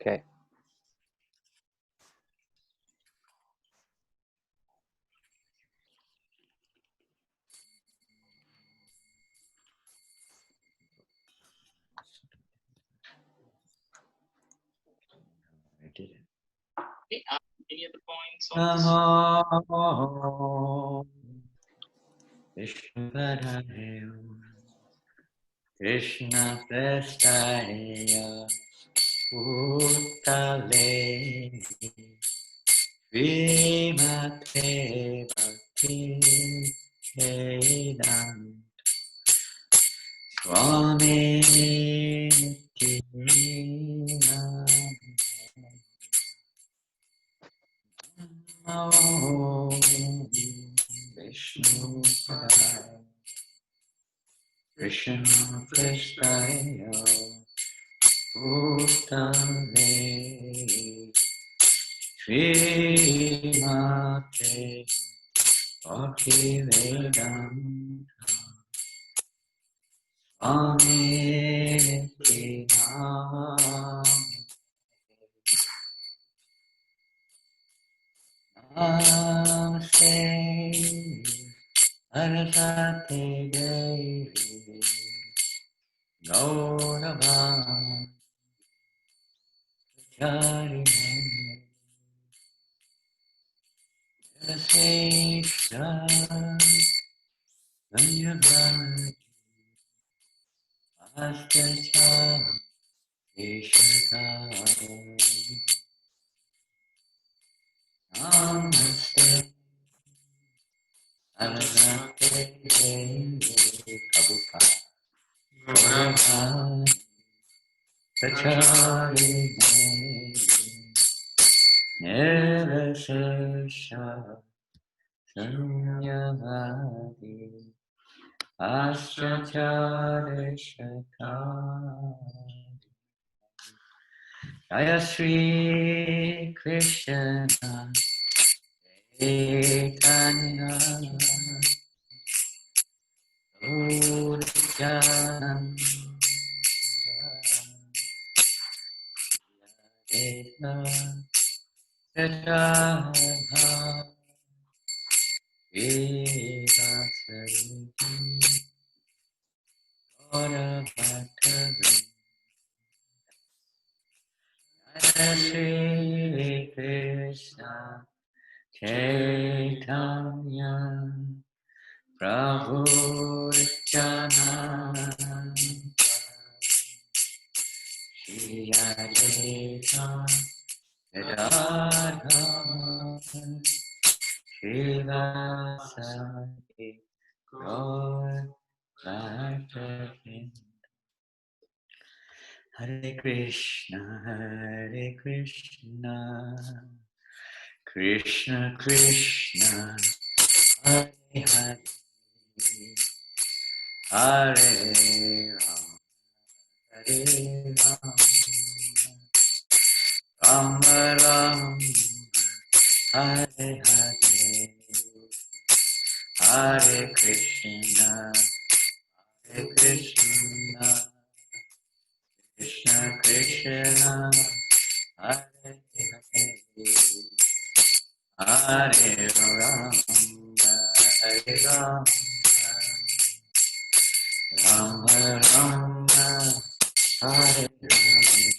Okay. I did it. Any other points on this? Namo Vishnu Krishna Prestaya Uttale Vimate Bhakti Vedam Swami Namo Vishnu Krishna Prestaya Uttale Srimate Bhakti Vedanta Swamiti Namaste Saraswati Devi Gauravani Charini Sesha Vanyavani Astacha Ishata Namaste Saraswati Devi Prabhupada Gauravani Charini Nirvishesha Sanyavadi Astracharishaka Jaya Sri Krishna Chaitanya Nityananda Krishna Radha Vivasari Gaurabhakta Shri Krishna Chaitanya Prabhu Nityananda Shri Advaita Gadadhara Srivasadi Gaur Bhakta Hare Krishna Krishna Krishna Hare Hare Hare Rama Hare Rama Rama Rama Hare Hare Hare Krishna Krishna Krishna Hare Hare Hare Rama Hare Rama Rama Rama Hare Hare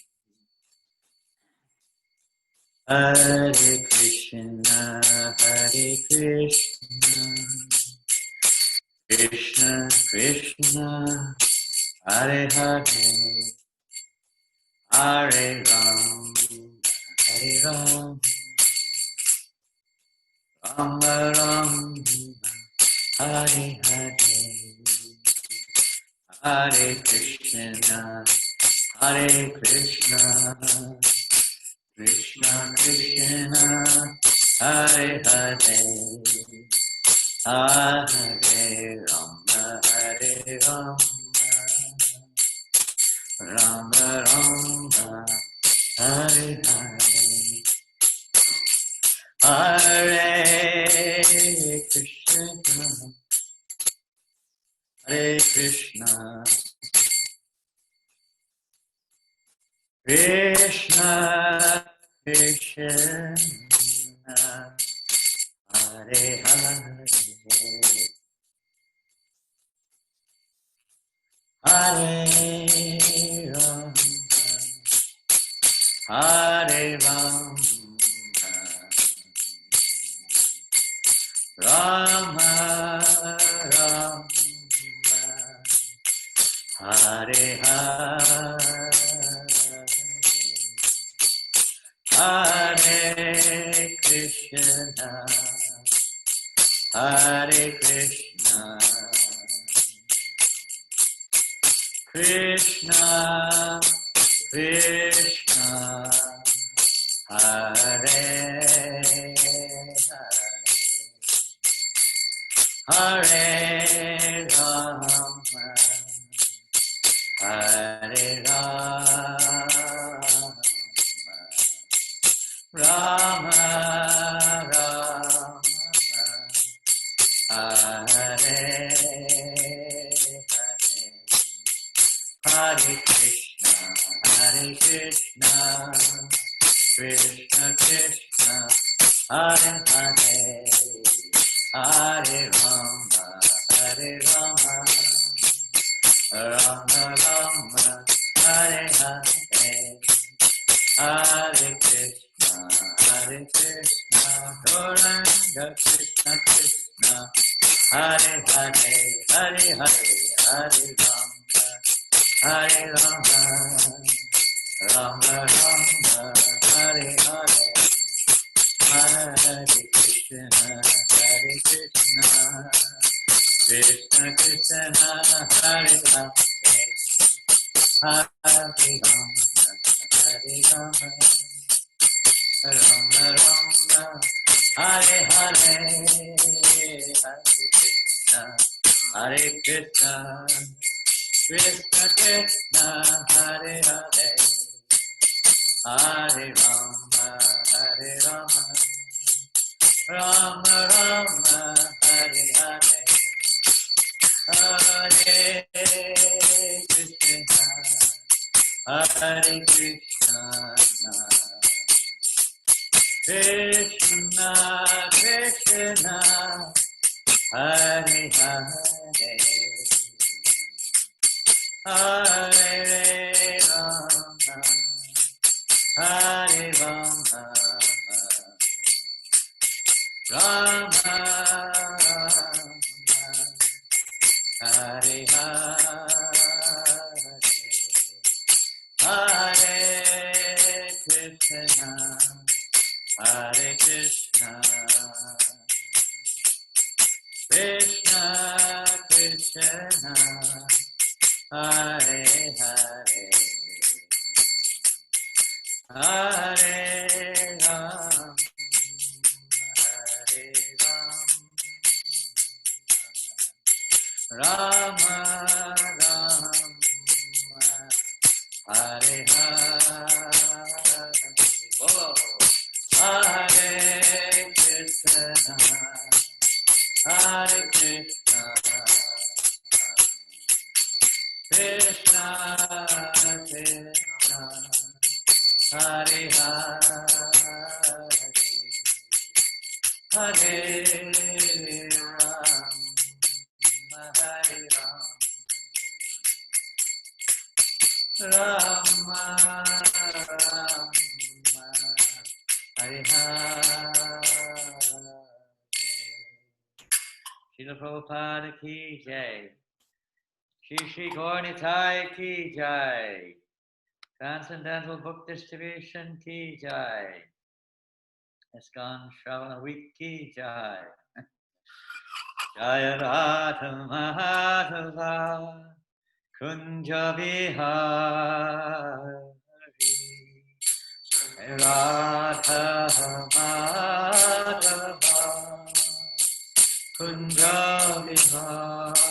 Hare Krishna Krishna Krishna Hare Hare Hare Ram Rama Ram Hare Hare Hare Krishna Krishna Krishna Hare Hare Hare Rama Rama Rama Hare Hare Hare Krishna Krishna Krishna Hare Hare Hare Rama Hare Rama Rama Rama Hare Hare Hare Krishna Hare Krishna Krishna Krishna Hare Hare Hare Rama Hare Rama Rama Rama Hare Hare Hare Krishna Krishna Krishna Hare Hare Hare Rama Rama Rama Hare Hare Hare Krishna Gauranga Krishna Krishna Hare Hare Hare Hare Hare Rama Rama Rama Hare Hare Hare Krishna Krishna Krishna Hare Hare Hare Rama Rama Rama Hare Hare Hare Krishna Krishna Krishna Hare Hare Hare Rama Rama Rama Hare Hare Hare Krishna Hare Krishna Krishna Krishna Hare Hare Hare Rama Hare Rama Rama Hare Hare Hare Krishna Hare Krishna Krishna Krishna Hare Hare Hare Ram Hare Ram Rama Rama Hare Hare Bolo Hare Krishna Hare Krishna Krishna Krishna Hare Hare Hare Ram Hare Ram Rama Hare Hare Srila Prabhupada ki jai Shri Gaur Nitai ki jai Transcendental Book Distribution ki jai STON Shravana Week ki jai Jaya Radha Madhava Kunja Vihari Radha Madhava Kunja Vihari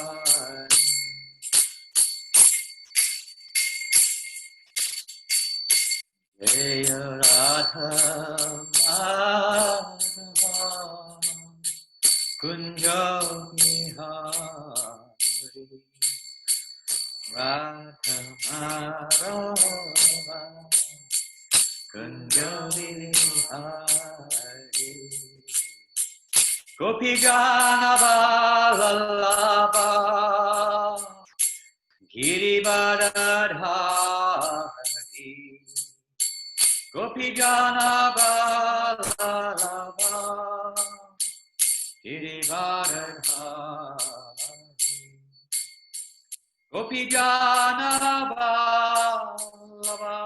Jaya Radha Madhava Kunja Vihari Radha Madhava Kunjavihari Gopijana Vallabha Girivardhari Gopijana Vallabha Girivardhari Gopijana Vallabha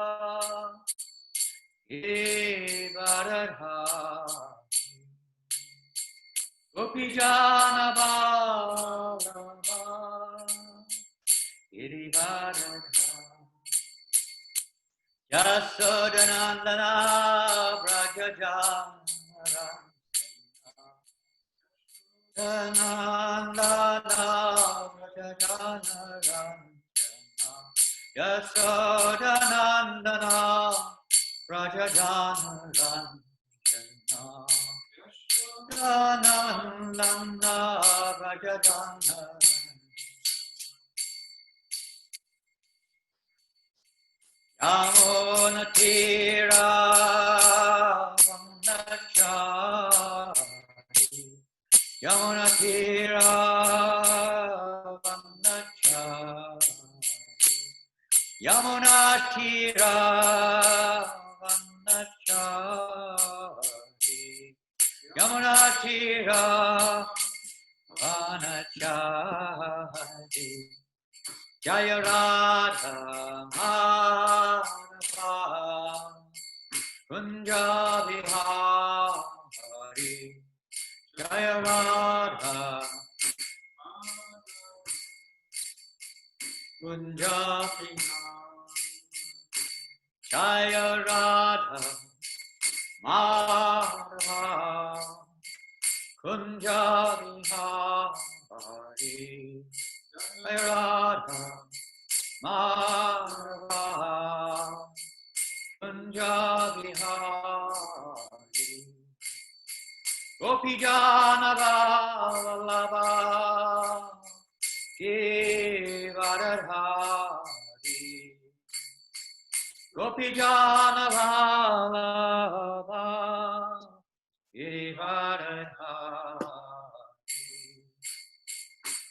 Girivardhari Gopijana Vallabha Girivardhari Yasodanandana Vrajajana Janananda Vrajajana Yasodanandana Vrajajana Janananda Vrajajana Yamunatira Vannachari Yamunatira Vannachari Yamunatira Vannachari Yamunatira Vannachari Jaya Radha Madhava Kunja Vihari Jaya Radha Kunja Jaya Radha Madhava Kunja Vihari Jaya Radha Madhava Kunja Vihari Gopijana Vallabha Girivardhari Gopijana Vallabha Girivardhari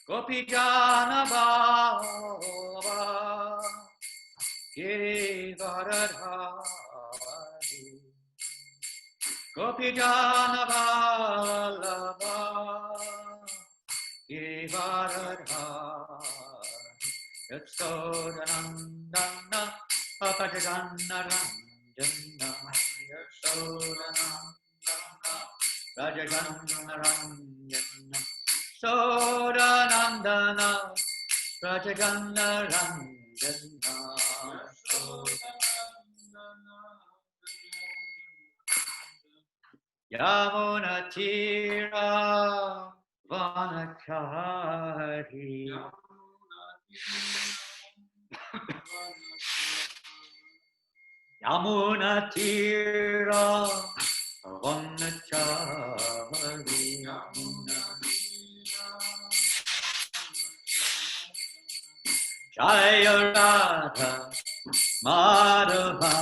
Gopijana Vallabha Girivardhari Gopijana Vallabha Girivardhari Yasodanandana Apajana Ranjana Yasodanandana Rajajana Ranjana Sodanandana Rajajana Ranjana Yamunatira Vanachari Yamunatira Vanachari Jaya Radha Madhava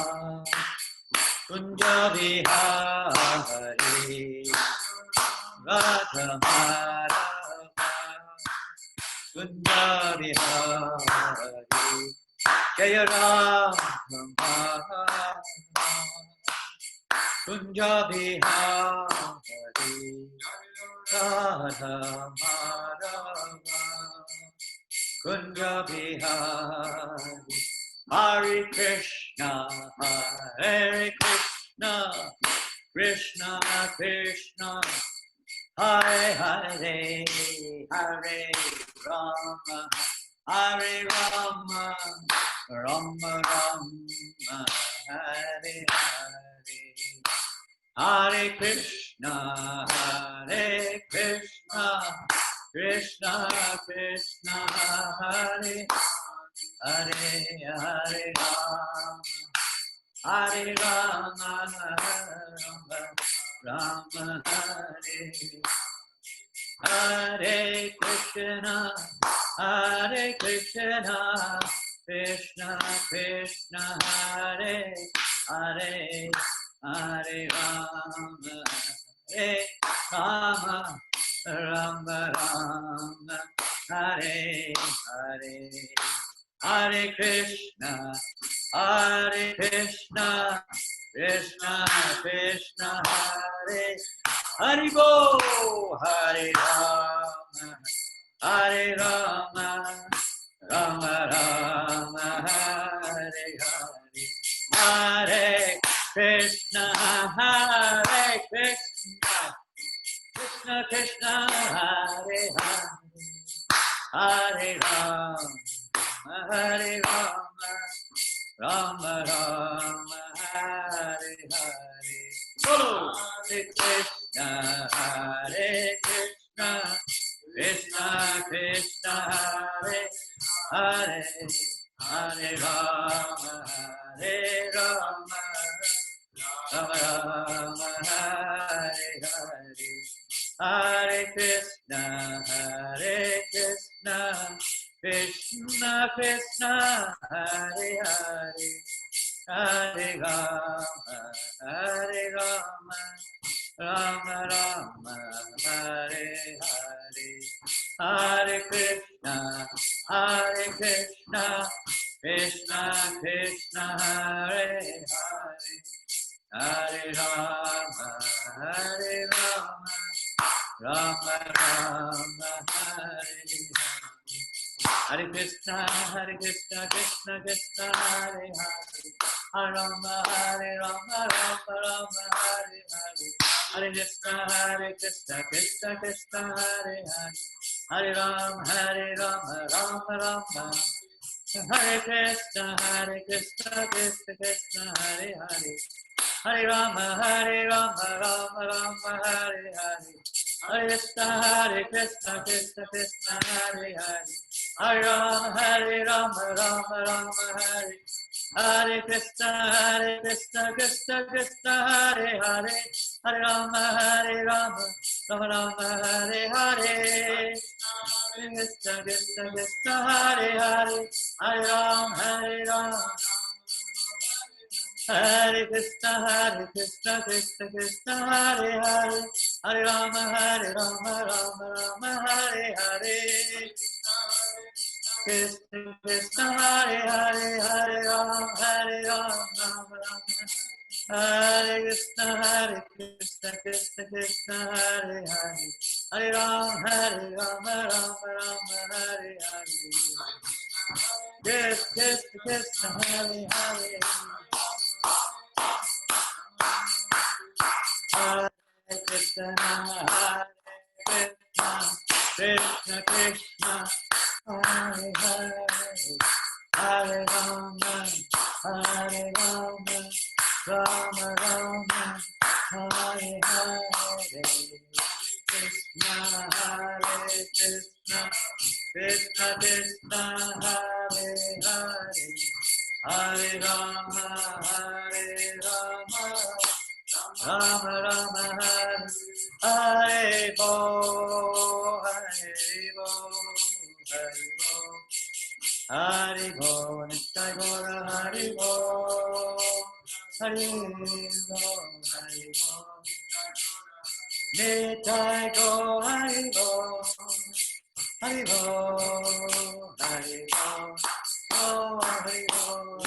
Kunja Vihari Radha Madhava Kunja Vihari Jaya Radha Madhava Kunja Vihari Radha Madhava Kunja Vihari Hare Krishna Hare Krishna Krishna Krishna Hare Hare Hare Rama Hare Rama Rama Rama Hare Hare Hare Krishna Hare Krishna Krishna Krishna Hare Hare Hare Rama Rama Rama Hare Hare Krishna Krishna Krishna Hare Hare Hare Rama, Hare Rama, Rama Rama, Hare Hare, Hare Krishna, Hare Krishna, Krishna Krishna, Hare Hare Bo, Hare Rama, Hare Rama, Rama Rama, Hare Hare, Hare Krishna, Hare Krishna, Krishna Krishna, Hare Hare, Hare Rama, Hare Rama, Rama Rama, Hare Hare. Bolo, Hare Krishna, Hare Krishna, Krishna Krishna, Hare Hare, Hare Rama, Hare Rama, Rama Rama, Hare Hare, Hare Krishna, Hare Krishna, Krishna Krishna, Hare Hare, Hare Rama, Hare Rama, Rama Rama, Hare Hare, Hare Krishna, Hare Krishna, Krishna Krishna, Hare Hare, Hare Rama, Hare Rama, Rama Rama, Hare Hare. Hare Krishna, Krishna Krishna, Hare Hare, Hare Rama, Rama Rama, Hare Hare, Hare Krishna, Krishna Krishna, Hare Hare, Hare Rama, Rama Rama, Hare Krishna, Krishna Krishna, Hare Hare, Hare Rama, Rama Rama, Hare Hare, Hare Krishna, Krishna Krishna, Hare Hare, Hare Rama, Rama Rama, Hare Hare Krishna, Krishna Krishna, Hare Hare, Hare Rama, Rama Rama, Hare Hare, Krishna Krishna Krishna, Hare Hare, Hare Rama, Hare Krishna, Krishna Krishna, Hare Hare, Hare Rama, Rama Rama, Hare Hare, Krishna Krishna, Hare Hare, Hare Rama, Rama Rama, Hare Krishna, Krishna Krishna, Hare Hare, Hare Rama, Rama Rama, Hare Hare, Krishna, Hare Hare. Hare Krishna, Krishna Krishna, Hare Hare, Hare Rama, Rama Rama, Hare Hare, Krishna, Hare Krishna, Krishna Krishna, Hare Hare, Hare Rama, Rama Rama, Hare Bo, Hare Bo, Hare Bo, Hare Bo, Nitya Gora, Hare Bo, Hare Bo, Hare Bo, Nitya Gora, Hare Bo, Hare Bo, Hare Bo, Oh, Hare Bo,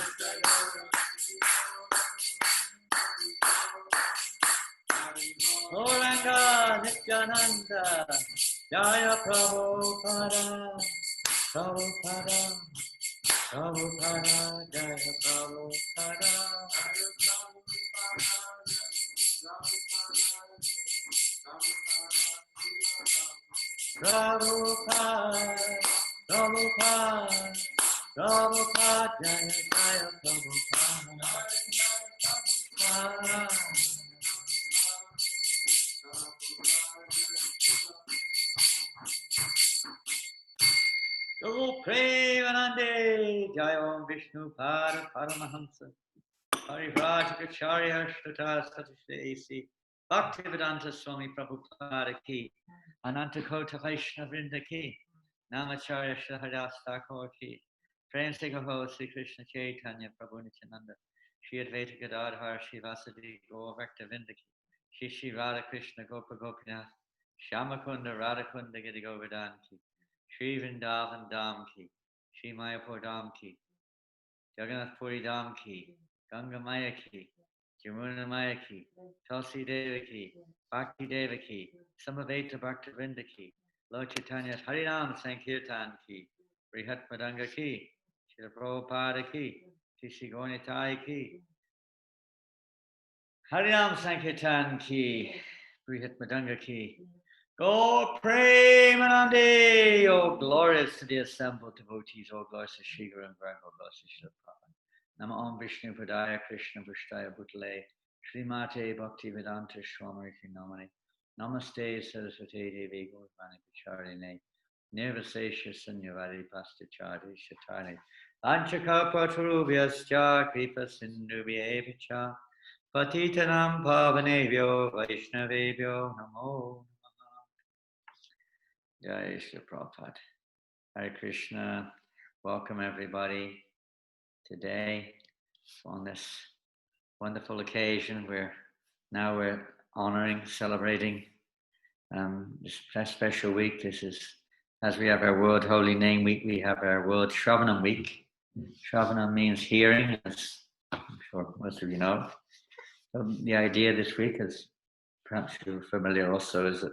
Gauranga Nityananda, Jaya Prabhupada, Prabhupada, Prabhupada, Jaya Prabhupada, Prabhupada, Prabhupada, Prabhupada, Jaya Prabhupada. Prabhu Premanande, Jaya Om Vishnu Pada Paramahamsa, Harivraj Kacharya Shrita Satishdesi, Bhaktivedanta Swami Prabhupada Ki, Ananta Kota Vaishnava Vrinda Ki, Namacharya Shahadas Thakur Ki, Prem Se Kaho Sri Krishna Chaitanya Prabhu Nityananda, Shri Advaita Gadadhar Shivasadi Govardhana Vindaki Shri Shri Radha Krishna Gopa Gopinath Shamakunda Radhakunda Giri Govardhan Ki Shri Vrindavan Dham Ki Shri Mayapur Dham Ki Jagannath Puri Dham Ki Ganga Maya Ki Jamuna Maya Ki Tulsi Deva Ki Bhakti Deva Ki Samaveta Bhakta Vrinda Ki Lord Chaitanya's Harinam Sankirtan Ki Brihat Madanga Ki Srila Prabhupada Ki Shri Gaurnitai Ki Harinam Sankirtan Ki Brihat Madanga Ki Go Premanande, O glorious to the assembled devotees, O glorious to Shri Guru and Brahma, O glorious to Srila Prabhupada. Nama Om Vishnu Padaya Krishna Vishtaya Bhutale Srimate Bhakti Vedanta Swamriti Namani Namaste Saraswati Devi Gurvani Pacharine Nirvasesha Sunyavadi Pastachari Shatani Anchaka Paturubhyascha Kripa Sindhubhye Picha Patitanam Pavanebhyo Vaishnavebhyo Namo Jai Shri Prabhupada. Hare Krishna. Welcome everybody today on this wonderful occasion where now we're honoring, celebrating this special week. This is, as we have our World Holy Name Week, we have our World Sravanam Week. Sravanam means hearing, as I'm sure most of you know. So the idea this week, as perhaps you're familiar also, is that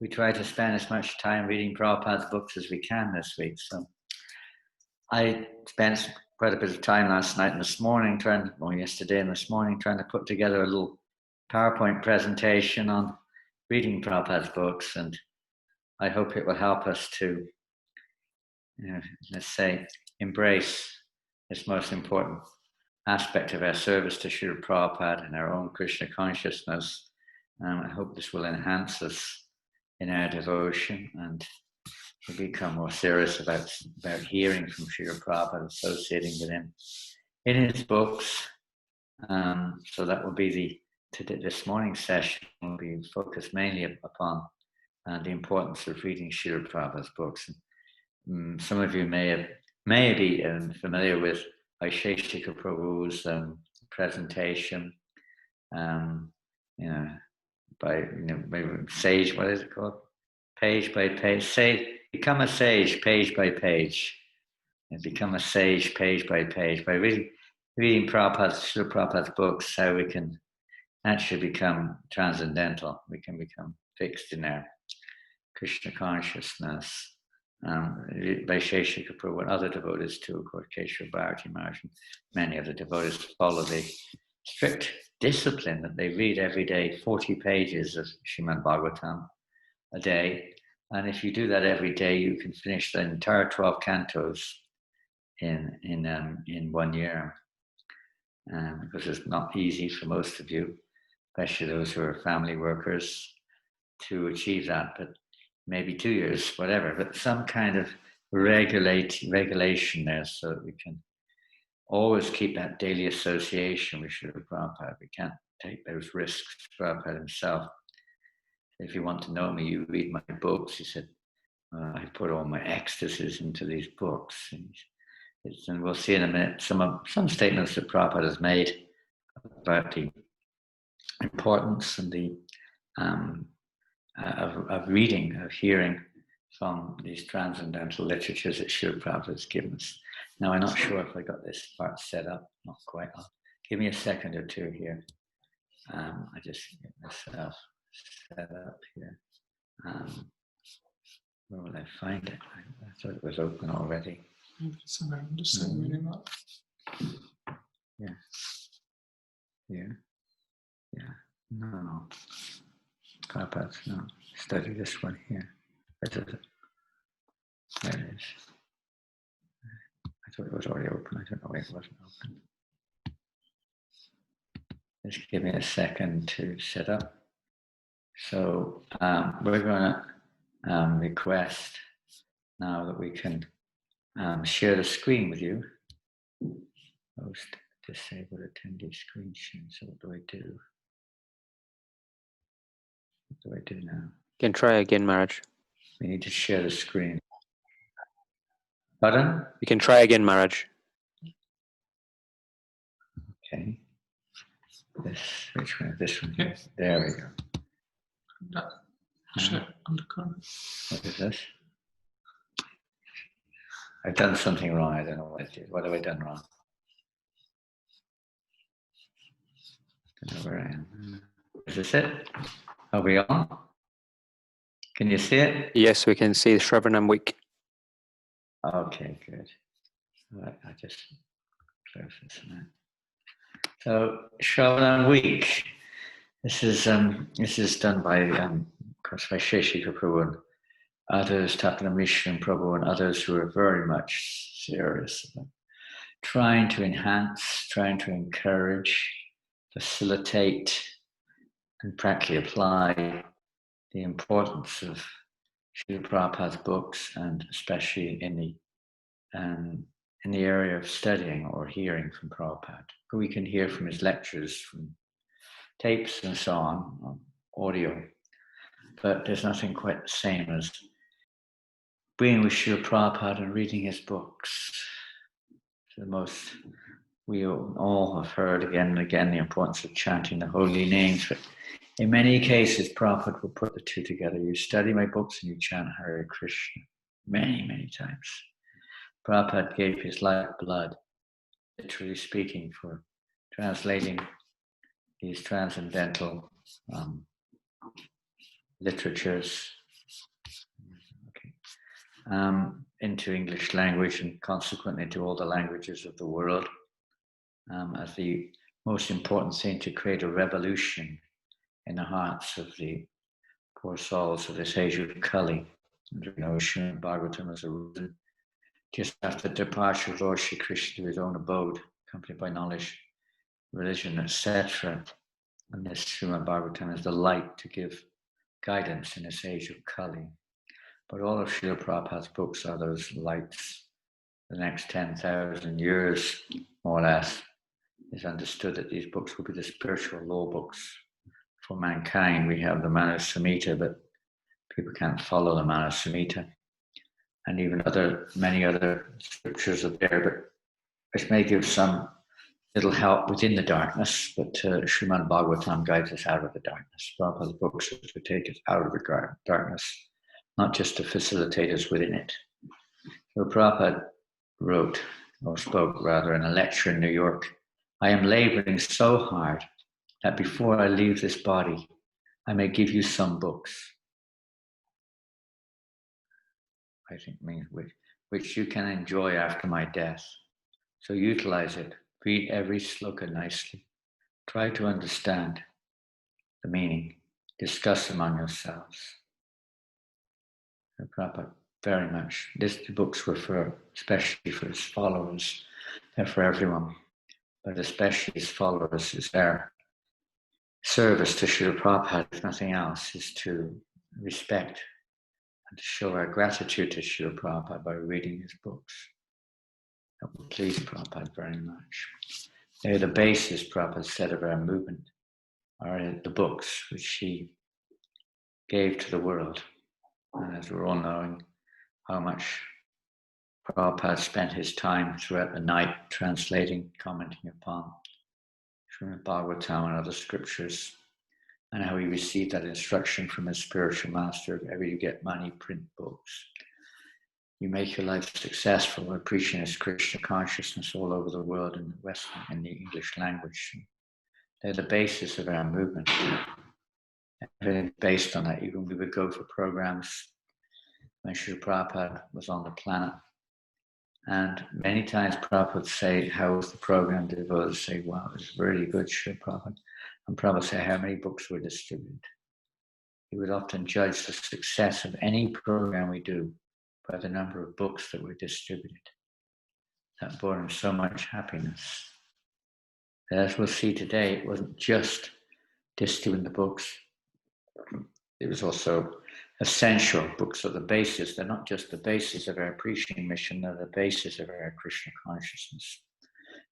we try to spend as much time reading Prabhupada's books as we can this week. So I spent quite a bit of time last night and this morning, yesterday and this morning, trying to put together a little PowerPoint presentation on reading Prabhupada's books, and I hope it will help us to, let's say, embrace this most important aspect of our service to Srila Prabhupada and our own Krishna consciousness. I hope this will enhance us in our devotion, and we become more serious about hearing from Srila Prabhupada, associating with him in his books. So that will be this morning's session will be focused mainly upon the importance of reading Srila Prabhupada's books. Some of you may be familiar with Vaisheshika Prabhu's presentation, by sage, what is it called? Page by page. Become a sage page by page. And become a sage page by page. By reading Srila Prabhupada's books, how we can actually become transcendental. We can become fixed in our Krishna consciousness. Vaisheshika Prabhu and other devotees too, of course, Keshava Bharati Maharaj, many of the devotees follow the strict discipline that they read every day 40 pages of Srimad Bhagavatam a day. And if you do that every day, you can finish the entire 12 cantos in 1 year. Because it's not easy for most of you, especially those who are family workers, to achieve that. But maybe 2 years, whatever. But some kind of regulation there, so that we can always keep that daily association with Srila Prabhupada. We can't take those risks. Prabhupada himself, if you want to know me, you read my books. He said, I put all my ecstasies into these books. And we'll see in a minute some statements that Prabhupada has made about the importance and the of reading, of hearing from these transcendental literatures that Srila Prabhupada has given us. Now, I'm not sure if I got this part set up, not quite. Give me a second or two here. I just get myself set up here. Where will I find it? I thought it was open already. Yeah. Here. Yeah. No. Prabhupada, no. Study this one here. There it is. I thought it was already open. I don't know why it wasn't open. Just give me a second to set up. So we're going to request now that we can share the screen with you. Most disabled attendee screen share. So what do I do? What do I do now? You can try again, Maharaj. We need to share the screen. Pardon? You can try again, Maharaj. Okay. Which one? This one here. There we go. On the corner. What is this? I've done something wrong. I don't know what it is. What have I done wrong? I don't know where I am. Is this it? Are we on? Can you see it? Yes, we can see the Sravanam week. Okay, good. Right, I just close this now. So Sravanam week. This is done by of course by Sheshika Prabhu and others, Tapana Mishra Prabhu and others who are very much serious about trying to enhance, trying to encourage, facilitate, and practically apply the importance of Srila Prabhupada's books, and especially in the area of studying or hearing from Prabhupada. We can hear from his lectures, from tapes and so on audio, but there's nothing quite the same as being with Srila Prabhupada and reading his books. We all have heard again and again the importance of chanting the holy names, but in many cases, Prabhupada will put the two together. You study my books and you chant Hare Krishna many, many times. Prabhupada gave his lifeblood, literally speaking, for translating these transcendental literatures into English language and consequently to all the languages of the world as the most important thing to create a revolution in the hearts of the poor souls of this age of Kali. And you know, Srimad Bhagavatam is arisen just after the departure of Lord Shri Krishna to his own abode, accompanied by knowledge, religion, etc. And this Srimad Bhagavatam is the light to give guidance in this age of Kali. But all of Srila Prabhupada's books are those lights. The next 10,000 years, more or less, is understood that these books will be the spiritual law books for mankind. We have the Manu Samhita, but people can't follow the Manu Samhita. And even many other scriptures are there, but it may give some little help within the darkness, but Srimad Bhagavatam guides us out of the darkness. Prabhupada's books are to take us out of the darkness, not just to facilitate us within it. So Prabhupada spoke in a lecture in New York, I am laboring so hard that before I leave this body, I may give you some books. I think means which you can enjoy after my death. So utilize it. Read every sloka nicely. Try to understand the meaning. Discuss among yourselves. Prabhupada very much. These books were especially for his followers. They're for everyone. But especially his followers is their service to Srila Prabhupada, if nothing else, is to respect and to show our gratitude to Srila Prabhupada by reading his books. That will please Prabhupada very much. They're the basis, Prabhupada said, of our movement, are the books which he gave to the world. And as we're all knowing how much Prabhupada spent his time throughout the night translating, commenting upon Srimad Bhagavatam and other scriptures, and how he received that instruction from his spiritual master, if ever you get money, print books. You make your life successful by preaching this Krishna consciousness all over the world in the Western, in the English language. They're the basis of our movement. Everything based on that. Even we would go for programs when Srila Prabhupada was on the planet. And many times Prabhupada would say, how was the program? The devotees would say, wow, it was really good, Srila Prabhupada. And Prabhupada would say, how many books were distributed? He would often judge the success of any program we do by the number of books that were distributed. That brought him so much happiness. And as we'll see today, it wasn't just distributing the books. It was also essential. Books are the basis. They're not just the basis of our preaching mission, they're the basis of our Krishna consciousness.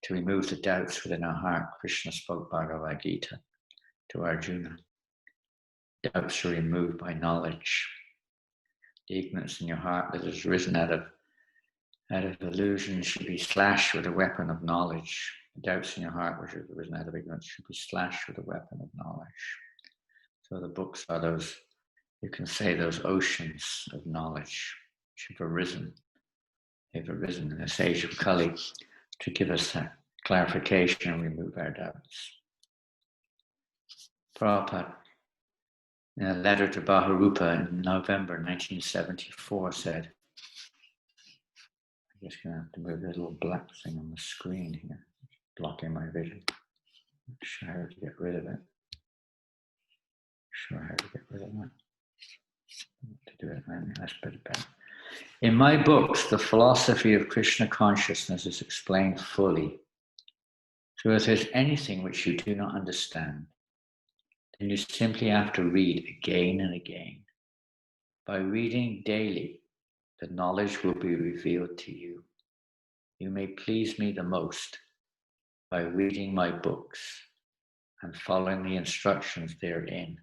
To remove the doubts within our heart, Krishna spoke Bhagavad Gita to Arjuna. Doubts are removed by knowledge. The ignorance in your heart that has risen out of illusion should be slashed with a weapon of knowledge. Doubts in your heart, which is the reason out of ignorance, should be slashed with a weapon of knowledge. So the books are those, you can say, those oceans of knowledge which have arisen. They've arisen in this age of Kali to give us that clarification and remove our doubts. Prabhupada, in a letter to Baharupa in November 1974, said, I'm just going to have to move the little black thing on the screen here, blocking my vision. Not sure how to get rid of it. To do it, let's put it back. In my books, the philosophy of Krishna consciousness is explained fully. So if there's anything which you do not understand, then you simply have to read again and again. By reading daily, the knowledge will be revealed to you. You may please me the most by reading my books and following the instructions therein,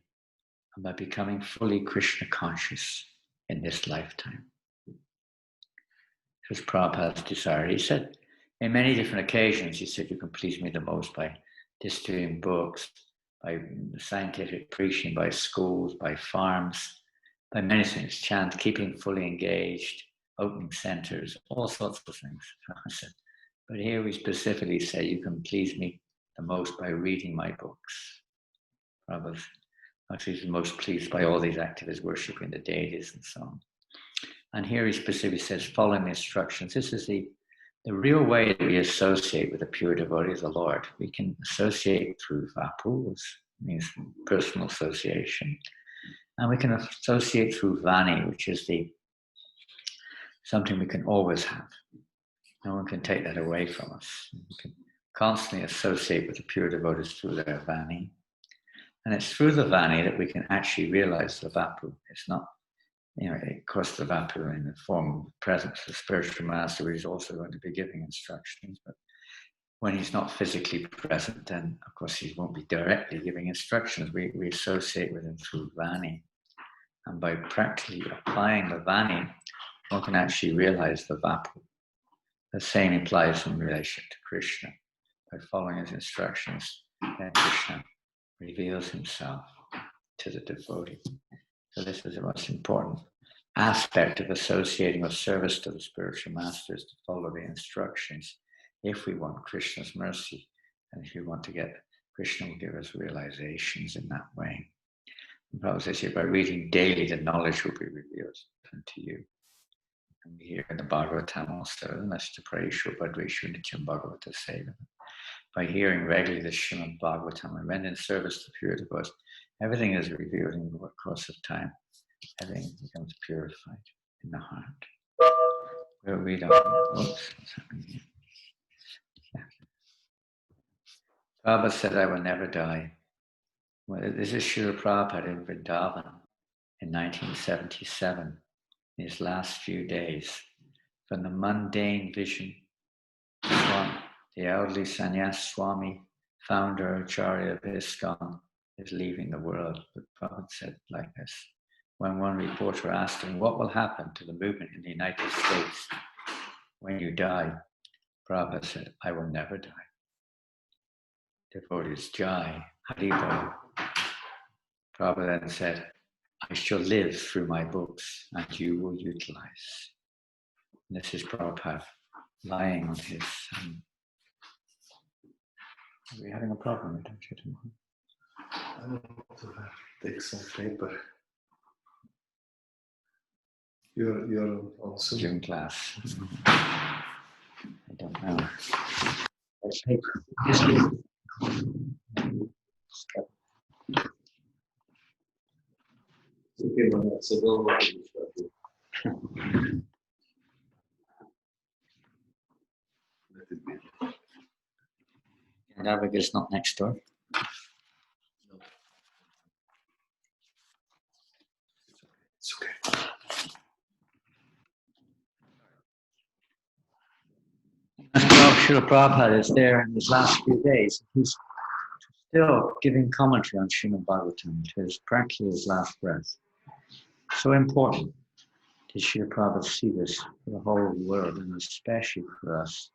and by becoming fully Krishna conscious in this lifetime. This was Prabhupada's desire. He said, in many different occasions, he said, you can please me the most by distributing books, by scientific preaching, by schools, by farms, by many things, chant, keeping fully engaged, opening centers, all sorts of things. But here we specifically say, you can please me the most by reading my books. Prabhupada actually is most pleased by all these activities, worshipping the deities and so on. And here he specifically says, following the instructions. This is the real way that we associate with the pure devotee of the Lord. We can associate through vapu, which means personal association. And we can associate through vani, which is something we can always have. No one can take that away from us. We can constantly associate with the pure devotees through their vani. And it's through the vani that we can actually realize the vapu. It's not, of course, the vapu in the form of presence of the spiritual master is also going to be giving instructions. But when he's not physically present, then of course he won't be directly giving instructions. We associate with him through vani. And by practically applying the vani, one can actually realize the vapu. The same applies in relation to Krishna. By following his instructions, then Krishna reveals himself to the devotee. So this is the most important aspect of associating with service to the spiritual masters, to follow the instructions if we want Krishna's mercy, and if we want to get Krishna will give us realizations in that way. And Prabhupada says here, by reading daily, the knowledge will be revealed unto you. And we hear in the Bhagavatam also, Nashta Praishu Bhadreshu Nityam Bhagavata Seva. By hearing regularly the Srimad Bhagavatam and when in service to pure devotees, everything is revealed in the course of time. Everything becomes purified in the heart. We'll read on. What's happening here? Yeah. Prabhupada said, I will never die. Well, this is Srila Prabhupada in Vrindavan in 1977, in his last few days, from the mundane vision. The elderly sannyas Swami, founder Acharya of ISKCON, is leaving the world. But Prabhupada said like this, when one reporter asked him, what will happen to the movement in the United States when you die? Prabhupada said, I will never die. Devotees, Jai, Haribol. Prabhupada then said, I shall live through my books and you will utilize. And this is Prabhupada lying on his... Are we having a problem? Don't you think? I want to take some paper. You're on Zoom class. I don't know. Paper. Okay, man. So don't worry. Let it be. Navig is not next door. No. It's okay. Srila Prabhupada is there in his last few days. He's still giving commentary on Srimad Bhagavatam to his practically his last breath. So important did Srila Prabhupada see this for the whole world, and especially for us.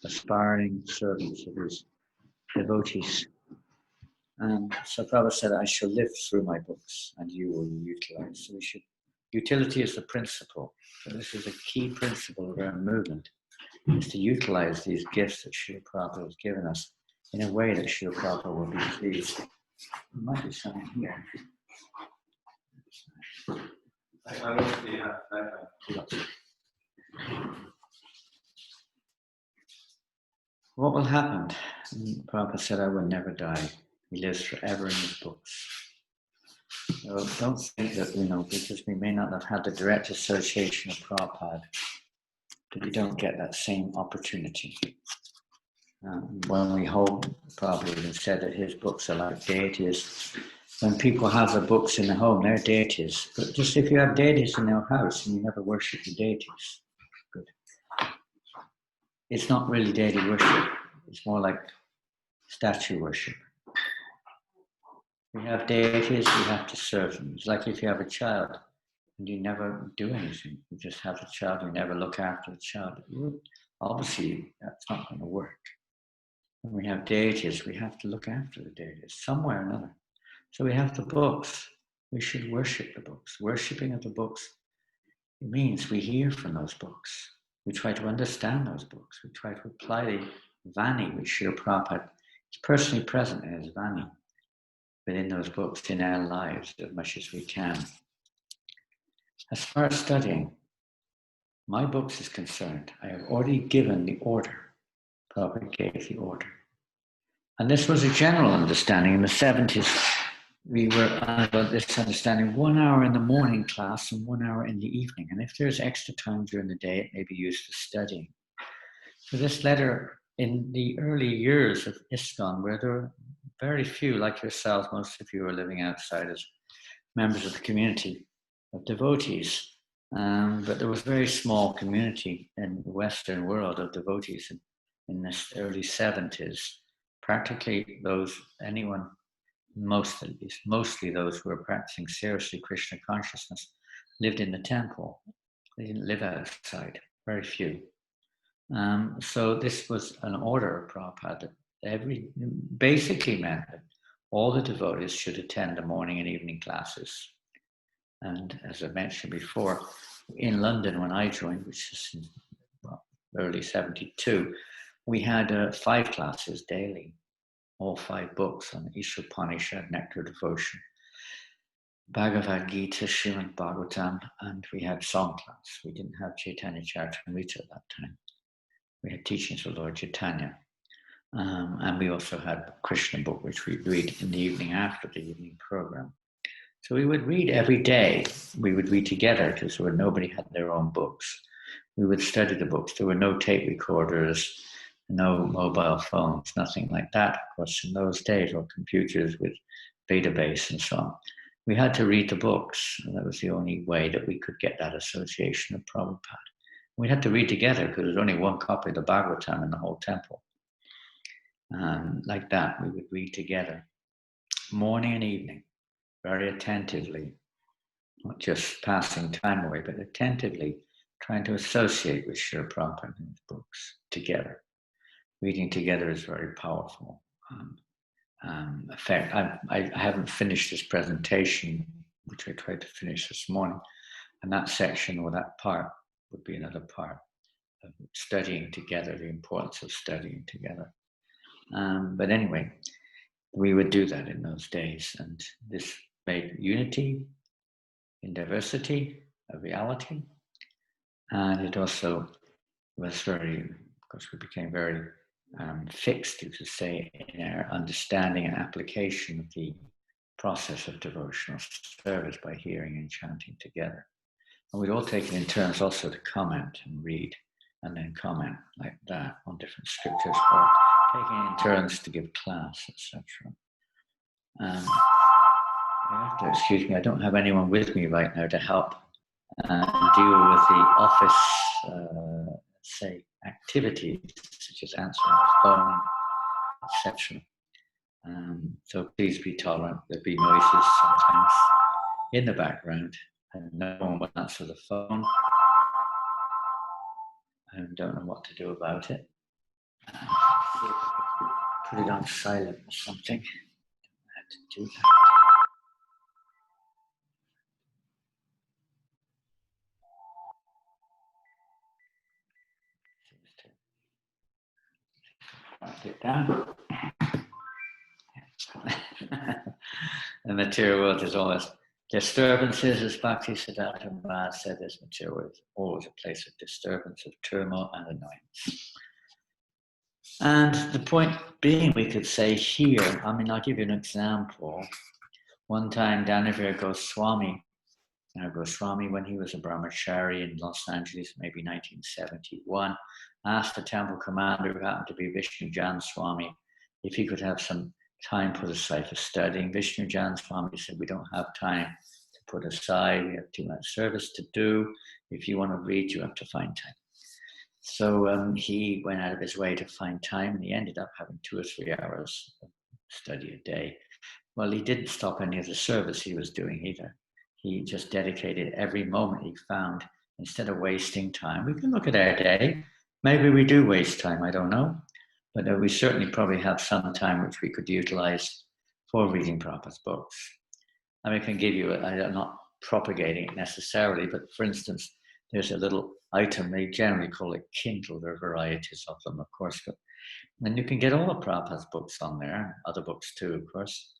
aspiring servants of his devotees. So Prabhupada said, I shall live through my books and you will utilize. So utility is the principle. So this is a key principle of our movement, is to utilize these gifts that Srila Prabhupada has given us in a way that Srila Prabhupada will be pleased. There might be something here. What will happen? Prabhupada said, I will never die. He lives forever in his books. So don't think that, because we may not have had the direct association of Prabhupada, that you don't get that same opportunity. When we hold, Prabhupada even said that his books are like deities. When people have the books in the home, they're deities. But just if you have deities in your house and you never worship the deities, good. It's not really deity worship. It's more like statue worship. We have deities, we have to serve them. It's like if you have a child and you never do anything. You just have the child, you never look after the child. Obviously, that's not going to work. When we have deities, we have to look after the deities, some way or another. So we have the books. We should worship the books. Worshipping of the books, it means we hear from those books. We try to understand those books. We try to apply the Vani, which Srila Prabhupada is personally present as Vani within those books in our lives as much as we can. As far as studying, my books is concerned, I have already given the order. Prabhupada gave the order. And this was a general understanding. In the 70s, we were under this understanding, 1 hour in the morning class and 1 hour in the evening. And if there's extra time during the day, it may be used for studying. So this letter, in the early years of STON, where there were very few, like yourselves, most of you are living outside as members of the community of devotees. But there was a very small community in the Western world of devotees in this early 70s. Practically mostly those who were practicing seriously Krishna consciousness lived in the temple. They didn't live outside, very few. So this was an order of Prabhupada that basically meant that all the devotees should attend the morning and evening classes. And as I mentioned before, in London when I joined, which is in early 72, we had 5 classes daily, all 5 books on Ishopanishad, Nectar of Devotion, Bhagavad Gita, Srimad Bhagavatam, and we had song class. We didn't have Chaitanya Charitamrita at that time. We had teachings of Lord Chaitanya. And we also had Krishna book, which we read in the evening after the evening program. So we would read every day. We would read together because nobody had their own books. We would study the books. There were no tape recorders, no mobile phones, nothing like that, of course, in those days, or computers with database and so on. We had to read the books, and that was the only way that we could get that association of Prabhupada. We had to read together because there was only one copy of the Bhagavatam in the whole temple. Like that, we would read together, morning and evening, very attentively, not just passing time away, but attentively trying to associate with Srila Prabhupada and his books together. Reading together is very powerful effect. I haven't finished this presentation, which I tried to finish this morning, and that section or that part would be another part of studying together, the importance of studying together. But anyway, we would do that in those days, and this made unity in diversity a reality, and it also was very, of course, we became very fixed, you could say, in our understanding and application of the process of devotional service by hearing and chanting together. And we'd all take it in turns also to comment and read and then comment like that on different scriptures, or taking it in turns to give class, etc. You have to excuse me, I don't have anyone with me right now to help deal with the office, say, activities, such as answering the phone, etc. So please be tolerant. There'll be noises sometimes in the background, and no one will answer the phone. I don't know what to do about it. Put it on silent or something. I have to do that. Write it down. The material world is always disturbances, as Bhakti Siddhartha Maharaj said. This material world is always a place of disturbance, of turmoil and annoyance. And the point being, we could say here, I mean, I'll give you an example. One time, Danavir Goswami, Goswami, when he was a brahmachari in Los Angeles, maybe 1971, asked the temple commander, who happened to be Vishnu Jan Swami, if he could have some time put aside for studying. Vishnu Jan Swami said, we don't have time to put aside. We have too much service to do. If you want to read, you have to find time. So he went out of his way to find time, and he ended up having 2 or 3 hours of study a day. Well, he didn't stop any of the service he was doing either. He just dedicated every moment he found. Instead of wasting time, we can look at our day. Maybe we do waste time, I don't know. But we certainly probably have some time which we could utilize for reading Prabhupada's books. I mean, I can give you, I'm not propagating it necessarily, but for instance, there's a little item, they generally call it Kindle. There are varieties of them, of course. And you can get all of Prabhupada's books on there, other books too, of course.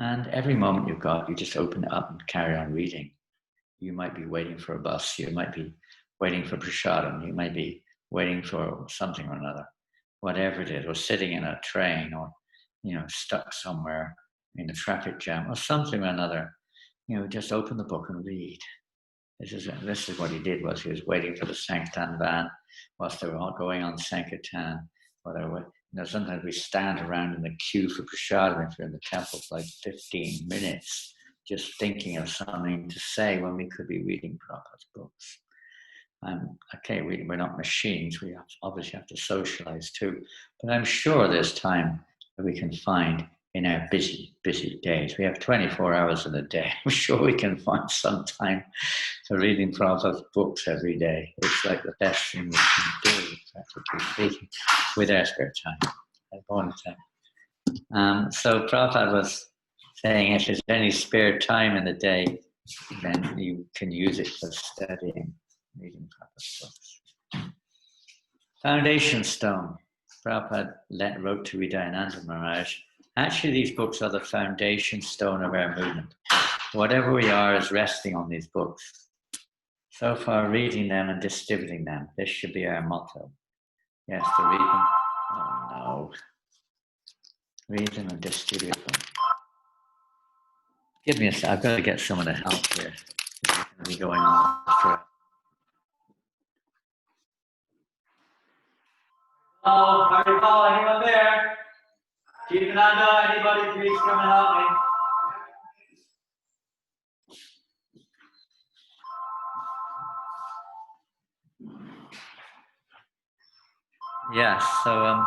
And every moment you've got, you just open it up and carry on reading. You might be waiting for a bus, you might be waiting for prasadam, you might be waiting for something or another, whatever it is, or sitting in a train, or stuck somewhere in a traffic jam, or something or another. Just open the book and read. This is what he did, was he was waiting for the Sankirtan van whilst they were all going on Sankirtan. Whatever. Sometimes we stand around in the queue for prasadam if you're in the temple for like 15 minutes, just thinking of something to say when we could be reading Prabhupada's books. Okay, we're not machines. We obviously have to socialize too. But I'm sure there's time that we can find in our busy, busy days. We have 24 hours in a day. I'm sure we can find some time for reading Prabhupada's books every day. It's like the best thing we can do, practically speaking, with our spare time, at one time. So Prabhupada was saying, if there's any spare time in the day, then you can use it for studying, reading Prabhupada's books. Foundation stone. Prabhupada wrote to Janananda Maharaj, actually these books are the foundation stone of our movement. Whatever we are is resting on these books. So far, reading them and distributing them. This should be our motto. Yes, to read them. Oh no. Read them and distribute them. Give me a sec. I've got to get someone to help here. It's going to be going on for. Oh, Haribol, anyone there? Janananda, anybody please come and help me? Yes, so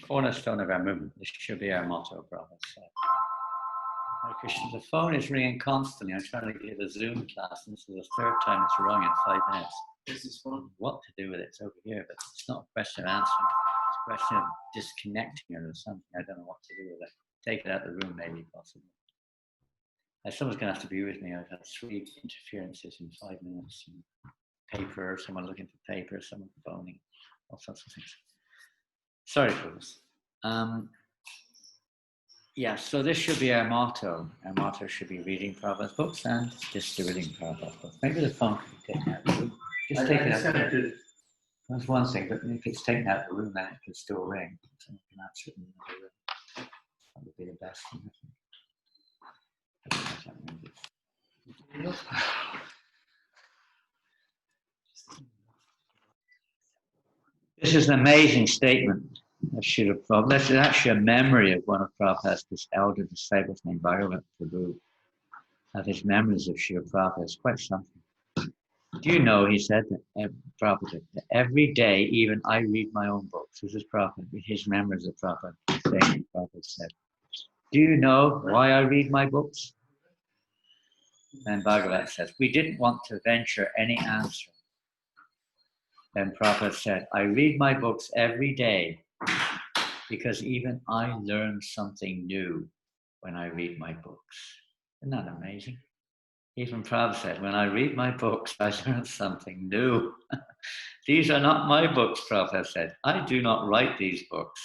cornerstone of our movement. This should be our motto, Prabhupada said. Hare Krishna, the phone is ringing constantly. I'm trying to get a Zoom class, and this is the 3rd time it's rung in 5 minutes. This is fun. What to do with it? It's over here, but it's not a question of answering. It's a question of disconnecting it or something. I don't know what to do with it. Take it out of the room, maybe, possibly. Someone's going to have to be with me. I've had 3 interferences in 5 minutes. Paper, someone looking for paper, someone phoning, all sorts of things. Sorry for this. Yeah, so this should be our motto. Our motto should be reading Prabhupada's books and distributing Prabhupada's books. Maybe the phone can be taken out of the room. Just take it out. That's one thing, but if it's taken out of the room, then it could still ring. So you can answer it in another room. That would be the best thing, I think. This is an amazing statement of Srila Prabhupada. This is actually a memory of one of Prabhupada's elder disciples named Bhagavat Prabhu. Of his memories of Srila Prabhupada. It's quite something. Do you know, he said, that Prabhupada, that every day, even I read my own books. This is Prabhupada, his memories of Prabhupada. Prabhupada said, do you know why I read my books? And Bhagavat says, we didn't want to venture any answer. Then Prabhupada said, I read my books every day because even I learn something new when I read my books. Isn't that amazing? Even Prabhupada said, when I read my books, I learn something new. These are not my books, Prabhupada said. I do not write these books.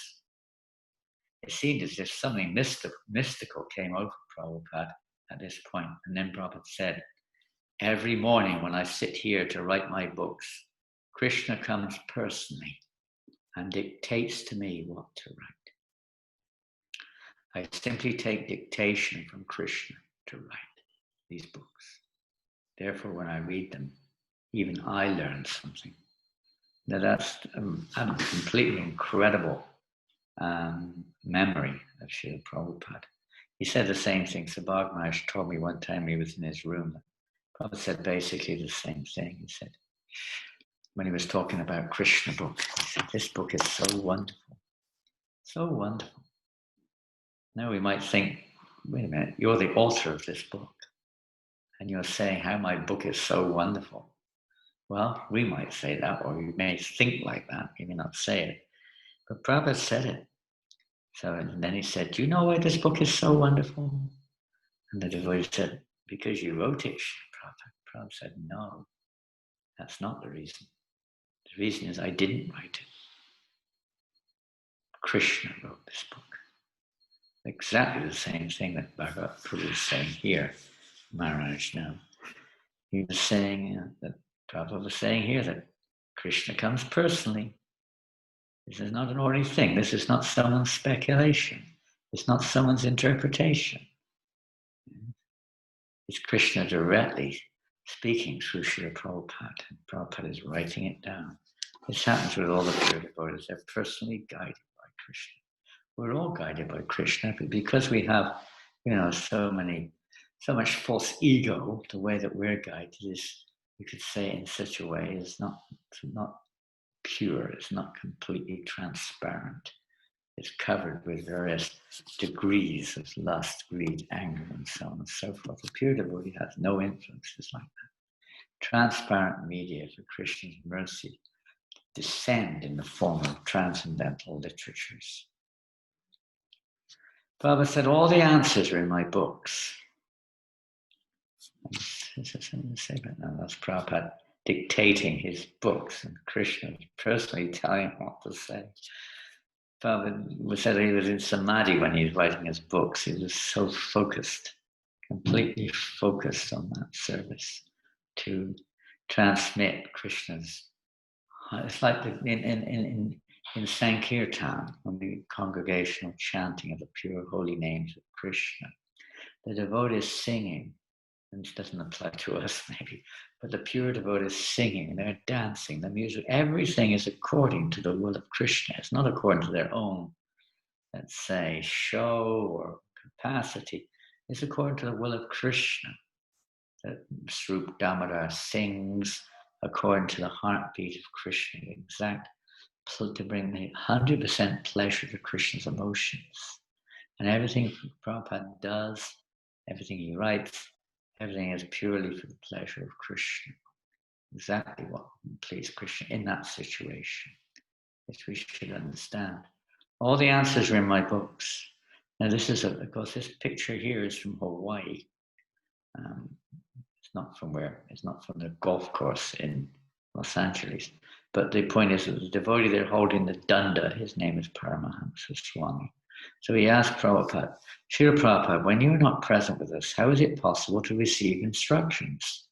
It seemed as if something mystical came over Prabhupada at this point. And then Prabhupada said, every morning when I sit here to write my books, Krishna comes personally and dictates to me what to write. I simply take dictation from Krishna to write these books. Therefore, when I read them, even I learn something. Now that's a completely incredible memory of Srila Prabhupada. He said the same thing. Subhag Maharaj told me one time he was in his room. Prabhupada said basically the same thing. He said, when he was talking about Krishna book, he said, this book is so wonderful. So wonderful. Now we might think, wait a minute, you're the author of this book. And you're saying how my book is so wonderful. Well, we might say that, or we may think like that. We may not say it. But Prabhupada said it. So and then he said, do you know why this book is so wonderful? And the devotee said, because you wrote it, Prabhupada. Prabhupada said, no, that's not the reason. The reason is I didn't write it. Krishna wrote this book. Exactly the same thing that Bhagavad Prabhu is saying here, Maharaj now. He was saying that Prabhupada was saying here that Krishna comes personally. This is not an ordinary thing. This is not someone's speculation. It's not someone's interpretation. It's Krishna directly speaking through Srila Prabhupada. And Prabhupada is writing it down. This happens with all the pure devotees. They're personally guided by Krishna. We're all guided by Krishna, but because we have, so much false ego, the way that we're guided is, you could say in such a way, is not pure, it's not completely transparent. It's covered with various degrees of lust, greed, anger, and so on and so forth. The pure devotee has no influences like that. Transparent media for Krishna's mercy descend in the form of transcendental literatures. Prabhupada said, all the answers are in my books. Is there something to say about that? That's Prabhupada dictating his books and Krishna personally telling him what to say. Prabhupada said he was in samadhi when he was writing his books. He was so focused, completely focused on that service to transmit Krishna's. It's like in Sankirtan, when the congregational chanting of the pure holy names of Krishna, the devotees singing, and it doesn't apply to us maybe, but the pure devotees singing, they're dancing, the music, everything is according to the will of Krishna. It's not according to their own, let's say, show or capacity. It's according to the will of Krishna. That Srup Damodar sings according to the heartbeat of Krishna, exact, to bring the 100% pleasure to Krishna's emotions. And everything Prabhupada does, everything he writes, everything is purely for the pleasure of Krishna. Exactly what pleased Krishna in that situation, which we should understand. All the answers are in my books. Now this is, of course, this picture here is from Hawaii. It's not from the golf course in Los Angeles. But the point is that the devotee there holding the danda, his name is Paramahamsa Swami. So he asked Prabhupada, Srila Prabhupada, when you are not present with us, how is it possible to receive instructions?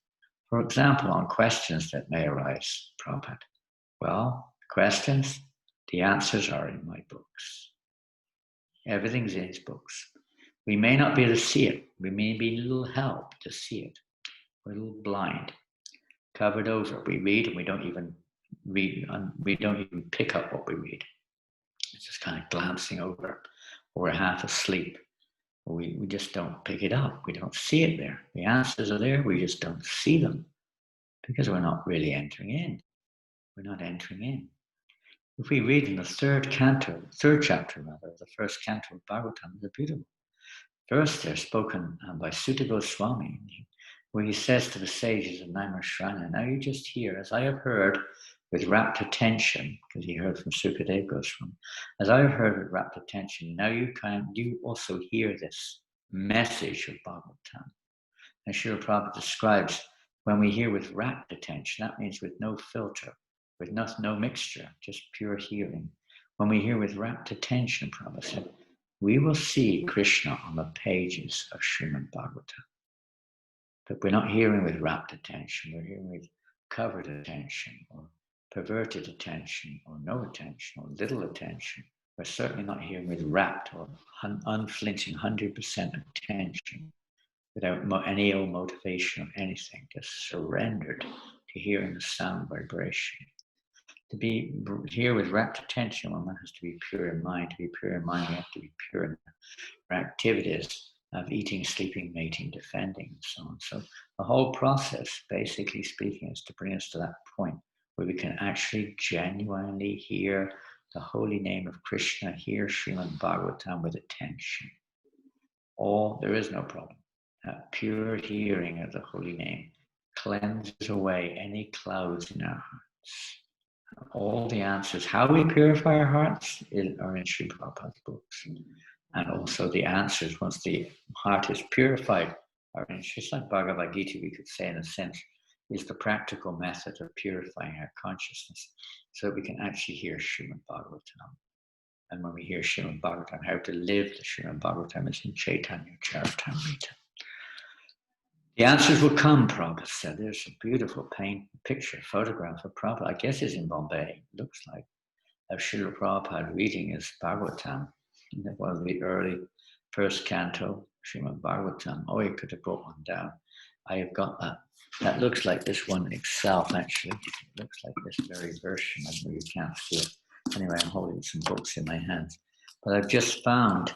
For example, on questions that may arise, Prabhupada. Well, questions, the answers are in my books. Everything's in his books. We may not be able to see it. We may be a little help to see it. We're a little blind, covered over. We read and we don't even read, and we don't even pick up what we read. It's just kind of glancing over, or we're half asleep. We just don't pick it up. We don't see it there. The answers are there. We just don't see them because we're not really entering in. We're not entering in. If we read in the third chapter of the first canto of Bhagavatam, they're beautiful. First, they're spoken by Sutta Goswami, where he says to the sages of Naimishrana, now you just hear, as I have heard with rapt attention, because he heard from Sukadeva Goswami. As I heard with rapt attention, now you also hear this message of Bhagavatam. And Srila Prabhupada describes when we hear with rapt attention, that means with no filter, with no mixture, just pure hearing. When we hear with rapt attention, Prabhupada said, we will see Krishna on the pages of Srimad Bhagavatam. But we're not hearing with rapt attention, we're hearing with covered attention, or perverted attention, or no attention, or little attention. We're certainly not hearing with rapt or unflinching 100% attention, without any ill motivation or anything, just surrendered to hearing the sound vibration. To be here with rapt attention, one has to be pure in mind. To be pure in mind, we have to be pure in our activities of eating, sleeping, mating, defending, and so on. So the whole process, basically speaking, is to bring us to that point where we can actually genuinely hear the holy name of Krishna, hear Srimad Bhagavatam with attention. There is no problem. That pure hearing of the holy name cleanses away any clouds in our hearts. All the answers, how we purify our hearts, are in Sri Prabhupada's books. And also the answers, once the heart is purified, are in just like Bhagavad Gita, we could say in a sense, is the practical method of purifying our consciousness so that we can actually hear Srimad Bhagavatam. And when we hear Srimad Bhagavatam, how to live the Srimad Bhagavatam is in Chaitanya Charitamrita. The answers will come, Prabhupada said. There's a beautiful photograph of Prabhupada. I guess it's in Bombay, it looks like, of Srila Prabhupada reading his Bhagavatam in one of the early first canto, Srimad Bhagavatam. Oh, he could have brought one down. I have got that. That looks like this one itself, actually. It looks like this very version. I know you can't see it. Anyway, I'm holding some books in my hands. But I've just found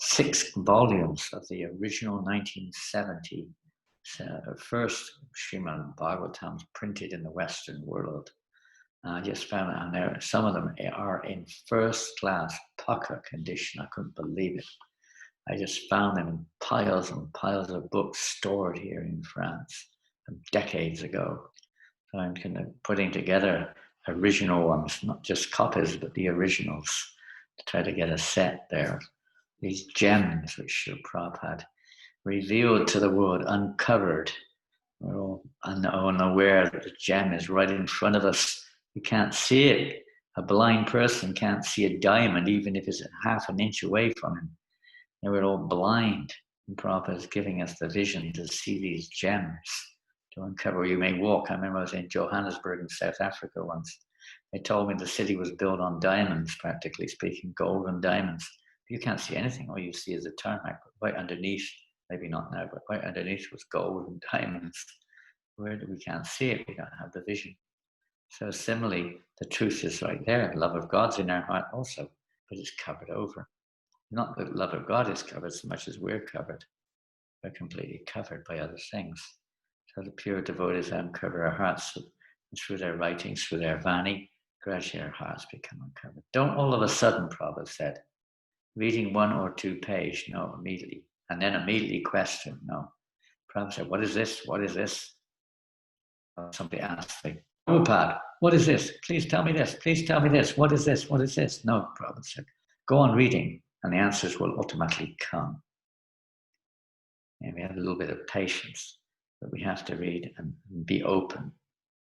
6 volumes of the original 1970 first Srimad Bhagavatam printed in the Western world. I just found it, and there, some of them are in first class pucker condition. I couldn't believe it. I just found them in piles and piles of books stored here in France from decades ago. So I'm kind of putting together original ones, not just copies, but the originals, to try to get a set there. These gems which Srila Prabhupada revealed to the world, uncovered. We're all unaware that the gem is right in front of us. You can't see it. A blind person can't see a diamond, even if it's half an inch away from him. And we're all blind. And Prabhupada is giving us the vision to see these gems, to uncover. You may walk. I remember I was in Johannesburg in South Africa once. They told me the city was built on diamonds, practically speaking, gold and diamonds. You can't see anything. All you see is a tarmac. Right underneath, maybe not now, but right underneath was gold and diamonds. Where we can't see it, we don't have the vision. So similarly, the truth is right there. The love of God's in our heart also, but it's covered over. Not that the love of God is covered so much as we're covered. We're completely covered by other things. So the pure devotees uncover our hearts through their writings, through their vani. Gradually our hearts become uncovered. Don't all of a sudden, Prabhupada said, reading 1 or 2 pages, no, immediately. And then immediately question, no. Prabhupada said, what is this? What is this? Somebody asked me, Prabhupada, what is this? Please tell me this. Please tell me this. What is this? What is this? No, Prabhupada said, go on reading and the answers will automatically come. And we have a little bit of patience, but we have to read and be open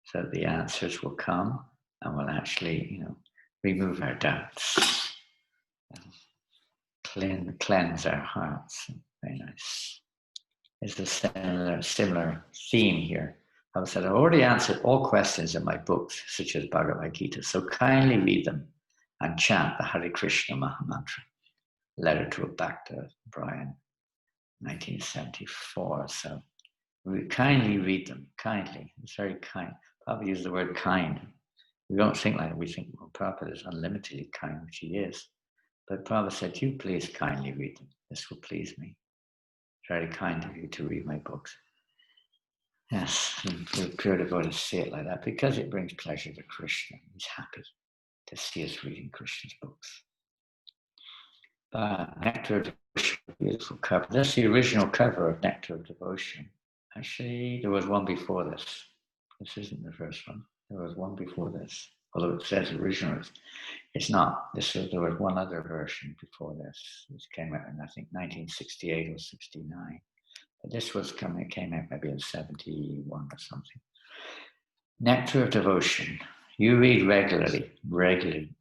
so that the answers will come and will actually, remove our doubts. Cleanse our hearts. Very nice. It's a similar theme here. I said, I've already answered all questions in my books, such as Bhagavad Gita, so kindly read them and chant the Hare Krishna Mahamantra. Letter to a Bhakta, Brian, 1974. So we kindly read them, kindly. It's very kind. Prabhupada used the word kind. We don't think like that. We think, well, Prabhupada is unlimitedly kind, which he is. But Prabhupada said, you please kindly read them. This will please me. It's very kind of you to read my books. Yes, the pure devotees see it like that because it brings pleasure to Krishna. He's happy to see us reading Krishna's books. Nectar of Devotion, beautiful cover. That's the original cover of Nectar of Devotion. Actually, there was one before this. This isn't the first one. There was one before this, although it says original. It's not. There was one other version before this, which came out in, I think, 1968 or 69. But this came out maybe in 71 or something. Nectar of Devotion. You read regularly.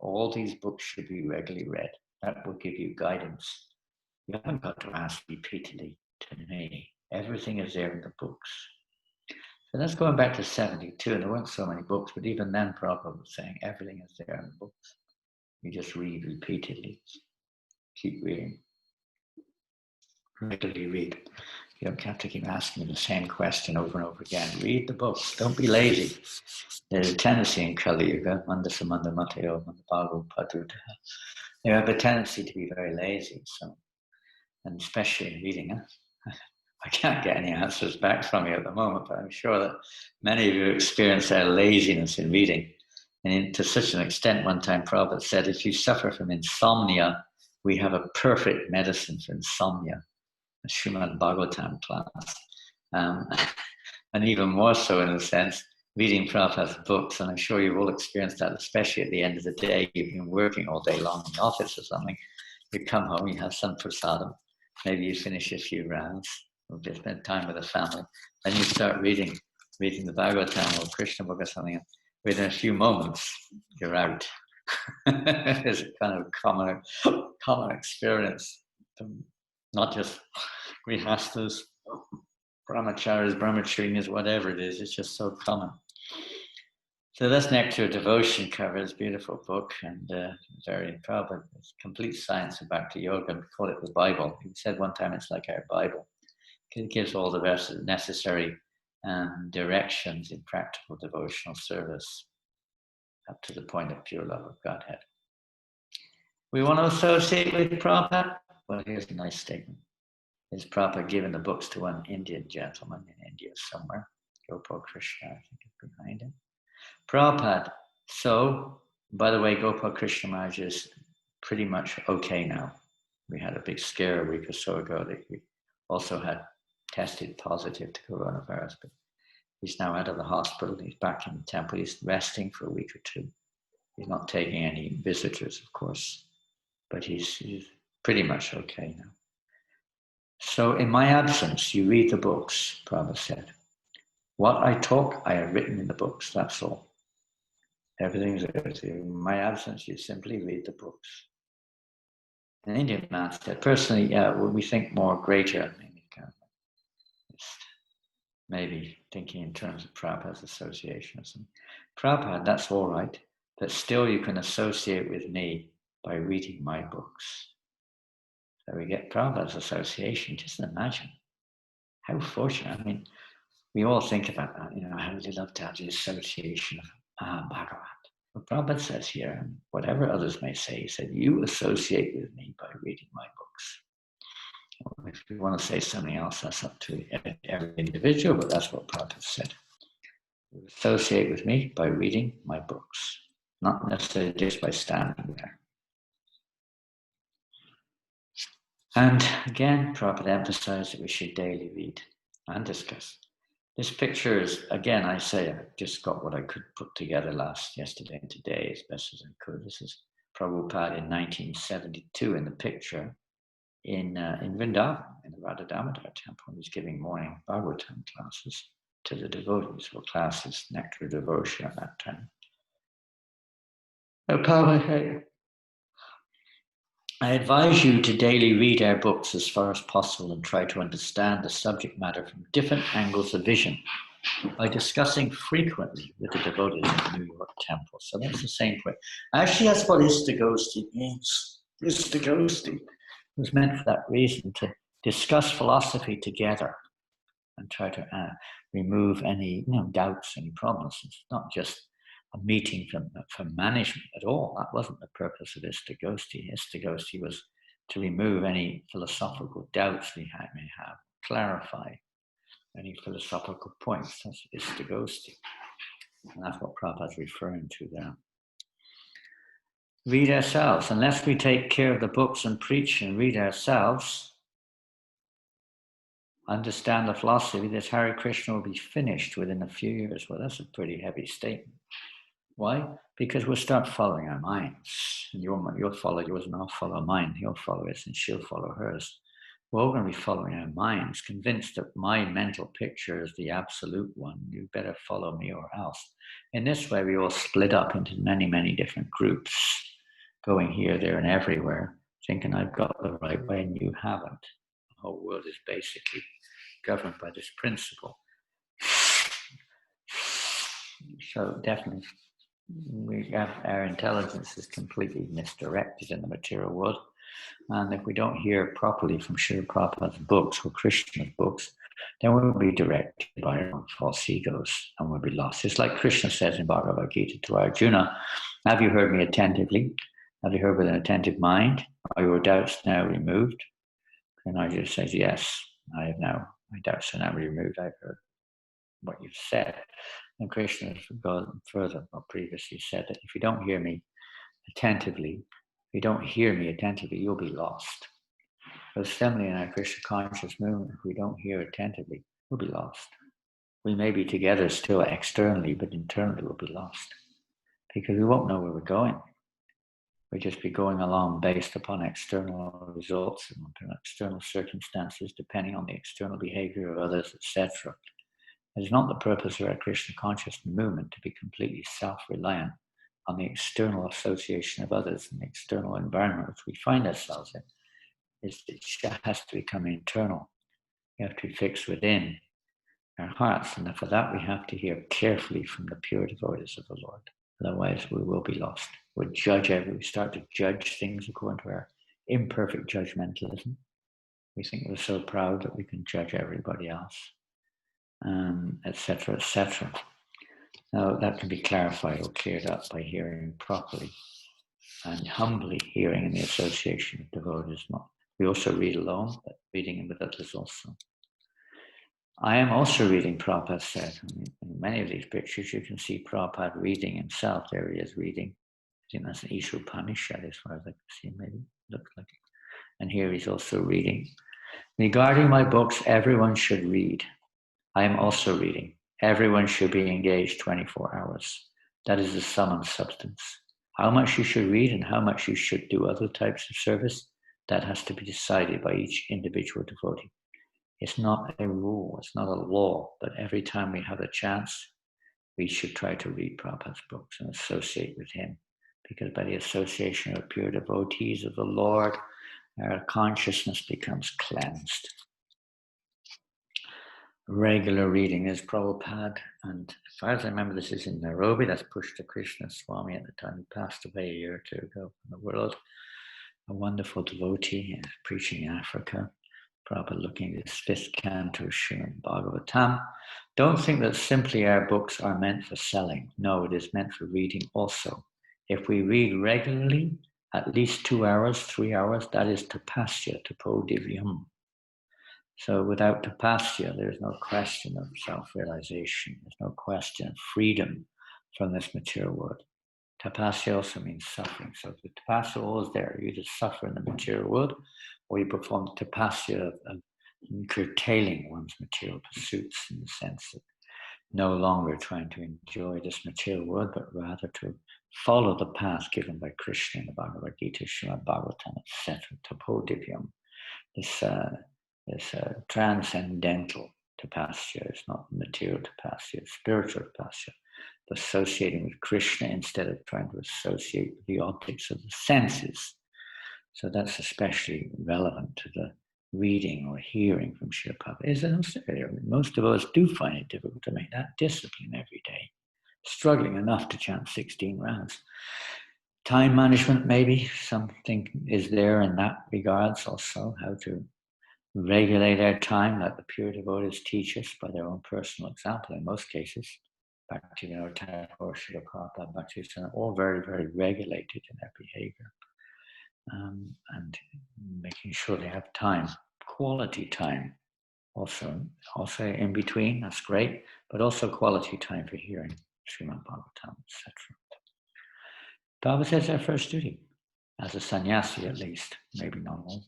All these books should be regularly read. That will give you guidance. You haven't got to ask repeatedly to me. Everything is there in the books. So that's going back to 72, and there weren't so many books, but even then Prabhupada was saying everything is there in the books. You just read repeatedly. Keep reading. Regularly read. You don't have to keep asking the same question over and over again. Read the books. Don't be lazy. There's a tendency in Kali Yuga, Mandasamanda Mateo, Mandabago, Padruta. They have a tendency to be very lazy, and especially in reading. I can't get any answers back from you at the moment, but I'm sure that many of you experience their laziness in reading. And to such an extent, one time Prabhupada said, if you suffer from insomnia, we have a perfect medicine for insomnia, a Srimad Bhagavatam class. And even more so in a sense, reading Prabhupada's books, and I'm sure you've all experienced that, especially at the end of the day. You've been working all day long in the office or something. You come home, you have some prasadam, maybe you finish a few rounds, or just spend time with the family, then you start reading the Bhagavatam or Krishna book or something, and within a few moments, you're out. It's a kind of common experience, not just grihastas, brahmacharis, brahmacharinis, whatever it is, it's just so common. So that's Nectar of Devotion covers, beautiful book, and very proud. It's complete science of Bhakti Yoga. We call it the Bible. He said one time it's like our Bible. It gives all the necessary directions in practical devotional service up to the point of pure love of Godhead. We want to associate with Prabhupada? Well, here's a nice statement. Is Prabhupada given the books to one Indian gentleman in India somewhere? Gopal Krishna, I think, is behind him. Prabhupada. So, by the way, Gopal Krishna Maharaj is pretty much okay now. We had a big scare a week or so ago that he also had tested positive to coronavirus, but he's now out of the hospital. He's back in the temple. He's resting for a week or two. He's not taking any visitors, of course, but he's pretty much okay now. So in my absence, you read the books, Prabhupada said. What I talk, I have written in the books, that's all. Everything's there. In my absence, you simply read the books. An Indian man said, personally, when we think more greater, maybe thinking in terms of Prabhupada's association or something. Prabhupada, that's all right, but still you can associate with me by reading my books. So we get Prabhupada's association. Just imagine how fortunate. I mean, we all think about that, I really love to have the association of Bhagavan. But Prabhupada says here, whatever others may say, he said, you associate with me by reading my books. Well, if you want to say something else, that's up to every individual, but that's what Prabhupada said. You associate with me by reading my books, not necessarily just by standing there. And again, Prabhupada emphasized that we should daily read and discuss. This picture is, again, I say, I just got what I could put together yesterday and today as best as I could. This is Prabhupada in 1972 in the picture in Vrindavan, in the Radha Damodar temple. He's giving morning Bhagavatam classes to the devotees, or classes, Nectar of Devotion at that time. So Prabhupada, I advise you to daily read our books as far as possible and try to understand the subject matter from different angles of vision by discussing frequently with the devotees in the New York temple. So that's the same point. Actually, that's what Istagosti means. Istagosti was meant for that reason, to discuss philosophy together and try to remove any doubts, any problems. It's not just a meeting for management at all. That wasn't the purpose of Istagosti. Istagosti was to remove any philosophical doubts we may have, clarify any philosophical points. That's Istagosti. And that's what Prabhupada's referring to there. Read ourselves. Unless we take care of the books and preach and read ourselves, understand the philosophy that Hare Krishna will be finished within a few years. Well, that's a pretty heavy statement. Why? Because we'll start following our minds. And you'll follow yours and I'll follow mine. He'll follow his and she'll follow hers. We're all going to be following our minds, convinced that my mental picture is the absolute one. You better follow me or else. In this way, we all split up into many, many different groups, going here, there, and everywhere, thinking I've got the right way and you haven't. The whole world is basically governed by this principle. So definitely, our intelligence is completely misdirected in the material world. And if we don't hear properly from Srila Prabhupada's books or Krishna's books, then we'll be directed by our own false egos and we'll be lost. It's like Krishna says in Bhagavad Gita to Arjuna, have you heard me attentively? Have you heard with an attentive mind? Are your doubts now removed? And Arjuna says, yes, I have now. My doubts are now removed. I've heard what you've said. And Krishna has gone further, or previously said that if you don't hear me attentively, you'll be lost. But similarly in our Krishna conscious movement, if we don't hear attentively, we'll be lost. We may be together still externally, but internally we'll be lost. Because we won't know where we're going. We'll just be going along based upon external results and external circumstances, depending on the external behavior of others, etc. It is not the purpose of our Krishna conscious movement to be completely self-reliant on the external association of others and the external environment which we find ourselves in. It has to become internal. We have to be fixed within our hearts, and for that we have to hear carefully from the pure devotees of the Lord. Otherwise we will be lost. We start to judge things according to our imperfect judgmentalism. We think we're so proud that we can judge everybody else, etc., etc. Now that can be clarified or cleared up by hearing properly and humbly hearing in the association of devotees. We also read alone, but reading with others also. I am also reading, Prabhupada said. In many of these pictures, you can see Prabhupada reading himself. There he is reading. I think that's an Isha Upanishad as far as I can see, maybe. Looks like it. And here he's also reading. Regarding my books, everyone should read. I am also reading. Everyone should be engaged 24 hours. That is the sum and substance. How much you should read and how much you should do other types of service, that has to be decided by each individual devotee. It's not a rule, it's not a law, but every time we have a chance, we should try to read Prabhupada's books and associate with him. Because by the association of pure devotees of the Lord, our consciousness becomes cleansed. Regular reading is Prabhupada, and as far as I remember, this is in Nairobi. That's Pushta Krishna Swami at the time he passed away a year or two ago from the world. A wonderful devotee preaching in Africa. Prabhupada looking at his 5th canto, Srimad Bhagavatam. Don't think that simply our books are meant for selling. No, it is meant for reading also. If we read regularly, at least 2 hours, 3 hours, that is tapasya, tapo divyam. So without tapasya, there's no question of self-realization. There's no question of freedom from this material world. Tapasya also means suffering. So the tapasya is always there. You either suffer in the material world, or you perform the tapasya of curtailing one's material pursuits, in the sense of no longer trying to enjoy this material world, but rather to follow the path given by Krishna in the Bhagavad Gita, Srimad Bhagavatam, etc. Tapo divyam. This transcendental tapasya. It's not material tapasya, it's spiritual tapasya. Associating with Krishna instead of trying to associate with the objects of the senses. So that's especially relevant to the reading or hearing from Srila Prabhupada. Most of us do find it difficult to make that discipline every day. Struggling enough to chant 16 rounds. Time management, maybe something is there in that regards also, how to regulate our time, like the pure devotees teach us by their own personal example in most cases. Bhaktivinoda Thakur, Srila Prabhupada, Bhaktivinoda, all very, very regulated in their behavior. And making sure they have time, quality time, also in between, that's great, but also quality time for hearing Srimad Bhagavatam, etc. Prabhupada says our first duty, as a sannyasi at least, maybe not all,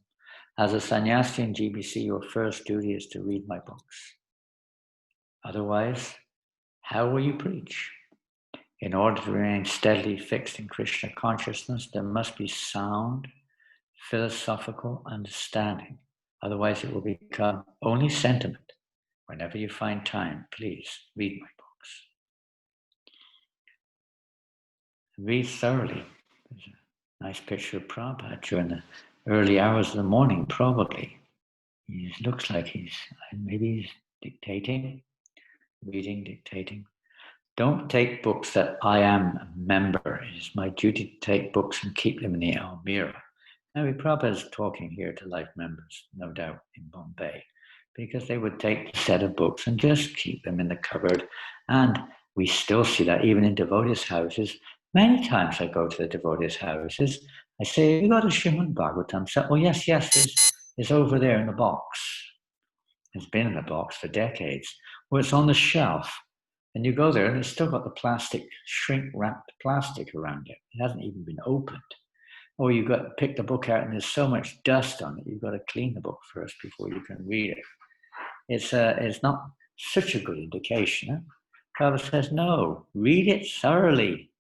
As a sannyasi in GBC, your first duty is to read my books. Otherwise, how will you preach? In order to remain steadily fixed in Krishna consciousness, there must be sound, philosophical understanding. Otherwise, it will become only sentiment. Whenever you find time, please read my books. Read thoroughly. There's a nice picture of Prabhupada during the early hours of the morning, probably. He looks like maybe he's dictating, reading, dictating. Don't take books that I am a member. It is my duty to take books and keep them in the Almirah. Now, Prabhupada is talking here to life members, no doubt, in Bombay, because they would take the set of books and just keep them in the cupboard. And we still see that even in devotees' houses. Many times I go to the devotees' houses, I say, you got a Srimad Bhagavatam? So, oh, yes, it's over there in the box. It's been in the box for decades. Or it's on the shelf. And you go there and it's still got the plastic, shrink-wrapped plastic around it. It hasn't even been opened. Or you've got to pick the book out and there's so much dust on it, you've got to clean the book first before you can read it. It's not such a good indication. Huh? Prabhupada says, no, read it thoroughly.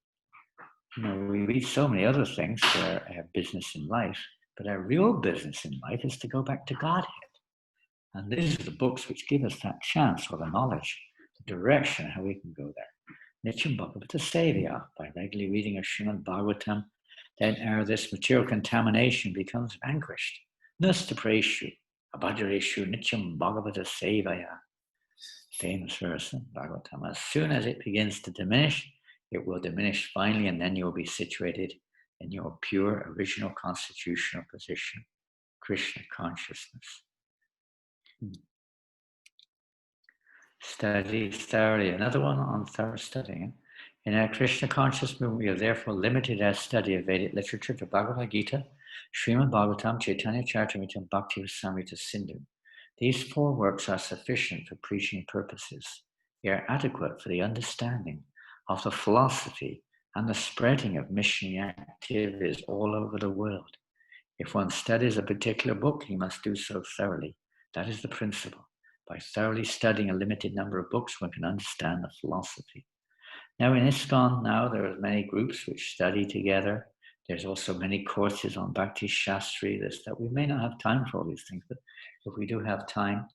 You know, we read so many other things for our business in life, but our real business in life is to go back to Godhead. And these are the books which give us that chance, or the knowledge, the direction, how we can go there. Nityam Bhagavata Sevaya, by regularly reading a Srimad Bhagavatam, then this material contamination becomes vanquished. Nasta Preshu, Abhajareshu, Nityam Bhagavata Sevaya. Famous verse in Bhagavatam. As soon as it begins to diminish, it will diminish finally, and then you'll be situated in your pure, original constitutional position, Krishna consciousness. Study thoroughly. Another one on thorough studying. In our Krishna conscious movement, we are therefore limited our study of Vedic literature to Bhagavad Gita, Srimad Bhagavatam, Chaitanya Charitamrita, and Bhakti Rasamrita Sindhu. These 4 works are sufficient for preaching purposes. They are adequate for the understanding of the philosophy and the spreading of missionary activities all over the world. If one studies a particular book, he must do so thoroughly. That is the principle. By thoroughly studying a limited number of books, one can understand the philosophy. Now in ISKCON now, there are many groups which study together. There's also many courses on Bhakti Shastri, that we may not have time for all these things, but if we do have time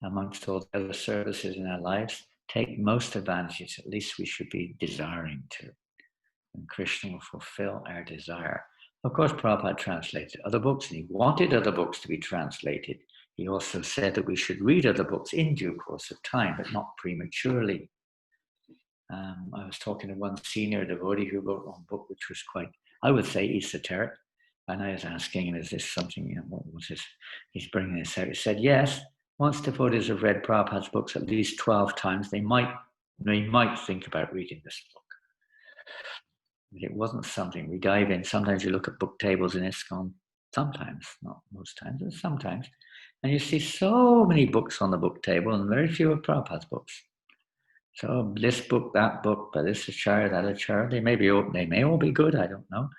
amongst all the other services in our lives, take most advantages, at least we should be desiring to. And Krishna will fulfill our desire. Of course, Prabhupada translated other books, and he wanted other books to be translated. He also said that we should read other books in due course of time, but not prematurely. I was talking to one senior devotee who wrote one book which was quite, I would say, esoteric. And I was asking him, is this something, what was this? He's bringing this out. He said, yes, once devotees have read Prabhupada's books at least 12 times, they might think about reading this book. It wasn't something we dive in. Sometimes you look at book tables in ISKCON, sometimes, not most times, but sometimes, and you see so many books on the book table and very few of Prabhupada's books. So this book, that book, by this acharya, that acharya, they may all be good, I don't know.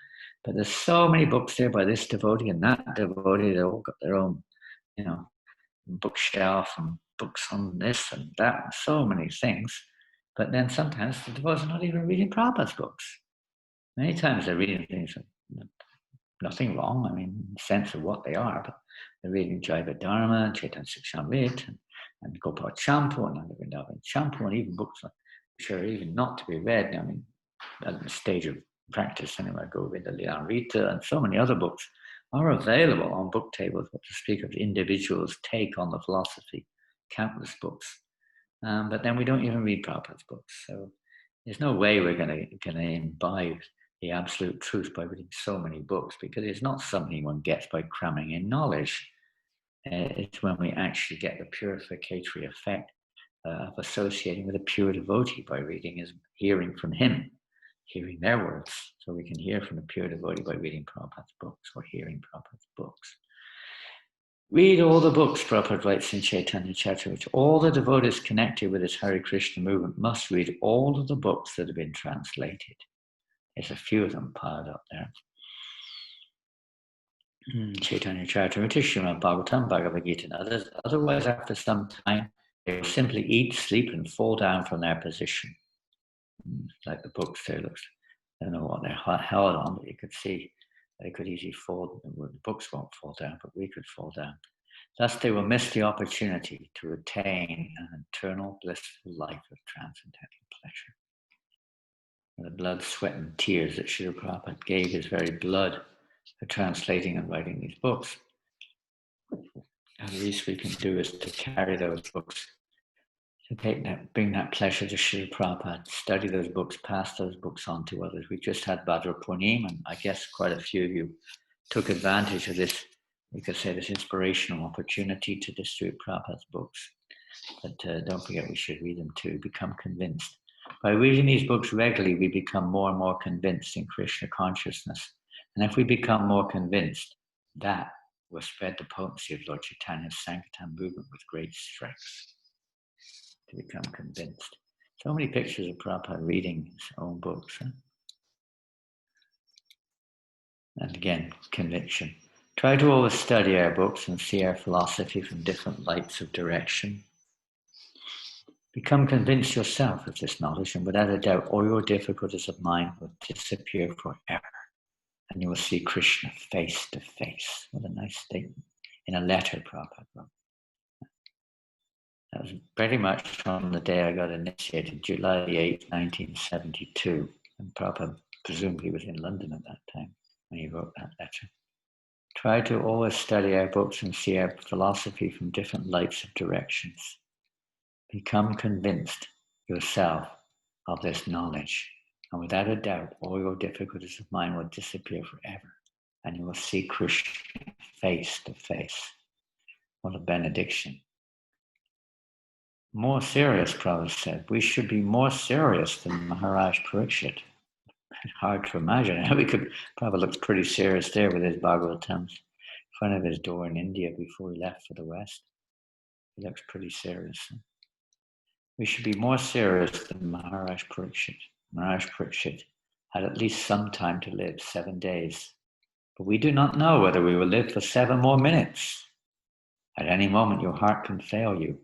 But there's so many books there by this devotee and that devotee. They all got their own, bookshelf and books on this and that, and so many things. But then sometimes the devotees are not even reading Prabhupada's books. Many times they're reading things, nothing wrong, in the sense of what they are, but they're reading Jaiva Dharma, Chaitanya Charitamrita, and Gopal Champu, and Vrindavan Champu, and even books which are even not to be read. At the stage of practice, anyway, Govinda Lilamrita, and so many other books are available on book tables, what to speak of the individual's take on the philosophy, countless books. But then we don't even read Prabhupada's books. So there's no way we're going to imbibe the absolute truth by reading so many books, because it's not something one gets by cramming in knowledge. It's when we actually get the purificatory effect of associating with a pure devotee by hearing from him, hearing their words. So we can hear from a pure devotee by reading Prabhupada's books or hearing Prabhupada's books. Read all the books, Prabhupada writes in Chaitanya Charitamrita. All the devotees connected with this Hare Krishna movement must read all of the books that have been translated. There's a few of them piled up there. Chaitanya Charitamrita, Srimad Bhagavatam, Bhagavad Gita, and others. Otherwise, after some time, they will simply eat, sleep, and fall down from their position. Like the books there, looks. I don't know what they're held on, but you could see they could easily fall. The books won't fall down, but we could fall down. Thus, they will miss the opportunity to attain an eternal, blissful life of transcendental pleasure. And the blood, sweat, and tears that Srila Prabhupada gave his very blood for translating and writing these books. And the least we can do is to carry those books, to bring that pleasure to Srila Prabhupada, study those books, pass those books on to others. We just had Bhadra Purnim, and I guess quite a few of you took advantage of this, we could say, this inspirational opportunity to distribute Prabhupada's books. But don't forget, we should read them too, become convinced. By reading these books regularly, we become more and more convinced in Krishna consciousness. And if we become more convinced, that will spread the potency of Lord Chaitanya's Sankirtan movement with great strength. To become convinced. So many pictures of Prabhupada reading his own books. Huh? And again, conviction. Try to always study our books and see our philosophy from different lights of direction. Become convinced yourself of this knowledge, and without a doubt, all your difficulties of mind will disappear forever. And you will see Krishna face to face. What a nice statement. In a letter Prabhupada wrote. That was pretty much from the day I got initiated, July 8, 1972. And Prabhupada presumably was in London at that time when he wrote that letter. Try to always study our books and see our philosophy from different lights of directions. Become convinced yourself of this knowledge. And without a doubt, all your difficulties of mind will disappear forever. And you will see Krishna face to face. What a benediction. More serious, Prabhupada said. We should be more serious than Maharaj Parikshit. Hard to imagine. Prabhupada looks pretty serious there with his Bhagavatams in front of his door in India before he left for the West. He looks pretty serious. We should be more serious than Maharaj Parikshit. Maharaj Parikshit had at least some time to live, 7 days. But we do not know whether we will live for 7 more minutes. At any moment, your heart can fail you.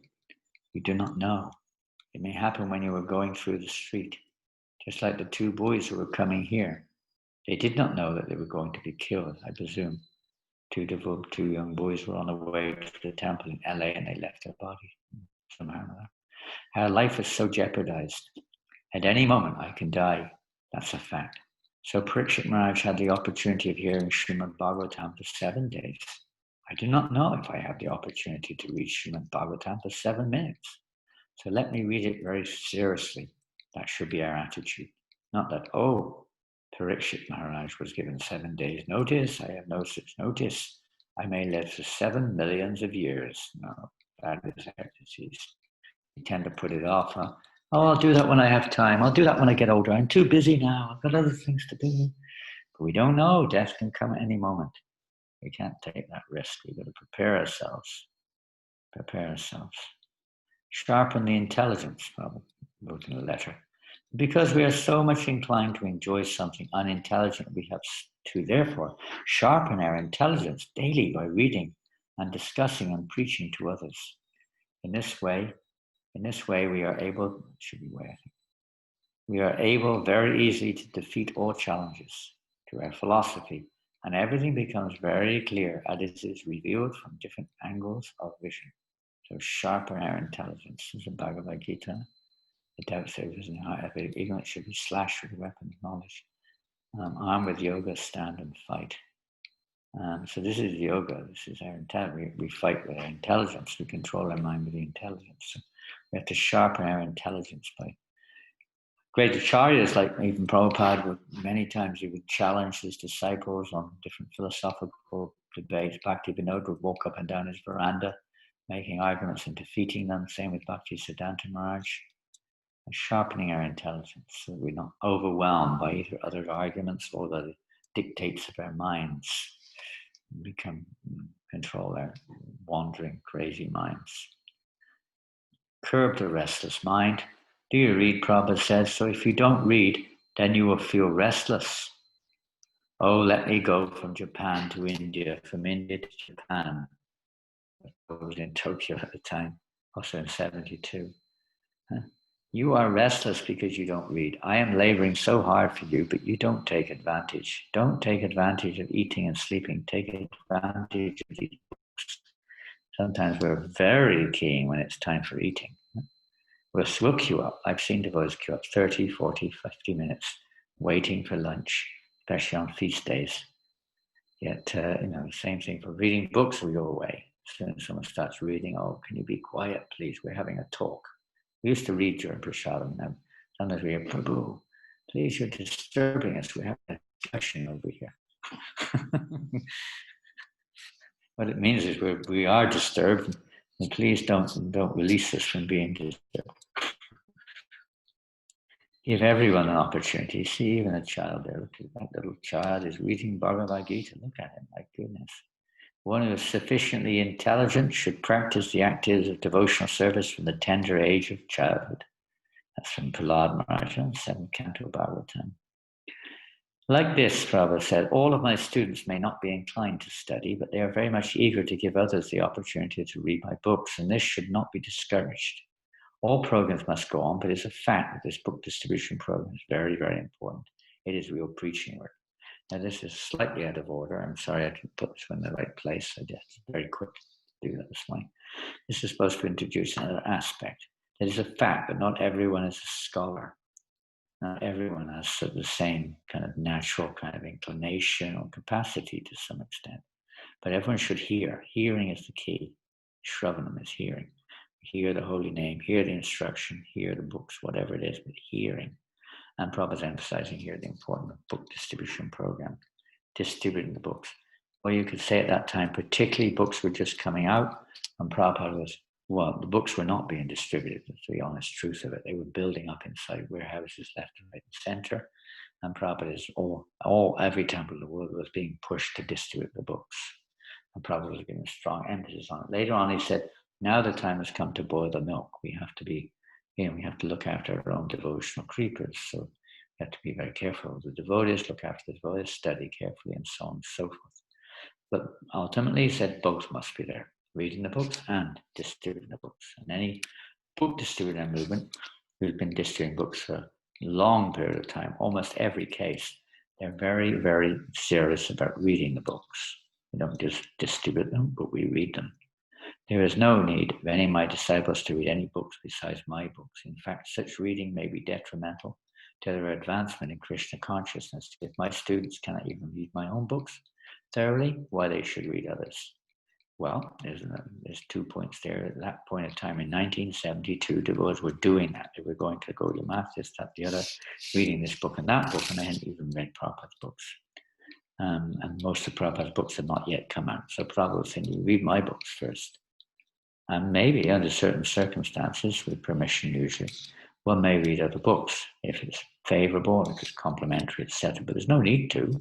You do not know. It may happen when you were going through the street, just like the 2 boys who were coming here. They did not know that they were going to be killed, I presume. 2 young boys were on the way to the temple in LA and they left their body somehow or another. Our life is so jeopardized. At any moment I can die. That's a fact. So Parikshit Maharaj had the opportunity of hearing Srimad Bhagavatam for 7 days. I do not know if I have the opportunity to read Srimad Bhagavatam for 7 minutes. So let me read it very seriously. That should be our attitude. Not that, oh, Parikshit Maharaj was given 7 days notice. I have no such notice. I may live for 7 millions of years. No, that is our disease. We tend to put it off. Huh? Oh, I'll do that when I have time. I'll do that when I get older. I'm too busy now. I've got other things to do. But we don't know. Death can come at any moment. We can't take that risk. We've got to prepare ourselves. Prepare ourselves. Sharpen the intelligence, Prabhupada wrote in a letter. Because we are so much inclined to enjoy something unintelligent, we have to therefore sharpen our intelligence daily by reading and discussing and preaching to others. In this way we are able, we are able very easily to defeat all challenges to our philosophy, and everything becomes very clear as it is revealed from different angles of vision. So sharpen our intelligence. This is a Bhagavad Gita. The doubt savers in the heart of ignorance should be slashed with the weapon of knowledge. Armed with yoga, stand and fight. So this is yoga. This is our intelligence. We fight with our intelligence. We control our mind with the intelligence. So we have to sharpen our intelligence by great acharyas, like even Prabhupada would, many times he would challenge his disciples on different philosophical debates. Bhaktivinoda would walk up and down his veranda, making arguments and defeating them. Same with Bhaktisiddhanta Maharaj. Sharpening our intelligence so that we're not overwhelmed by either other arguments or the dictates of our minds. We can control our wandering, crazy minds. Curb the restless mind. Do you read? Prabhupada says, so if you don't read, then you will feel restless. Oh, let me go from Japan to India, from India to Japan. I was in Tokyo at the time, also in 72. You are restless because you don't read. I am laboring so hard for you, but you don't take advantage. Don't take advantage of eating and sleeping. Take advantage of these books. Sometimes we're very keen when it's time for eating. We'll queue up. I've seen devotees queue up 30, 40, 50 minutes waiting for lunch, especially on feast days. Yet, same thing for reading books, we go away. As soon as someone starts reading, oh, can you be quiet, please? We're having a talk. We used to read during Prasadam. Now, sometimes we hear, Prabhu, please, you're disturbing us. We're having a discussion over here. What it means is we are disturbed, and please don't release us from being disturbed. Give everyone an opportunity. See, even a child there. Look at that little child is reading Bhagavad Gita. Look at him, my goodness. One who is sufficiently intelligent should practice the activities of devotional service from the tender age of childhood. That's from Prahlad Maharaja, 7th Canto Bhagavatam. Like this, Prabhupada said, all of my students may not be inclined to study, but they are very much eager to give others the opportunity to read my books, and this should not be discouraged. All programs must go on, but it's a fact that this book distribution program is very, very important. It is real preaching work. Now, this is slightly out of order. I'm sorry I didn't put this one in the right place. I just very quick to do that this morning. This is supposed to introduce another aspect. It is a fact that not everyone is a scholar. Not everyone has the same kind of natural kind of inclination or capacity to some extent. But everyone should hear. Hearing is the key. Sravanam is hearing. Hear the holy name, hear the instruction, hear the books, whatever it is, but hearing. And Prabhupada's emphasizing here the importance of book distribution program, distributing the books. Or you could say at that time, particularly books were just coming out, and Prabhupada was, well, the books were not being distributed. That's the honest truth of it. They were building up inside warehouses left and right and center. And Prabhupada is every temple in the world was being pushed to distribute the books. And Prabhupada was giving a strong emphasis on it. Later on, he said, now the time has come to boil the milk. We have to be, we have to look after our own devotional creepers. So we have to be very careful. The devotees look after the devotees, study carefully, and so on and so forth. But ultimately, he said both must be there, reading the books and distributing the books. And any book distributor movement who's been distributing books for a long period of time, almost every case, they're very, very serious about reading the books. We don't just distribute them, but we read them. There is no need of any of my disciples to read any books besides my books. In fact, such reading may be detrimental to their advancement in Krishna consciousness. If my students cannot even read my own books thoroughly, why they should read others? Well, there's 2 points there. At that point in time, in 1972, devotees were doing that. They were going to Gaudiya Math, this, that, the other, reading this book and that book, and they hadn't even read Prabhupada's books. And most of Prabhupada's books had not yet come out. So Prabhupada was saying, you read my books first. And maybe under certain circumstances, with permission usually, one may read other books if it's favorable, if it's complementary, etc. But there's no need to.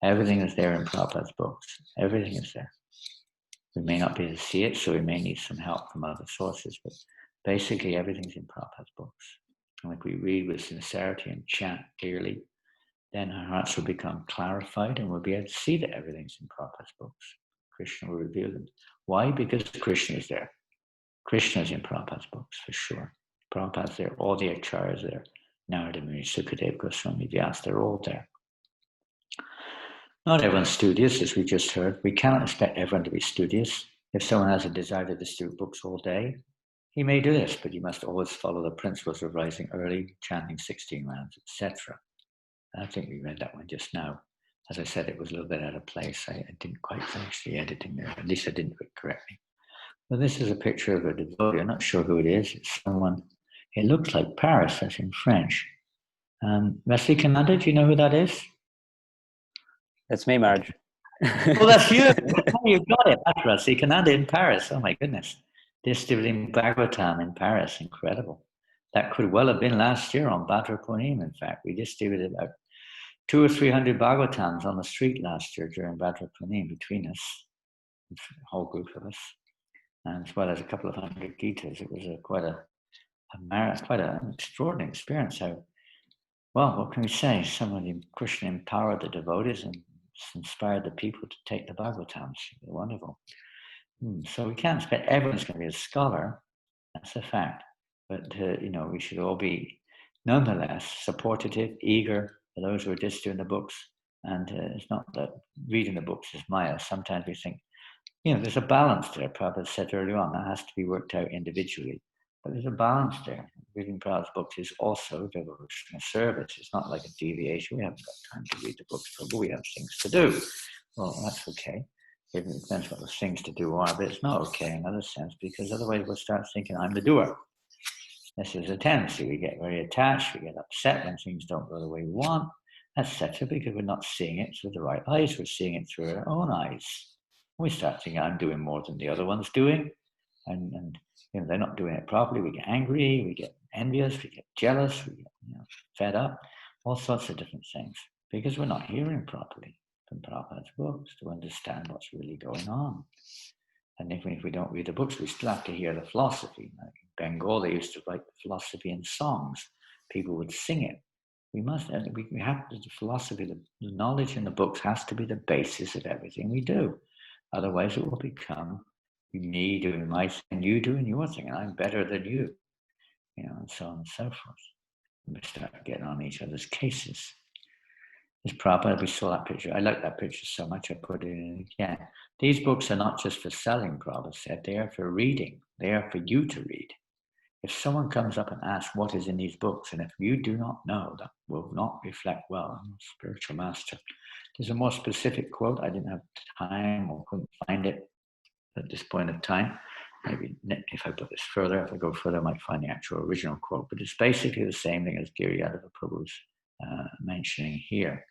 Everything is there in Prabhupada's books. Everything is there. We may not be able to see it, so we may need some help from other sources, but basically everything's in Prabhupada's books. And if we read with sincerity and chant clearly, then our hearts will become clarified and we'll be able to see that everything's in Prabhupada's books. Krishna will reveal them. Why? Because Krishna is there. Krishna is in Prabhupada's books, for sure. Prabhupada's there, all the acharyas there. Narada Muni, Sukadeva Goswami, Vyas, they're all there. Not everyone's studious, as we just heard. We cannot expect everyone to be studious. If someone has a desire to distribute books all day, he may do this, but you must always follow the principles of rising early, chanting 16 rounds, etc. I think we read that one just now. As I said, it was a little bit out of place. I didn't quite finish the editing there. At least I didn't do it correctly. Well, this is a picture of a devotee. I'm not sure who it is. It's someone, it looks like Paris, that's in French. Rasikananda, do you know who that is? That's me, Maharaj. Oh, that's you. Oh, you got it. That's Rasikananda in Paris. Oh, my goodness. Distributing Bhagavatam in Paris. Incredible. That could well have been last year on Bhadra Purnima, in fact. We distributed about 200 or 300 Bhagavatams on the street last year during Bhadra Purnima between us, a whole group of us, and as well as a couple of hundred Gitas. It was quite an extraordinary experience. How Well, what can we say? Krishna empowered the devotees and inspired the people to take the Bhagavatams. Wonderful. So we can't expect everyone's going to be a scholar. That's a fact. But, we should all be, nonetheless, supportive, eager for those who are just doing the books. And it's not that reading the books is Maya. Sometimes we think, there's a balance there. Prabhupada said earlier on, that has to be worked out individually. But there's a balance there. Reading Prabhupada's books is also devotional service. It's not like a deviation. We haven't got time to read the books, but we have things to do. Well, that's okay. It depends what those things to do are, but it's not okay in another sense, because otherwise we'll start thinking, I'm the doer. This is a tendency. We get very attached, we get upset when things don't go the way we want, etc., because we're not seeing it through the right eyes, we're seeing it through our own eyes. We start thinking, I'm doing more than the other one's doing, and they're not doing it properly. We get angry, we get envious, we get jealous, we get fed up, all sorts of different things, because we're not hearing properly from Prabhupada's books to understand what's really going on. And if we don't read the books, we still have to hear the philosophy. Like Bengal, they used to write the philosophy in songs. People would sing it. We have the philosophy, the knowledge in the books has to be the basis of everything we do. Otherwise, it will become me doing my thing, and you doing your thing, and I'm better than you, and so on and so forth. And we start getting on each other's cases. As Prabhupada, we saw that picture. I like that picture so much, I put it in again. These books are not just for selling, Prabhupada said. They are for reading. They are for you to read. If someone comes up and asks what is in these books, and if you do not know, that will not reflect well on the spiritual master. There's a more specific quote. I didn't have time or couldn't find it at this point of time. Maybe if I put this further, if I go further, I might find the actual original quote. But it's basically the same thing as Giri Yadava Prabhu's mentioning here.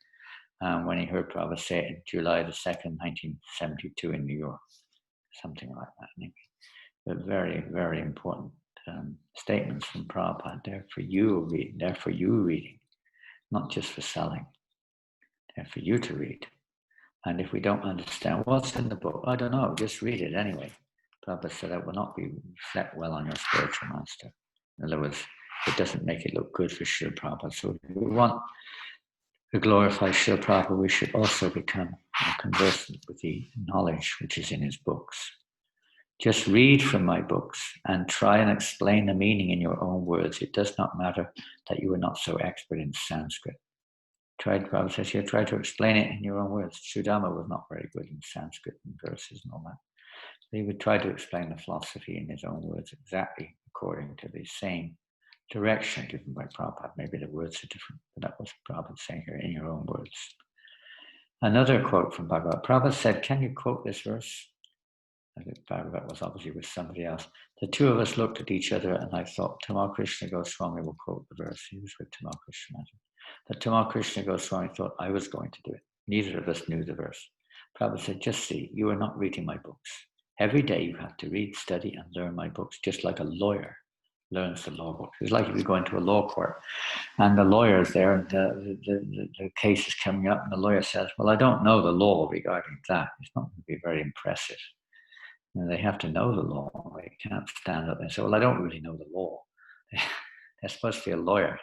When he heard Prabhupada say it in July the 2nd, 1972 in New York. Something like that, maybe. But very, very important statements from Prabhupada. They're for you reading. They're for you reading, not just for selling. They're for you to read. And if we don't understand what's in the book, I don't know, just read it anyway. Prabhupada said that will not reflect well on your spiritual master. In other words, it doesn't make it look good for Srila Prabhupada. So if we want to glorify Srila Prabhupada, we should also become conversant with the knowledge which is in his books. Just read from my books and try and explain the meaning in your own words. It does not matter that you are not so expert in Sanskrit. Prabhupada says here, try to explain it in your own words. Sudama was not very good in Sanskrit and verses and all that. He would try to explain the philosophy in his own words exactly according to the same direction given by Prabhupada. Maybe the words are different, but that was Prabhupada saying here, in your own words. Another quote from Bhagavad. Prabhupada said, can you quote this verse? I think Bhagavad was obviously with somebody else. The two of us looked at each other and I thought, Tamal Krishna Goswami will quote the verse. He was with Tamal Krishna. But Tamal Krishna Goswami thought I was going to do it. Neither of us knew the verse. Prabhupada said, just see, you are not reading my books. Every day you have to read, study, and learn my books, just like a lawyer learns the law books. It's like if you go into a law court and the lawyer is there and the case is coming up and the lawyer says, well, I don't know the law regarding that. It's not going to be very impressive. They have to know the law. They can't stand up and say, well, I don't really know the law. They're supposed to be a lawyer.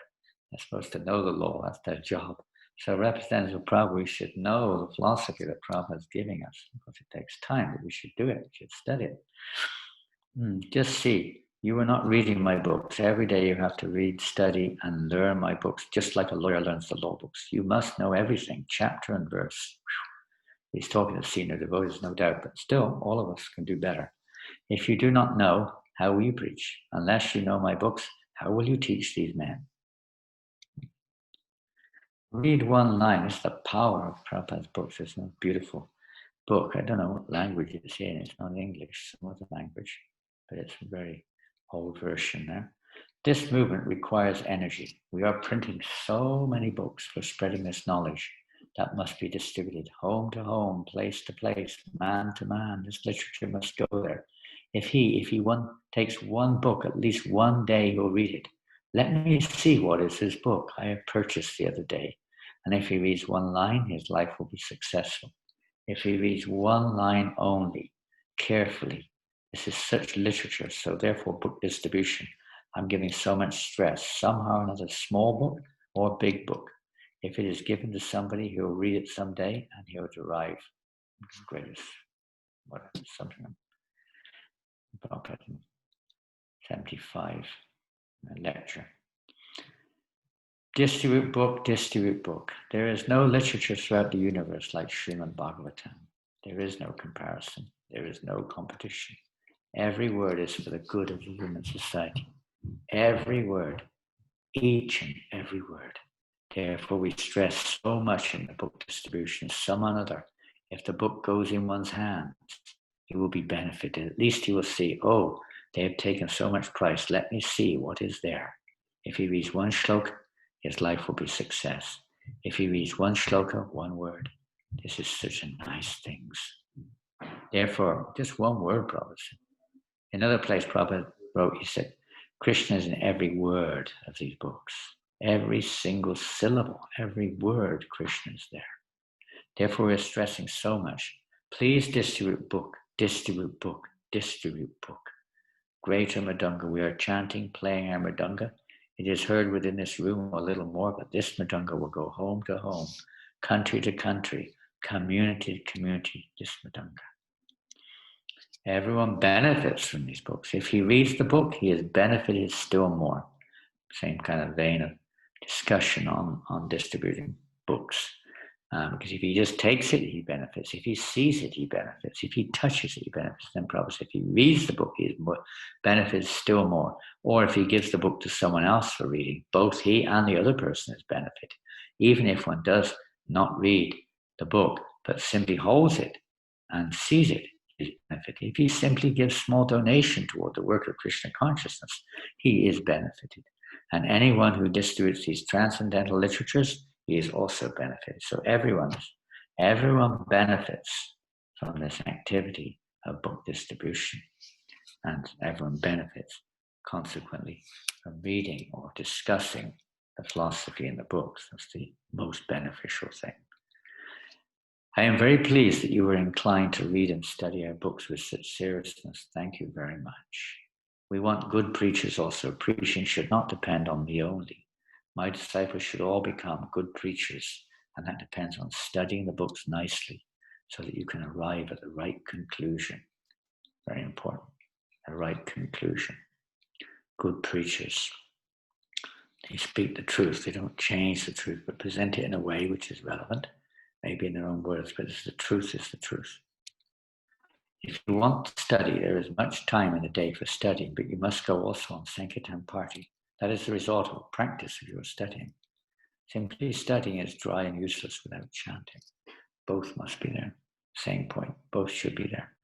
They're supposed to know the law. That's their job. So representatives of Prabhupada, we should know the philosophy that Prabhupada is giving us, because it takes time, but we should do it. We should study it. Just see, you are not reading my books. Every day you have to read, study, and learn my books, just like a lawyer learns the law books. You must know everything, chapter and verse. He's talking to senior devotees, no doubt, but still, all of us can do better. If you do not know, how will you preach? Unless you know my books, how will you teach these men? Read one line. It's the power of Prabhupada's books. It's a beautiful book. I don't know what language it's in. It's not English, some other language, but it's a very old version there. This movement requires energy. We are printing so many books for spreading this knowledge that must be distributed home to home, place to place, man to man. This literature must go there. If he takes one book, at least one day he'll read it. Let me see what is his book I have purchased the other day. And if he reads one line, his life will be successful. If he reads one line only, carefully, this is such literature, so therefore book distribution. I'm giving so much stress. Somehow or another, small book, or big book, if it is given to somebody, he will read it someday and he will derive the greatest, something about 75 lecture. Distribute book, distribute book. There is no literature throughout the universe like Srimad Bhagavatam. There is no comparison. There is no competition. Every word is for the good of the human society. Every word, each and every word. Therefore, we stress so much in the book distribution, some another. If the book goes in one's hands, he will be benefited. At least he will see, oh, they have taken so much price. Let me see what is there. If he reads one shloka, his life will be success. If he reads one shloka, one word, this is such a nice thing. Therefore, just one word, Prabhupada said. Another place Prabhupada wrote, he said, Krishna is in every word of these books. Every single syllable, every word, Krishna is there. Therefore, we're stressing so much. Please distribute book, distribute book, distribute book. Greater Mridanga, we are chanting, playing our Mridanga. It is heard within this room a little more, but this Mridanga will go home to home, country to country, community to community, this Mridanga. Everyone benefits from these books. If he reads the book, he is benefited still more. Same kind of vein of discussion on distributing books. Because if he just takes it, he benefits. If he sees it, he benefits. If he touches it, he benefits. Then probably if he reads the book, he benefits still more. Or if he gives the book to someone else for reading, both he and the other person is benefited. Even if one does not read the book, but simply holds it and sees it, he is benefited. If he simply gives small donation toward the work of Krishna consciousness, he is benefited. And anyone who distributes these transcendental literatures, he is also benefited. So everyone benefits from this activity of book distribution. And everyone benefits, consequently, from reading or discussing the philosophy in the books. That's the most beneficial thing. I am very pleased that you were inclined to read and study our books with such seriousness. Thank you very much. We want good preachers also. Preaching should not depend on me only. My disciples should all become good preachers, and that depends on studying the books nicely so that you can arrive at the right conclusion. Very important, the right conclusion. Good preachers. They speak the truth. They don't change the truth, but present it in a way which is relevant, maybe in their own words, but the truth is the truth. If you want to study, there is much time in the day for studying, but you must go also on Sankirtan party. That is the result of practice of your studying. Simply studying is dry and useless without chanting. Both must be there. Same point. Both should be there.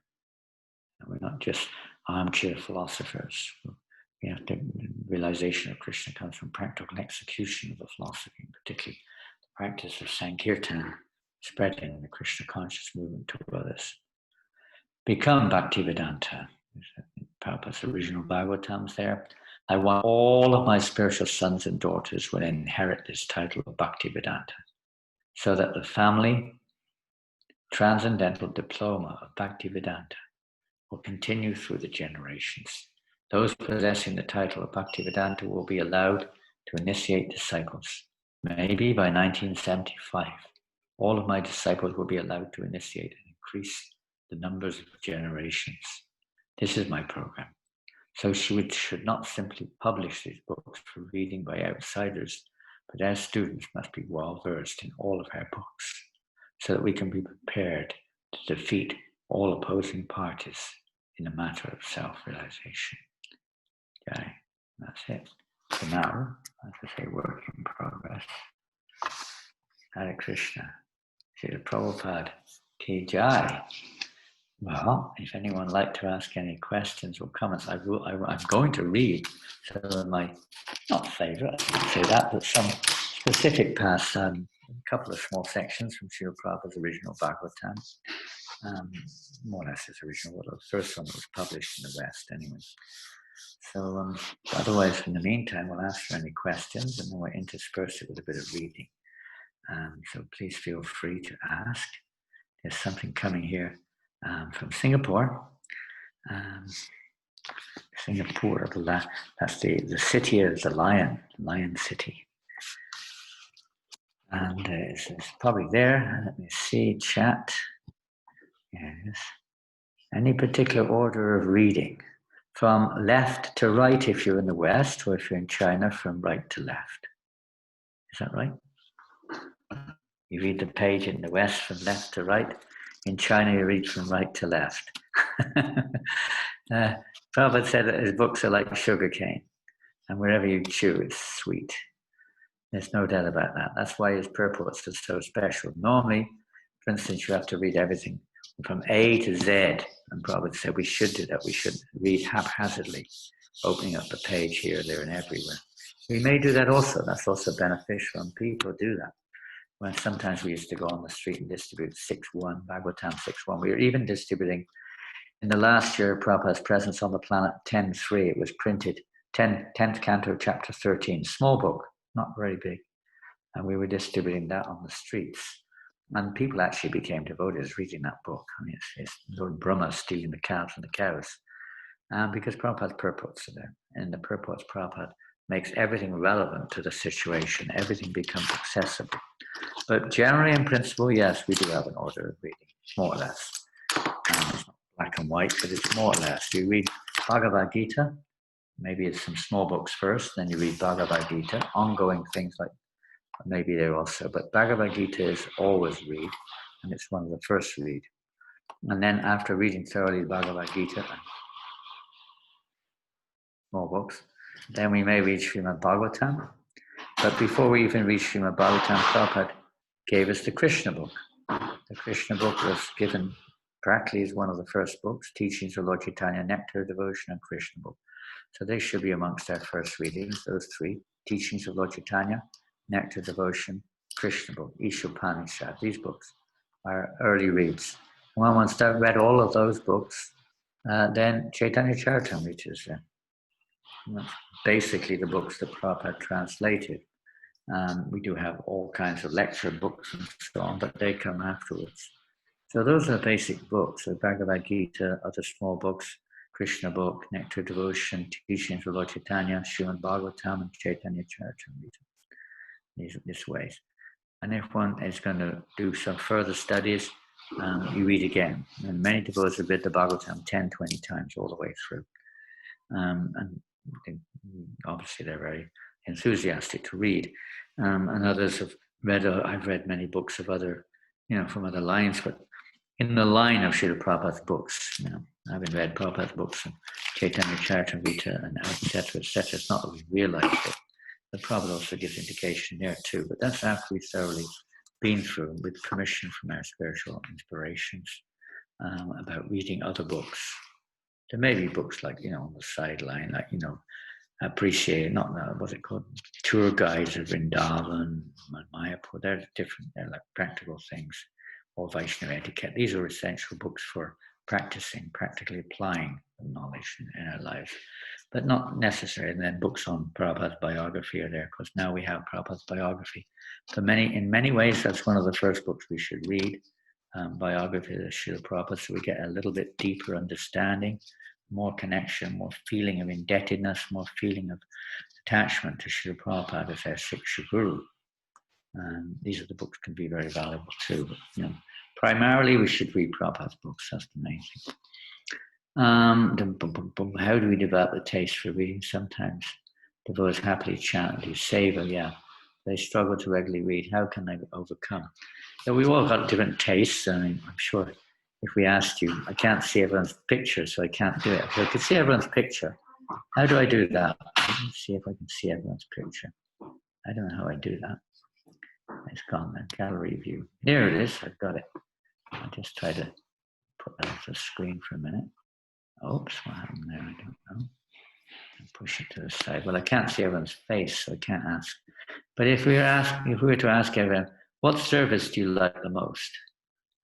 And we're not just armchair philosophers. We have the realization of Krishna comes from practical execution of the philosophy, particularly the practice of Sankirtan, spreading the Krishna conscious movement to others. Become Bhaktivedanta. Prabhupada's original Bhagavatam's there. I want all of my spiritual sons and daughters will inherit this title of Bhaktivedanta, so that the family transcendental diploma of Bhaktivedanta will continue through the generations. Those possessing the title of Bhaktivedanta will be allowed to initiate disciples. Maybe by 1975, all of my disciples will be allowed to initiate and increase the numbers of generations. This is my program. So she should not simply publish these books for reading by outsiders, but our students must be well versed in all of our books, so that we can be prepared to defeat all opposing parties in a matter of self-realization. Okay, that's it. So now, as I say, work in progress. Hare Krishna. Srila Prabhupada Ki Jai. Well, if anyone would like to ask any questions or comments, I'm going to read some of my, not favorite, I wouldn't say that, but some specific past, a couple of small sections from Srila Prabhupada's original Bhagavatam. More or less his original, well, the first one that was published in the West anyway. So otherwise, in the meantime, we'll ask for any questions and then we'll intersperse it with a bit of reading. So please feel free to ask. There's something coming here from Singapore. Singapore, that's the city of the lion city. And it's probably there. Let me see, chat. Yes. Any particular order of reading? From left to right if you're in the West, or if you're in China, from right to left. Is that right? You read the page in the West from left to right. In China, you read from right to left. Prabhupada said that his books are like sugar cane, and wherever you chew, it's sweet. There's no doubt about that. That's why his purports are so special. Normally, for instance, you have to read everything from A to Z, and Prabhupada said we should do that. We should read haphazardly, opening up the page here, there, and everywhere. We may do that also. That's also beneficial, and people do that. When sometimes we used to go on the street and distribute 6.1, Bhagavatam 6.1. We were even distributing, in the last year, Prabhupada's presence on the planet, 10.3. It was printed, 10th canto, chapter 13. Small book, not very big. And we were distributing that on the streets. And people actually became devotees reading that book. I mean, it's Lord Brahma stealing the calves and the cows. Because Prabhupada's purports are there. And the purports, Prabhupada makes everything relevant to the situation. Everything becomes accessible. But generally, in principle, yes, we do have an order of reading, more or less. It's not black and white, but it's more or less. You read Bhagavad Gita, maybe it's some small books first, then you read Bhagavad Gita, ongoing things like maybe there also. But Bhagavad Gita is always read, and it's one of the first read. And then after reading thoroughly Bhagavad Gita, small books, then we may read Srimad Bhagavatam. But before we even read Srimad Bhagavatam, Prabhupada gave us the Krishna book. The Krishna book was given practically as one of the first books, Teachings of Lord Chaitanya, Nectar of Devotion, and Krishna book. So they should be amongst our first readings, those three, Teachings of Lord Chaitanya, Nectar of Devotion, Krishna book, Ishopanishad. These books are early reads. When one read all of those books, then Chaitanya Charitamrita is basically the books that Prabhupada translated. We do have all kinds of lecture books and so on, but they come afterwards. So those are basic books, the Bhagavad Gita, other small books, Krishna book, Nectar of Devotion, Teachings of Lord Chaitanya, Srimad Bhagavatam, and Chaitanya Charitamrita. These ways. And if one is going to do some further studies, you read again. And many devotees have read the Bhagavatam 10, 20 times all the way through. And obviously they're very enthusiastic to read. And others have read, I've read many books of other, from other lines, but in the line of Srila Prabhupada's books, I haven't read Prabhupada's books and Chaitanya Charitamrita and etc. It's not that we realized it, but Prabhupada also gives indication there too. But that's after we've thoroughly been through with permission from our spiritual inspirations about reading other books. There may be books like, on the sideline, like, appreciate, what's it called? Tour guides of Vrindavan, Mayapur. They're different, they're like practical things, or Vaishnava etiquette. These are essential books for practically applying the knowledge in our lives, but not necessary. And then books on Prabhupada's biography are there, because now we have Prabhupada's biography. In many ways, that's one of the first books we should read, biography of Srila Prabhupada, so we get a little bit deeper understanding, more connection, more feeling of indebtedness, more feeling of attachment to Srila Prabhupada as our Shiksha Guru. These are the books can be very valuable too. But, primarily, we should read Prabhupada's books. That's the main thing. How do we develop the taste for reading? Sometimes devotees happily chant and do seva. They struggle to regularly read. How can they overcome? So we've all got different tastes. I mean, I'm sure if we asked you, I can't see everyone's picture, so I can't do it. If I could see everyone's picture, how do I do that? Let me see if I can see everyone's picture. I don't know how I do that. It's gone then. Gallery view. There it is. I've got it. I'll just try to put that off the screen for a minute. Oops, what happened there? I don't know. I'll push it to the side. Well, I can't see everyone's face, so I can't ask. But if we were to ask everyone, what service do you like the most?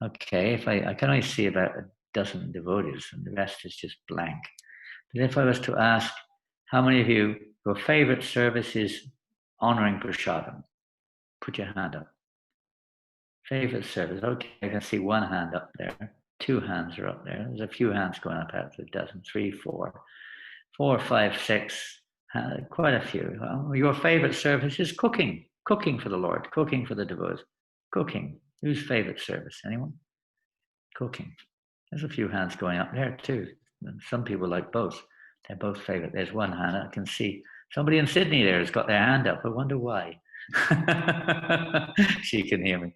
Okay, if I can only see about a dozen devotees, and the rest is just blank. But if I was to ask, how many of you, your favorite service is honoring prasadam? Put your hand up. Favorite service. Okay, I can see one hand up there. 2 hands are up there. There's a few hands going up out of a dozen. 3, 4, 4, 5, 6. Quite a few. Well, your favorite service is cooking. Cooking for the Lord, cooking for the devotees. Cooking. Whose favorite service? Anyone? Cooking. There's a few hands going up there too. And some people like both. They're both favorite. There's one hand I can see. Somebody in Sydney there has got their hand up. I wonder why. She can hear me.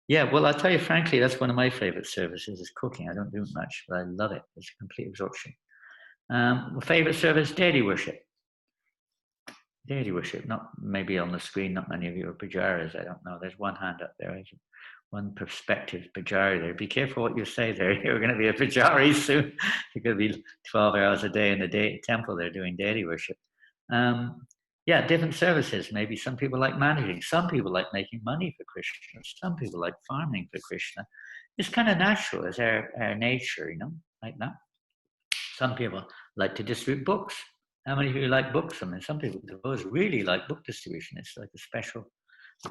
Yeah, well, I'll tell you frankly, that's one of my favorite services is cooking. I don't do much, but I love it. It's a complete absorption. Favorite service, deity worship. Deity worship, not maybe on the screen, not many of you are pujaris, I don't know. There's one hand up there, one prospective pujari there. Be careful what you say there. You're going to be a pujari soon. You're going to be 12 hours a day in the temple there doing deity worship. Yeah, different services. Maybe some people like managing. Some people like making money for Krishna. Some people like farming for Krishna. It's kind of natural. It's our nature, you know, like that. Some people like to distribute books. How many of you like books? I mean, some people really like book distribution. It's like a special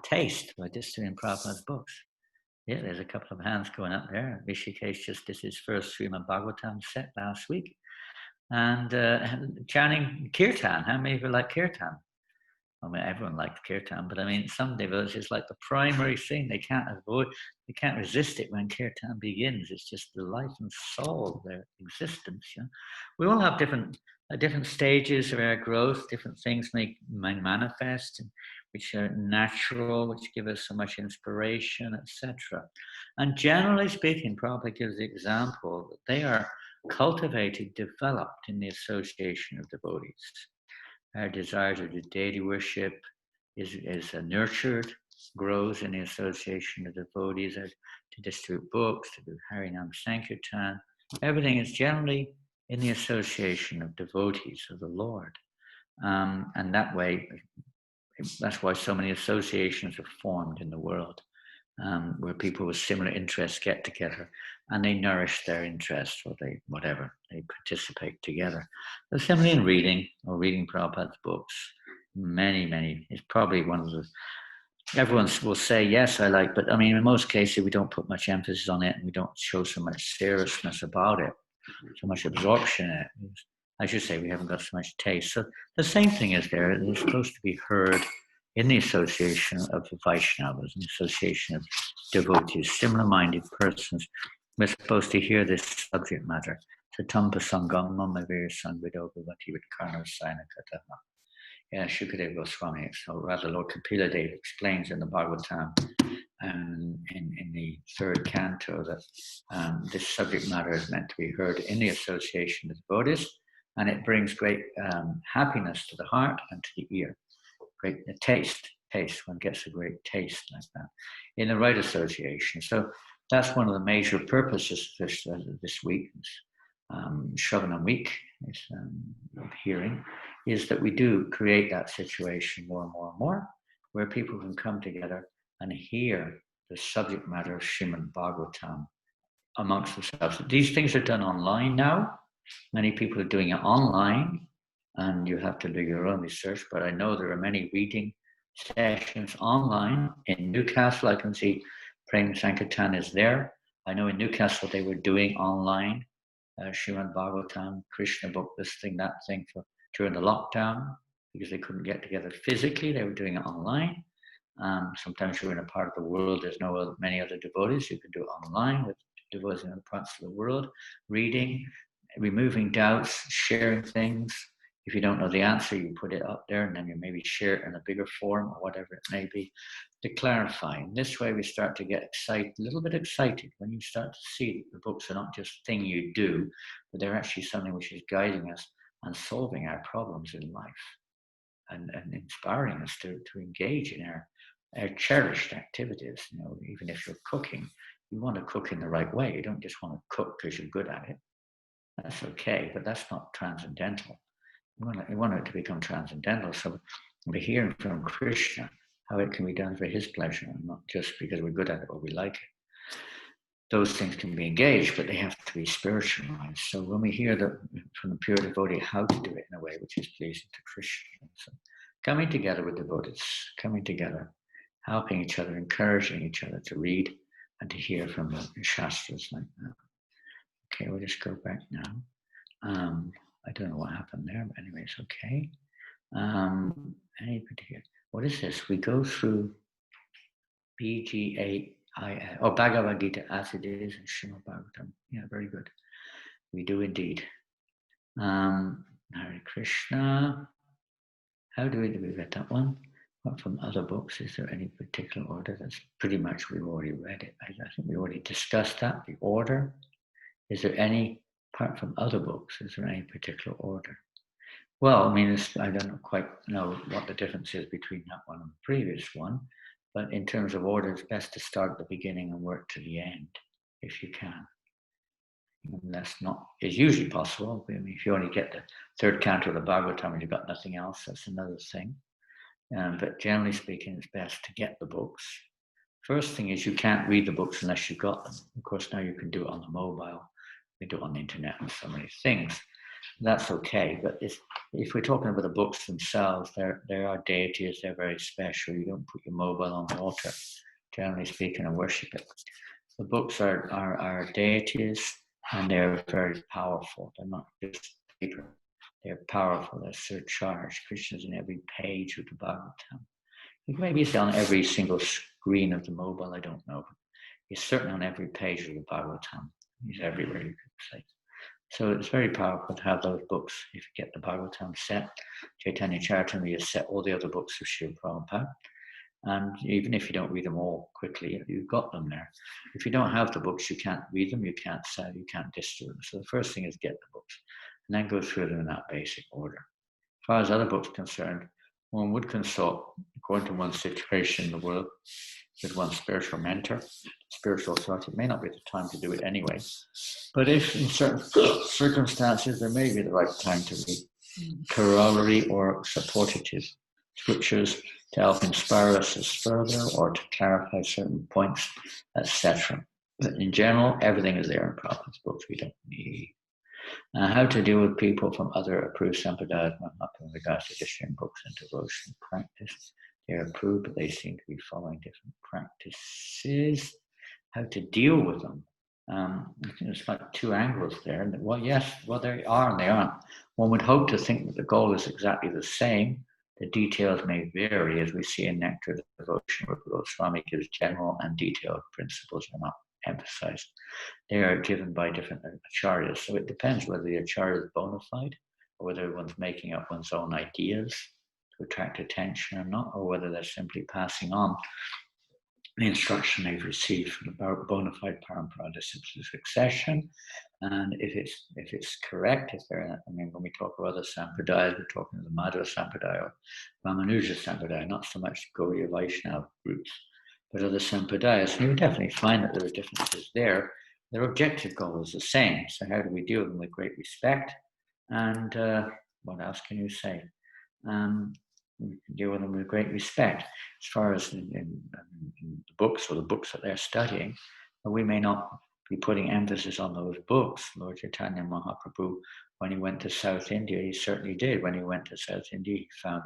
taste by distributing Prabhupada's books. Yeah, there's a couple of hands going up there. Rishikesh just did his first Srimad Bhagavatam set last week. And chanting kirtan. How many of you like kirtan? I mean, everyone likes kirtan, but I mean, some devotees, it's like the primary thing. They can't resist it when kirtan begins. It's just the life and soul of their existence. You know? We all have different stages of our growth, different things may manifest, which are natural, which give us so much inspiration, etc. And generally speaking, Prabhupada gives the example that they are cultivated, developed in the association of devotees. Our desire to do deity worship is nurtured, grows in the association of devotees, to distribute books, to do Harinam Sankirtan. Everything is generally in the association of devotees of the Lord. And that way, that's why so many associations are formed in the world, where people with similar interests get together and they nourish their interests, or they participate together. But similarly in reading Prabhupada's books, many, it's probably one of the, everyone will say, yes, I like, but I mean, in most cases, we don't put much emphasis on it and we don't show so much seriousness about it, so much absorption in it. I should say we haven't got so much taste. So the same thing is there. It's supposed to be heard in the association of the Vaishnavas, in the association of devotees, similar-minded persons. We're supposed to hear this subject matter. Satam pasangam mamavir sangvido bhavati vitkarna saina kataha. Yeah, Shukadeva Goswami. So rather, Lord Kapila Dev explains in the Bhagavatam in the third canto that this subject matter is meant to be heard in the association of devotees, and it brings great happiness to the heart and to the ear. Great taste. One gets a great taste like that in the right association. So that's one of the major purposes of this week, Sravanam week, of hearing, is that we do create that situation more and more and more, where people can come together and hear the subject matter of Srimad Bhagavatam amongst themselves. These things are done online now. Many people are doing it online, and you have to do your own research, but I know there are many reading sessions online. In Newcastle, I can see Prem Sankirtan is there. I know in Newcastle they were doing online Srimad Bhagavatam, Krishna book, this thing, that thing, during the lockdown, because they couldn't get together physically. They were doing it online. Sometimes you're in a part of the world, there's many other devotees. You can do it online with devotees in other parts of the world, reading, removing doubts, sharing things. If you don't know the answer, you put it up there and then you maybe share it in a bigger form or whatever it may be to clarify. And this way we start to get excited, a little bit excited when you start to see that the books are not just a thing you do, but they're actually something which is guiding us and solving our problems in life and inspiring us to engage in our cherished activities. You know, even if you're cooking, you want to cook in the right way. You don't just want to cook because you're good at it. That's okay, but that's not transcendental. You want it to become transcendental. So we're hearing from Krishna how it can be done for his pleasure, and not just because we're good at it or we like it. Those things can be engaged, but they have to be spiritualized. So when we hear from the pure devotee how to do it in a way which is pleasing to Krishna, so coming together with devotees, coming together, helping each other, encouraging each other to read and to hear from the Shastras like that. Okay, we'll just go back now. I don't know what happened there, but anyway, it's okay. Any particular? what is this? We go through BG8, or Bhagavad Gita as it is in Srimad Bhagavatam. Yeah, very good. We do indeed. Hare Krishna. How do we get that one? Apart from other books, is there any particular order? That's pretty much, we've already read it. I think we already discussed that, the order. Is there any, apart from other books, is there any particular order? Well, I mean, I don't quite know what the difference is between that one and the previous one, but in terms of order, it's best to start at the beginning and work to the end, if you can. And that's not, is usually possible. I mean, if you only get the third canto of the Bhagavatam and you've got nothing else, that's another thing. But generally speaking, it's best to get the books. First thing is you can't read the books unless you've got them. Of course, now you can do it on the mobile. You can do it on the internet and so many things. That's okay. But if we're talking about the books themselves, there are deities, they're very special. You don't put your mobile on the altar, generally speaking, and worship it. The books are deities, and they're very powerful. They're not just paper. They're powerful. They're surcharged. Krishna's in every page of the Bhagavatam. Maybe it's on every single screen of the mobile, I don't know. He's certainly on every page of the Bhagavatam. He's everywhere, you could say. So it's very powerful to have those books. If you get the Bhagavatam set, Chaitanya Charitamrita has set all the other books of Srila Prabhupada. And even if you don't read them all quickly, you've got them there. If you don't have the books, you can't read them, you can't say, you can't distill them. So the first thing is get the books, and then go through them in that basic order. As far as other books are concerned, one would consult, according to one's situation in the world, with one's spiritual mentor, spiritual authority. It may not be the time to do it anyway, but if in certain circumstances, there may be the right time to read corollary or supportive scriptures to help inspire us further or to clarify certain points, etc. But in general, everything is there in Prabhupada's books. We don't need. How to deal with people from other approved sampradayas, not in regards to issuing books and devotion practice. They're approved, but they seem to be following different practices. How to deal with them. I think there's like two angles there. Well, yes, well, they are and they aren't. One would hope to think that the goal is exactly the same. The details may vary, as we see in Nectar of Devotion, where Goswami gives general and detailed principles are not emphasized. They are given by different acharyas. So it depends whether the acharya is bona fide, or whether one's making up one's own ideas to attract attention or not, or whether they're simply passing on the instruction they've received from the bona fide parampara succession. And if it's correct, if they're, I mean, when we talk about other sampradayas, we're talking of the Madhva Sampradaya or Ramanuja Sampradaya, not so much Gaudiya Vaishnava groups, but other sampradayas. And you definitely find that there are differences there. Their objective goal is the same. So how do we deal with them with great respect? And what else can you say? We can deal with them with great respect. As far as in the books or the books that they're studying, we may not be putting emphasis on those books. Lord Chaitanya Mahaprabhu, when he went to South India, he certainly did. When he went to South India, he found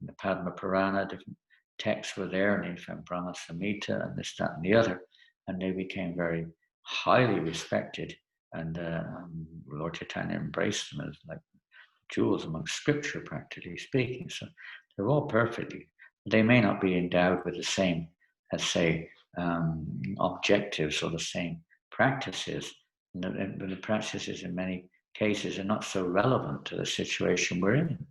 in the Padma Purana, different texts were there, and he found Brahma Samhita and this, that, and the other, and they became very highly respected. And Lord Chaitanya embraced them as like jewels amongst scripture, practically speaking. So they're all perfectly. They may not be endowed with the same, let's say, objectives or the same practices. But the practices in many cases are not so relevant to the situation we're in.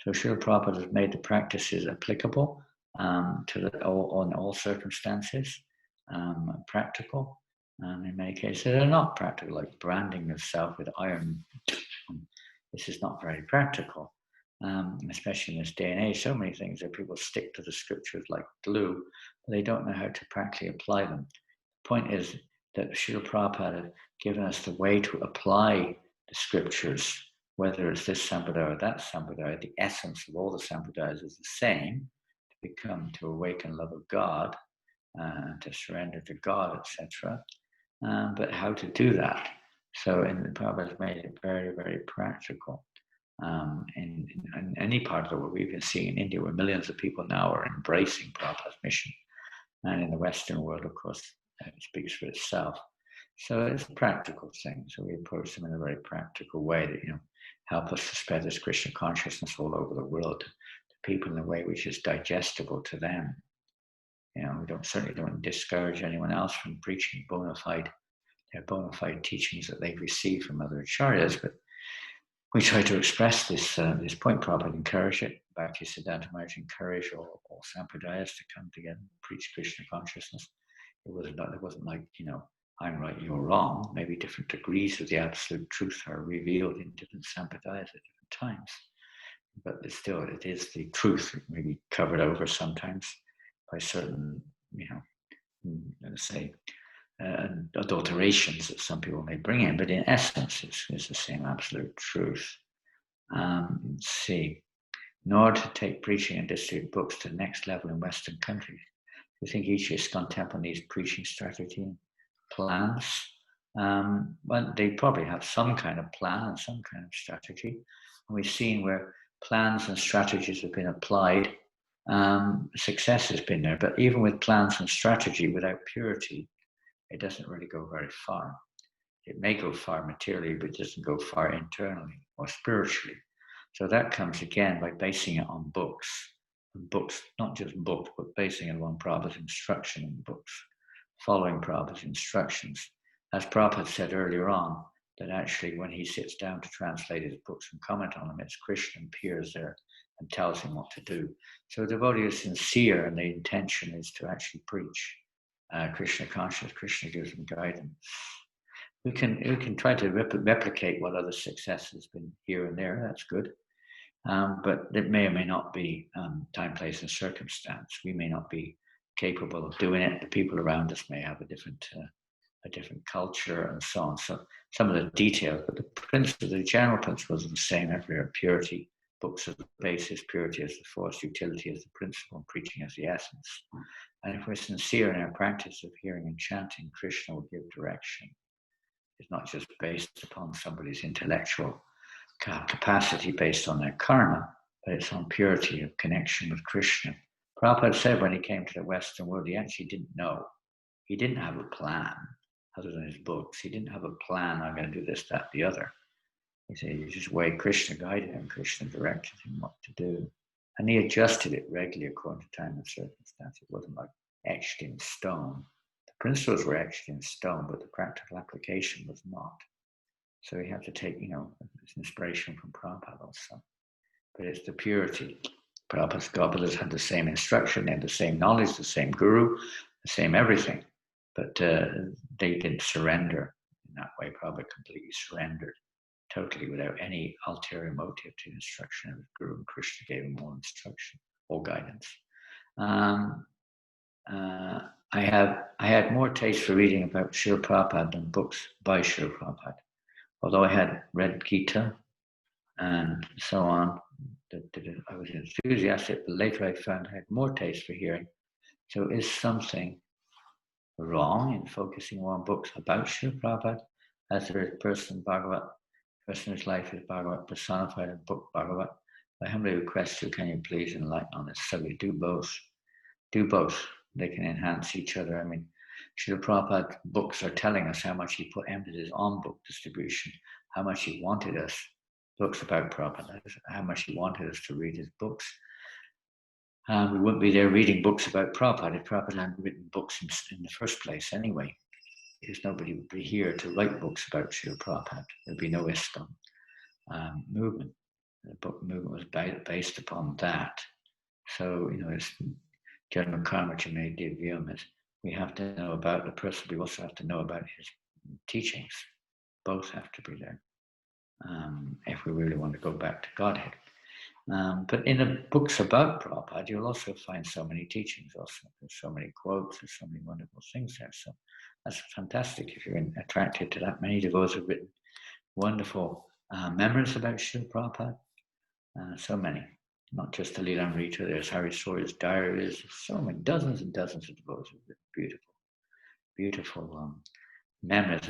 So Srila Prabhupada has made the practices applicable to all circumstances, practical. And in many cases, they're not practical, like branding yourself with iron. This is not very practical, especially in this day and age. So many things that people stick to the scriptures like glue, but they don't know how to practically apply them. The point is that Srila Prabhupada has given us the way to apply the scriptures, whether it's this sampradaya or that sampradaya. The essence of all the sampradayas is the same, to awaken love of God, to surrender to God, etc. But how to do that? So Prabhupada has made it very, very practical. In any part of the world, we've been seeing in India where millions of people now are embracing Prabhupada's mission. And in the Western world, of course, it speaks for itself. So it's a practical thing. So we approach them in a very practical way that, help us to spread this Krishna consciousness all over the world, to people in a way which is digestible to them. You know, we certainly don't discourage anyone else from preaching their bona fide teachings that they've received from other acharyas, but we try to express this point. Prabhupada encouraged it. Bhaktisiddhanta Maharaj encouraged all sampradayas to come together and preach Krishna consciousness. It wasn't like, you know, I'm right, you're wrong. Maybe different degrees of the absolute truth are revealed in different sampradayas at different times. But it is the truth. It may be covered over sometimes by certain, you know, let's say, adulterations that some people may bring in, but in essence, it's the same absolute truth. Let's see. In order to take preaching and distribute books to the next level in Western countries, do you think each ISKCON temple needs preaching strategy and plans? Well, they probably have some kind of plan and some kind of strategy. And we've seen where plans and strategies have been applied, success has been there. But even with plans and strategy without purity, it doesn't really go very far. It may go far materially, but it doesn't go far internally or spiritually. So that comes again by basing it on books. And books, not just books, but basing it on Prabhupada's instruction in books, following Prabhupada's instructions. As Prabhupada said earlier on, that actually when he sits down to translate his books and comment on them, it's Krishna appears there and tells him what to do. So the devotee is sincere and the intention is to actually preach Krishna consciousness. Krishna gives them guidance. We can try to replicate what other success has been here and there. That's good, but it may or may not be time, place, and circumstance. We may not be capable of doing it. The people around us may have a different culture and so on. So some of the details, but the general principles are the same everywhere. Purity, books are the basis. Purity is the force. Utility is the principle. And preaching is the essence. And if we're sincere in our practice of hearing and chanting, Krishna will give direction. It's not just based upon somebody's intellectual capacity, based on their karma, but it's on purity of connection with Krishna. Prabhupada said when he came to the Western world, he actually didn't know. He didn't have a plan other than his books. He didn't have a plan, I'm going to do this, that, the other. He said he just way Krishna guided him, Krishna directed him what to do. And he adjusted it regularly according to time and circumstance. It wasn't like etched in stone. The principles were etched in stone, but the practical application was not. So he had to take, inspiration from Prabhupada also. But it's the purity. Prabhupada's Gopalas had the same instruction, they had the same knowledge, the same guru, the same everything. But they didn't surrender in that way. Prabhupada completely surrendered, totally without any ulterior motive to the instruction of the guru. And Krishna gave him all instruction, all guidance. I had more taste for reading about Srila Prabhupada than books by Srila Prabhupada. Although I had read Gita and so on, I was enthusiastic, but later I found I had more taste for hearing. So is something wrong in focusing more on books about Srila Prabhupada, as there is person whose life is Bhagavat personified in book Bhagavat? I humbly request you, can you please enlighten on this? So we do both. Do both. They can enhance each other. I mean, Srila Prabhupada books are telling us how much he put emphasis on book distribution, how much he wanted us, books about Prabhupada, how much he wanted us to read his books. We wouldn't be there reading books about Prabhupada if Prabhupada hadn't written books in the first place anyway, because nobody would be here to write books about Srila Prabhupada. There'd be no STON movement. The book movement was based upon that. So, it's Janma Karma Chame Divyam. We have to know about the person, we also have to know about his teachings. Both have to be there if we really want to go back to Godhead. But in the books about Prabhupada, you'll also find so many teachings also. There's so many quotes, there's so many wonderful things there. So that's fantastic if you're attracted to that. Many devotees have written wonderful memoirs about Srila Prabhupada. So many. Not just the Lilamrita, there's Hari Saurya's diaries, so many, dozens and dozens of devotees have written beautiful memories,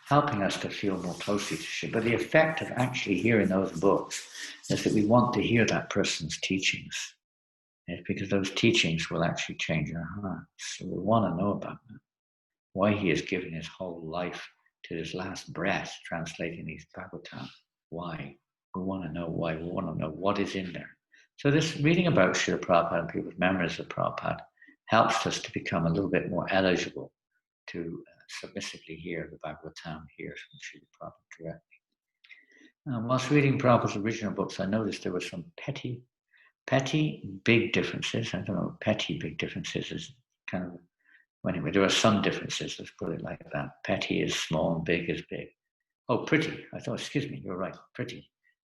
helping us to feel more closely to Shiva. But the effect of actually hearing those books is that we want to hear that person's teachings. It's because those teachings will actually change our hearts. So we want to know about that. Why he has given his whole life to his last breath, translating these Bhagavatam. Why? We want to know why. We want to know what is in there. So this reading about Srila Prabhupada and people's memories of Prabhupada helps us to become a little bit more eligible to submissively hear the Bhagavatam here from Srila Prabhupada directly. Whilst reading Prabhupada's original books, I noticed there were some petty, big differences. I don't know, petty, big differences is kind of, well, anyway, there are some differences, let's put it like that. Petty is small and big is big. Oh, pretty. I thought, excuse me, you're right, pretty.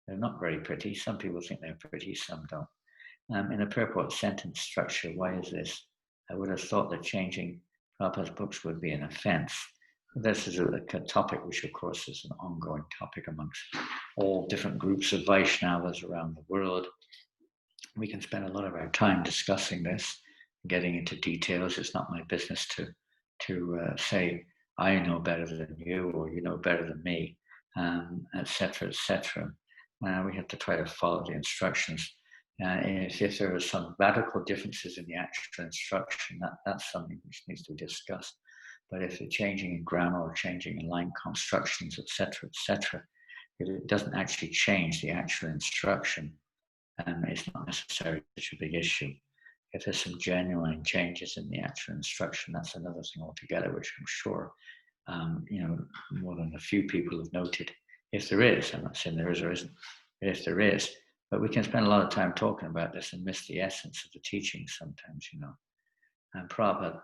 They're not very pretty. Some people think they're pretty, some don't. In a purport sentence structure, why is this? I would have thought that changing Prabhupada's books would be an offense. This is a topic which, of course, is an ongoing topic amongst all different groups of Vaishnavas around the world. We can spend a lot of our time discussing this, getting into details. It's not my business to say, I know better than you, or you know better than me, etc., etc. We have to try to follow the instructions. If there are some radical differences in the actual instruction, that's something which needs to be discussed. But if they're changing in grammar or changing in line constructions, etc., etc., if it doesn't actually change the actual instruction, it's not necessarily such a big issue. If there's some genuine changes in the actual instruction, that's another thing altogether, which I'm sure more than a few people have noted. If there is, I'm not saying there is or isn't, but if there is, but we can spend a lot of time talking about this and miss the essence of the teaching sometimes, And Prabhupada,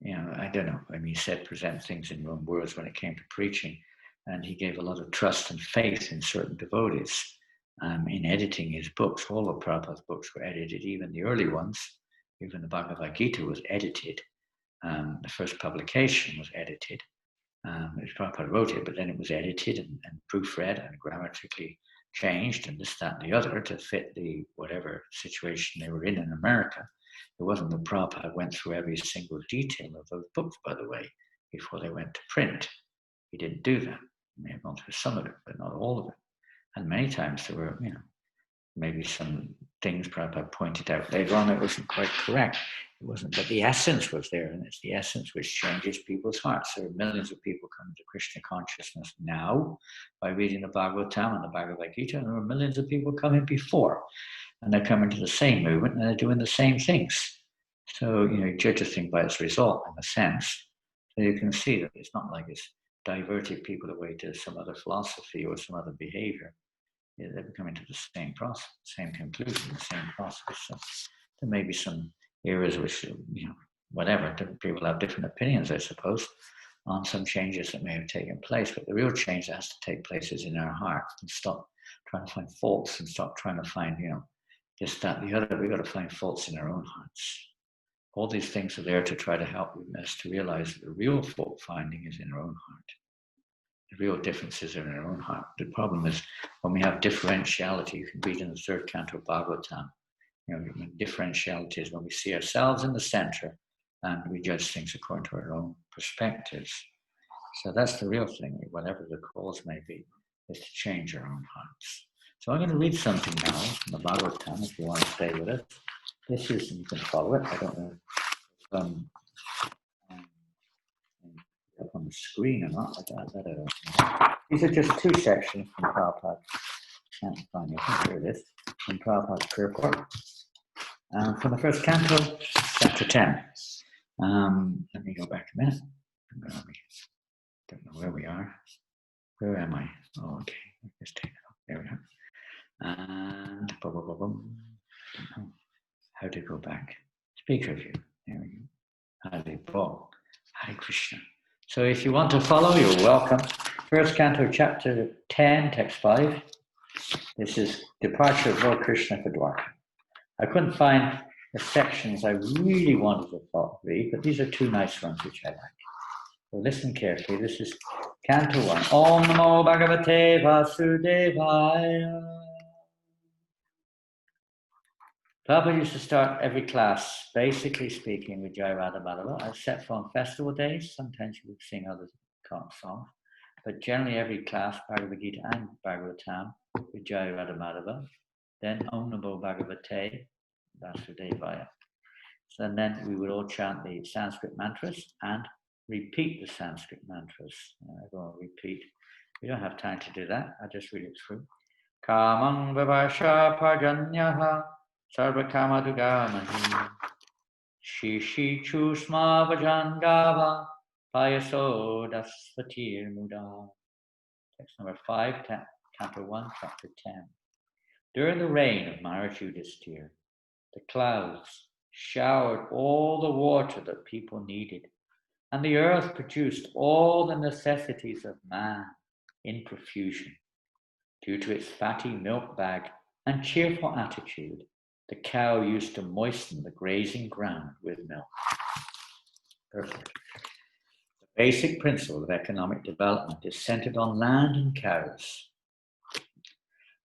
I don't know, he said present things in your own words when it came to preaching, and he gave a lot of trust and faith in certain devotees in editing his books. All of Prabhupada's books were edited, even the early ones. Even the Bhagavad Gita was edited. The first publication was edited. Prabhupada wrote it, but then it was edited and proofread and grammatically changed and this, that, and the other to fit the whatever situation they were in America. It wasn't that Prabhupada went through every single detail of those books, by the way, before they went to print. He didn't do that. He may have gone through some of it, but not all of it. And many times there were, maybe some things Prabhupada pointed out later on that wasn't quite correct. It wasn't, but the essence was there, and it's the essence which changes people's hearts. There are millions of people coming to Krishna consciousness now by reading the Bhagavatam and the Bhagavad Gita, and there were millions of people coming before, and they're coming to the same movement, and they're doing the same things. So, you judge a thing by its result, in a sense. So you can see that it's not like it's diverted people away to some other philosophy or some other behavior. They're coming to the same process, same conclusion, the same process. So there may be some areas which, whatever, different people have different opinions, I suppose, on some changes that may have taken place. But the real change that has to take place is in our hearts, and stop trying to find faults and stop trying to find, this, that, the other. We've got to find faults in our own hearts. All these things are there to try to help us to realize that the real fault finding is in our own heart. The real differences are in our own heart. The problem is when we have differentiality. You can read in the third canto of Bhagavatam. Differentiality is when we see ourselves in the center and we judge things according to our own perspectives. So that's the real thing, whatever the cause may be, is to change our own hearts. So I'm going to read something now from the Bhagavatam, if you want to stay with it. This is, you can follow it. I don't know if up on the screen or not. That I don't know. These are just two sections from Prabhupada. Can't find it. Here it is. From Prabhupada's purport. From the first canto, chapter 10. Let me go back a minute. Don't know where we are. Where am I? Oh, okay. Let's take it off. There we are. And boom, boom, boom, boom. Don't know how to go back. Speaker view. There we go. Hare Bo. Hare Krishna. So if you want to follow, you're welcome. First canto, chapter 10, text 5. This is Departure of Lord Krishna for Dwarka. I couldn't find the sections I really wanted to read, but these are two nice ones which I like. So listen carefully. This is Canto 1. Om Namo Bhagavate Vasudevaya. Prabhupada used to start every class, basically speaking, with Jai Radha Madhava, except for on festival days. Sometimes you would sing other songs. But generally every class, Bhagavad Gita and Bhagavatam, with Jai Radha Madhava. Then Om Namo Bhagavate Vasudevaya. So, and then we would all chant the Sanskrit mantras and repeat the Sanskrit mantras. Everyone repeat. We don't have time to do that. I'll just read it through. Kamang Vivasha Pajanyaha Sarvakama Dugamani Shishi Chusma Vajangava Payaso Dasvatir Muda. Text number 5, Canto 1, Chapter 10. During the reign of Maharaj Yudhisthira, the clouds showered all the water that people needed, and the earth produced all the necessities of man in profusion. Due to its fatty milk bag and cheerful attitude, the cow used to moisten the grazing ground with milk. Perfect. The basic principle of economic development is centered on land and cows.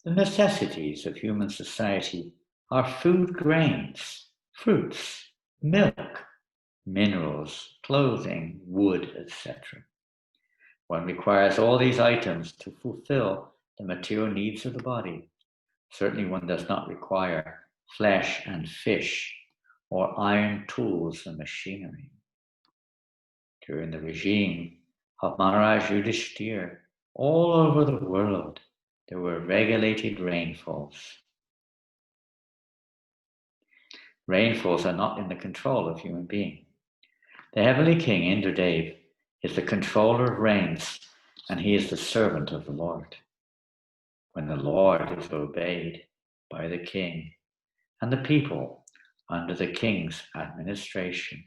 The necessities of human society are food grains, fruits, milk, minerals, clothing, wood, etc. One requires all these items to fulfill the material needs of the body. Certainly one does not require flesh and fish or iron tools and machinery. During the regime of Maharaj Yudhisthira, all over the world, there were regulated rainfalls. Rainfalls are not in the control of human beings. The heavenly king, Indradev, is the controller of rains, and he is the servant of the Lord. When the Lord is obeyed by the king and the people under the king's administration,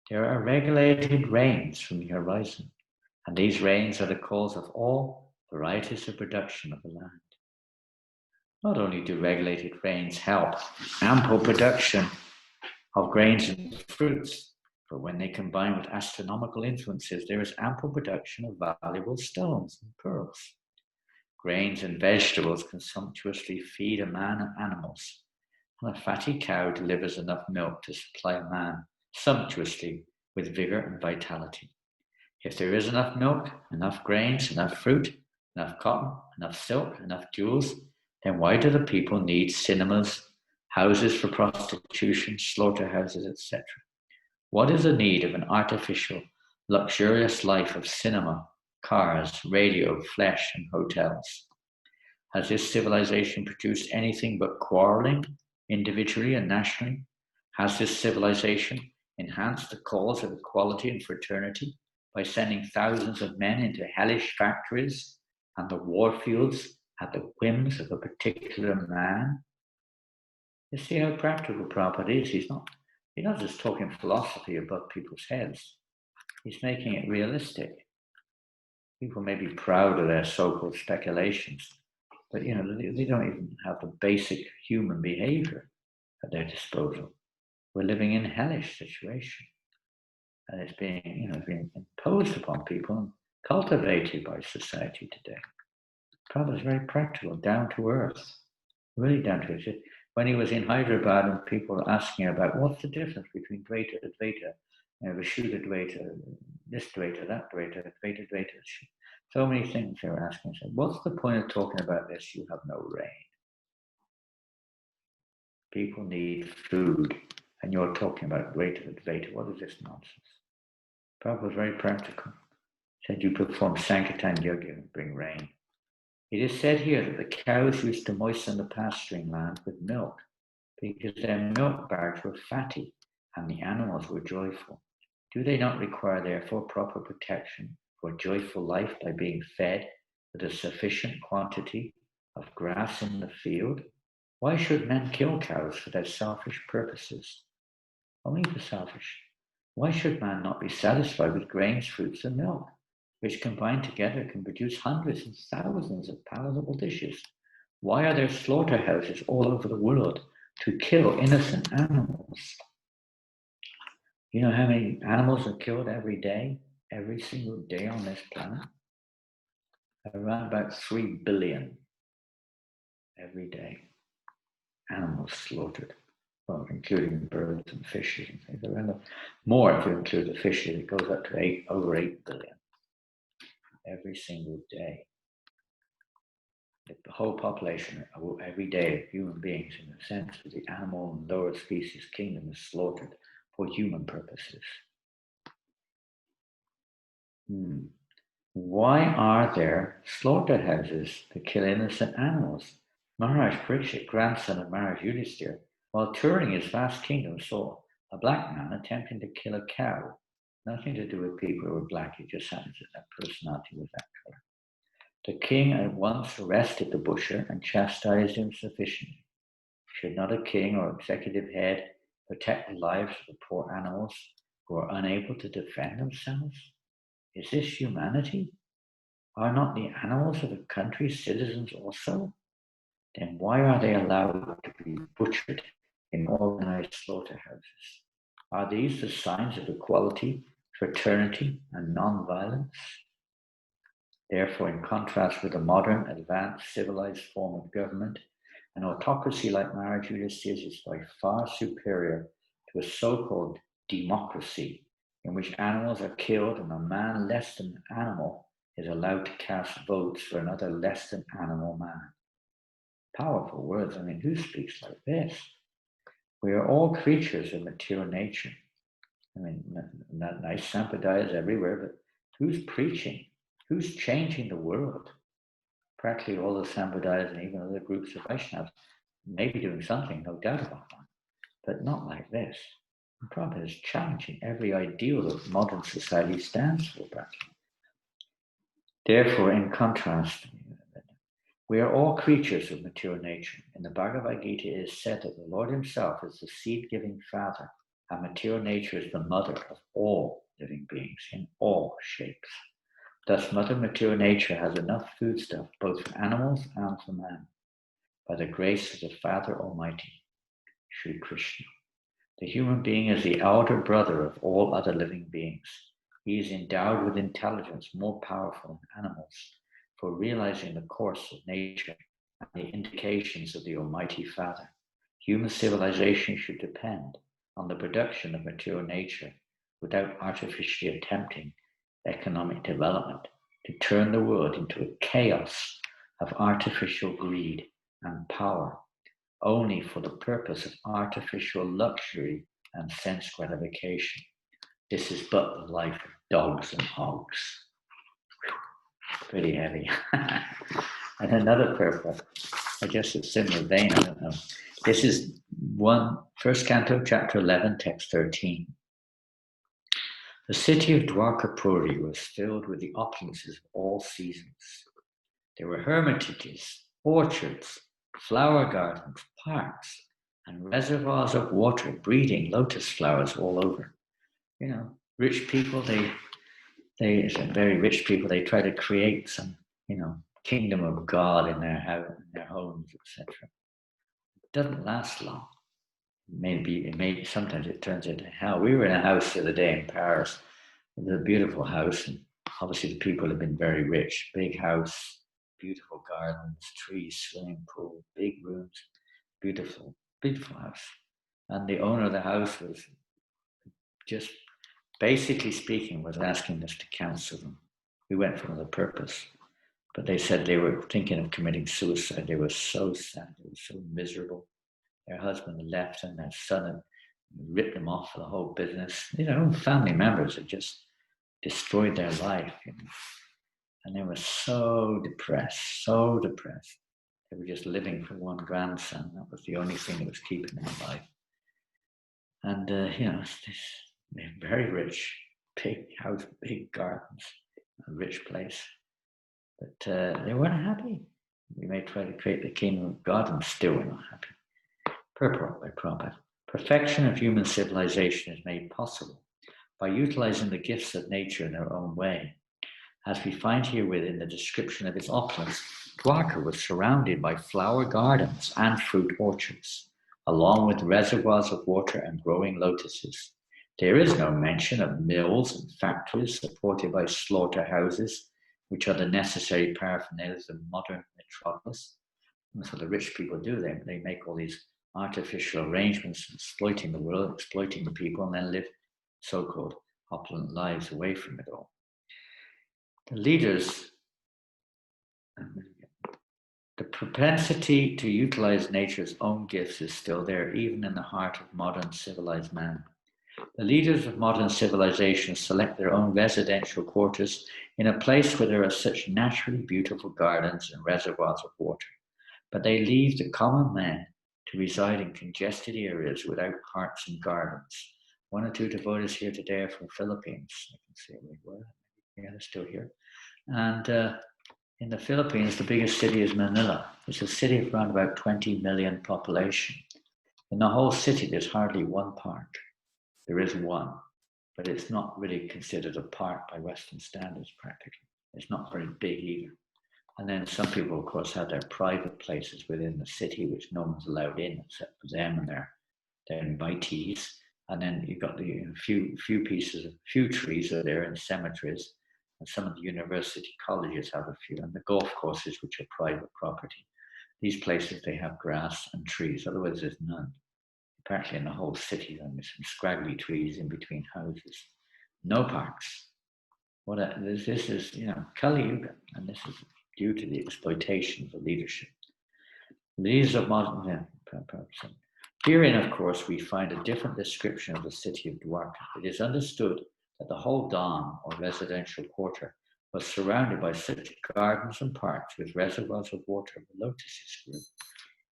there are regulated rains from the horizon, and these rains are the cause of all varieties of production of the land. Not only do regulated rains help ample production of grains and fruits, but when they combine with astronomical influences, there is ample production of valuable stones and pearls. Grains and vegetables can sumptuously feed a man and animals, and a fatty cow delivers enough milk to supply a man sumptuously with vigor and vitality. If there is enough milk, enough grains, enough fruit, enough cotton, enough silk, enough jewels, then why do the people need cinemas, houses for prostitution, slaughterhouses, etc.? What is the need of an artificial, luxurious life of cinema, cars, radio, flesh, and hotels? Has this civilization produced anything but quarreling, individually and nationally? Has this civilization enhanced the cause of equality and fraternity by sending thousands of men into hellish factories and the war fields at the whims of a particular man? You see how practical Prabhupada is. He's not just talking philosophy above people's heads. He's making it realistic. People may be proud of their so-called speculations, but they don't even have the basic human behavior at their disposal. We're living in a hellish situation, and it's being imposed upon people and cultivated by society today. Prabhupada is very practical, down to earth, really down to earth. When he was in Hyderabad and people were asking about what's the difference between Dvaita, Advaita, Vishuddha Dvaita, this Dvaita, that Dvaita, Dvaita, Dvaita. So many things they were asking. So what's the point of talking about this? You have no rain. People need food, and you're talking about Dvaita, Advaita. What is this nonsense? Prabhupada was very practical. He said you perform Sankirtan Yoga and bring rain. It is said here that the cows used to moisten the pasturing land with milk because their milk bags were fatty and the animals were joyful. Do they not require, therefore, proper protection for joyful life by being fed with a sufficient quantity of grass in the field? Why should men kill cows for their selfish purposes? Only the selfish. Why should man not be satisfied with grains, fruits, and milk, which combined together can produce hundreds and thousands of palatable dishes? Why are there slaughterhouses all over the world to kill innocent animals? You know how many animals are killed every day, every single day on this planet? Around about 3 billion every day. Animals slaughtered. Well, including birds and fishes and things. Around more if you include the fishes, it goes up to over 8 billion every single day. The whole population every day of human beings, in the sense of the animal and lower species kingdom, is slaughtered for human purposes. Why are there slaughterhouses to kill innocent animals? Maharaj Parikshit, grandson of Maharaj Yudhisthira, While touring his vast kingdom, saw a black man attempting to kill a cow. Nothing to do with people who were black, it just happens that that personality was that color. The king at once arrested the butcher and chastised him sufficiently. Should not a king or executive head protect the lives of the poor animals who are unable to defend themselves? Is this humanity? Are not the animals of a country citizens also? Then why are they allowed to be butchered in organized slaughterhouses? Are these the signs of equality, fraternity, and non-violence? Therefore, in contrast with a modern, advanced, civilized form of government, an autocracy like Maharaja is by far superior to a so-called democracy in which animals are killed and a man less than an animal is allowed to cast votes for another less than animal man. Powerful words. I mean, who speaks like this? We are all creatures of material nature. I mean, nice sampradayas everywhere, but who's preaching? Who's changing the world? Practically all the sampradayas and even other groups of Vaishnavas may be doing something, no doubt about that, but not like this. And Prabhupada is challenging every ideal that modern society stands for, practically. Therefore, in contrast, we are all creatures of material nature. In the Bhagavad Gita, it is said that the Lord himself is the seed-giving father, and material nature is the mother of all living beings in all shapes. Thus, Mother Material Nature has enough foodstuff both for animals and for man, by the grace of the Father Almighty, Sri Krishna. The human being is the elder brother of all other living beings. He is endowed with intelligence more powerful than animals for realizing the course of nature and the indications of the Almighty Father. Human civilization should depend on the production of material nature without artificially attempting economic development to turn the world into a chaos of artificial greed and power, only for the purpose of artificial luxury and sense gratification. This is but the life of dogs and hogs. Pretty heavy. And another purpose, I guess it's similar vein, I don't know. This is first canto, chapter 11, text 13. The city of Dwarkapuri was filled with the opulences of all seasons. There were hermitages, orchards, flower gardens, parks, and reservoirs of water breeding lotus flowers all over. You know, rich people, very rich people, they try to create some, kingdom of God in their house, in their homes, etc. It doesn't last long. Maybe sometimes it turns into hell. We were in a house the other day in Paris. It was a beautiful house, and obviously the people have been very rich. Big house, beautiful gardens, trees, swimming pool, big rooms, beautiful, beautiful house. And the owner of the house was just, basically speaking, was asking us to counsel them. We went for another purpose. But they said they were thinking of committing suicide. They were so sad. They were so miserable. Their husband left and their son had ripped them off for the whole business. Their own family members had just destroyed their life. And they were so depressed, so depressed. They were just living for one grandson. That was the only thing that was keeping them alive. And, they're very rich, big house, big gardens, a rich place. But they weren't happy. We may try to create the kingdom of God and still we're not happy. Purport by Prabhupada. Perfection of human civilization is made possible by utilizing the gifts of nature in their own way. As we find herewith in the description of its opulence, Dwarka was surrounded by flower gardens and fruit orchards, along with reservoirs of water and growing lotuses. There is no mention of mills and factories supported by slaughterhouses, which are the necessary paraphernalia of modern metropolis. That's what the rich people do. They make all these artificial arrangements, exploiting the world, exploiting the people, and then live so-called opulent lives away from it all. The leaders, the propensity to utilize nature's own gifts is still there, even in the heart of modern civilized man. The leaders of modern civilization select their own residential quarters in a place where there are such naturally beautiful gardens and reservoirs of water, but they leave the common man to reside in congested areas without parks and gardens. One or two devotees here today are from Philippines. I can see where. Yeah, they're still here. And in the Philippines, the biggest city is Manila. It's a city of around about 20 million population. In the whole city, there's hardly one park. There is one, but it's not really considered a park by Western standards practically. It's not very big either. And then some people, of course, have their private places within the city, which no one's allowed in except for them and their invitees. And then you've got the few trees are there in cemeteries, and some of the university colleges have a few, and the golf courses, which are private property. These places, they have grass and trees, otherwise there's none. Apparently in the whole city, there's some scraggly trees in between houses. No parks. This is, Kali Yuga, and this is due to the exploitation of the leadership. These are modern. Herein, of course, we find a different description of the city of Dwarka. It is understood that the whole Dham, or residential quarter, was surrounded by such gardens and parks with reservoirs of water the lotuses grew.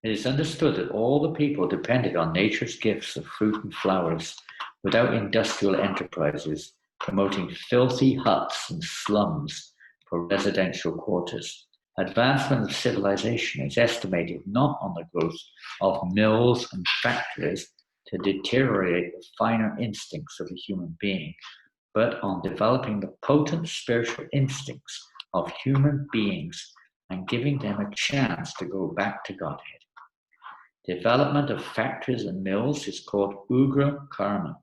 It is understood that all the people depended on nature's gifts of fruit and flowers without industrial enterprises promoting filthy huts and slums for residential quarters. Advancement of civilization is estimated not on the growth of mills and factories to deteriorate the finer instincts of the human being, but on developing the potent spiritual instincts of human beings and giving them a chance to go back to Godhead. Development of factories and mills is called Ugra Karma.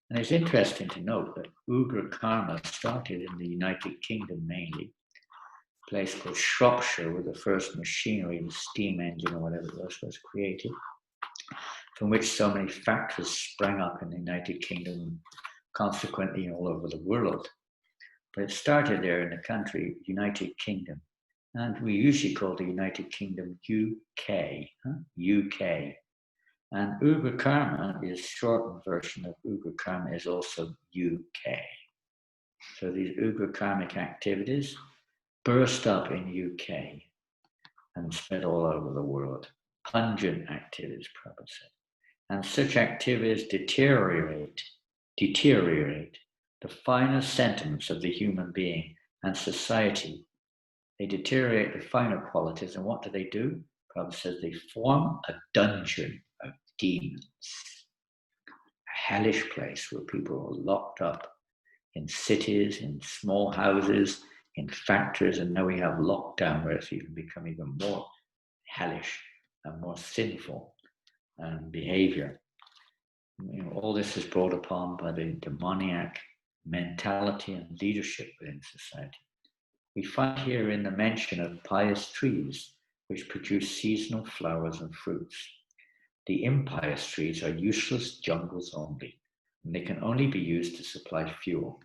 And it's interesting to note that Ugra Karma started in the United Kingdom mainly, a place called Shropshire, where the first machinery, the steam engine or whatever it was created, from which so many factories sprang up in the United Kingdom and consequently all over the world. But it started there in the country, United Kingdom. And we usually call the United Kingdom UK, UK. And Ugra Karma is shortened version of Ugra Karma is also UK. So these Ugra Karmic activities burst up in UK and spread all over the world. Pungent activities, Prabhupada said. And such activities deteriorate the finer sentiments of the human being and society. They deteriorate the finer qualities, and what do? Prabhupada says they form a dungeon of demons, a hellish place where people are locked up in cities, in small houses, in factories, and now we have lockdown where it's even become even more hellish and more sinful behavior. All this is brought upon by the demoniac mentality and leadership within society. We find here in the mention of pious trees, which produce seasonal flowers and fruits. The impious trees are useless jungles only, and they can only be used to supply fuel.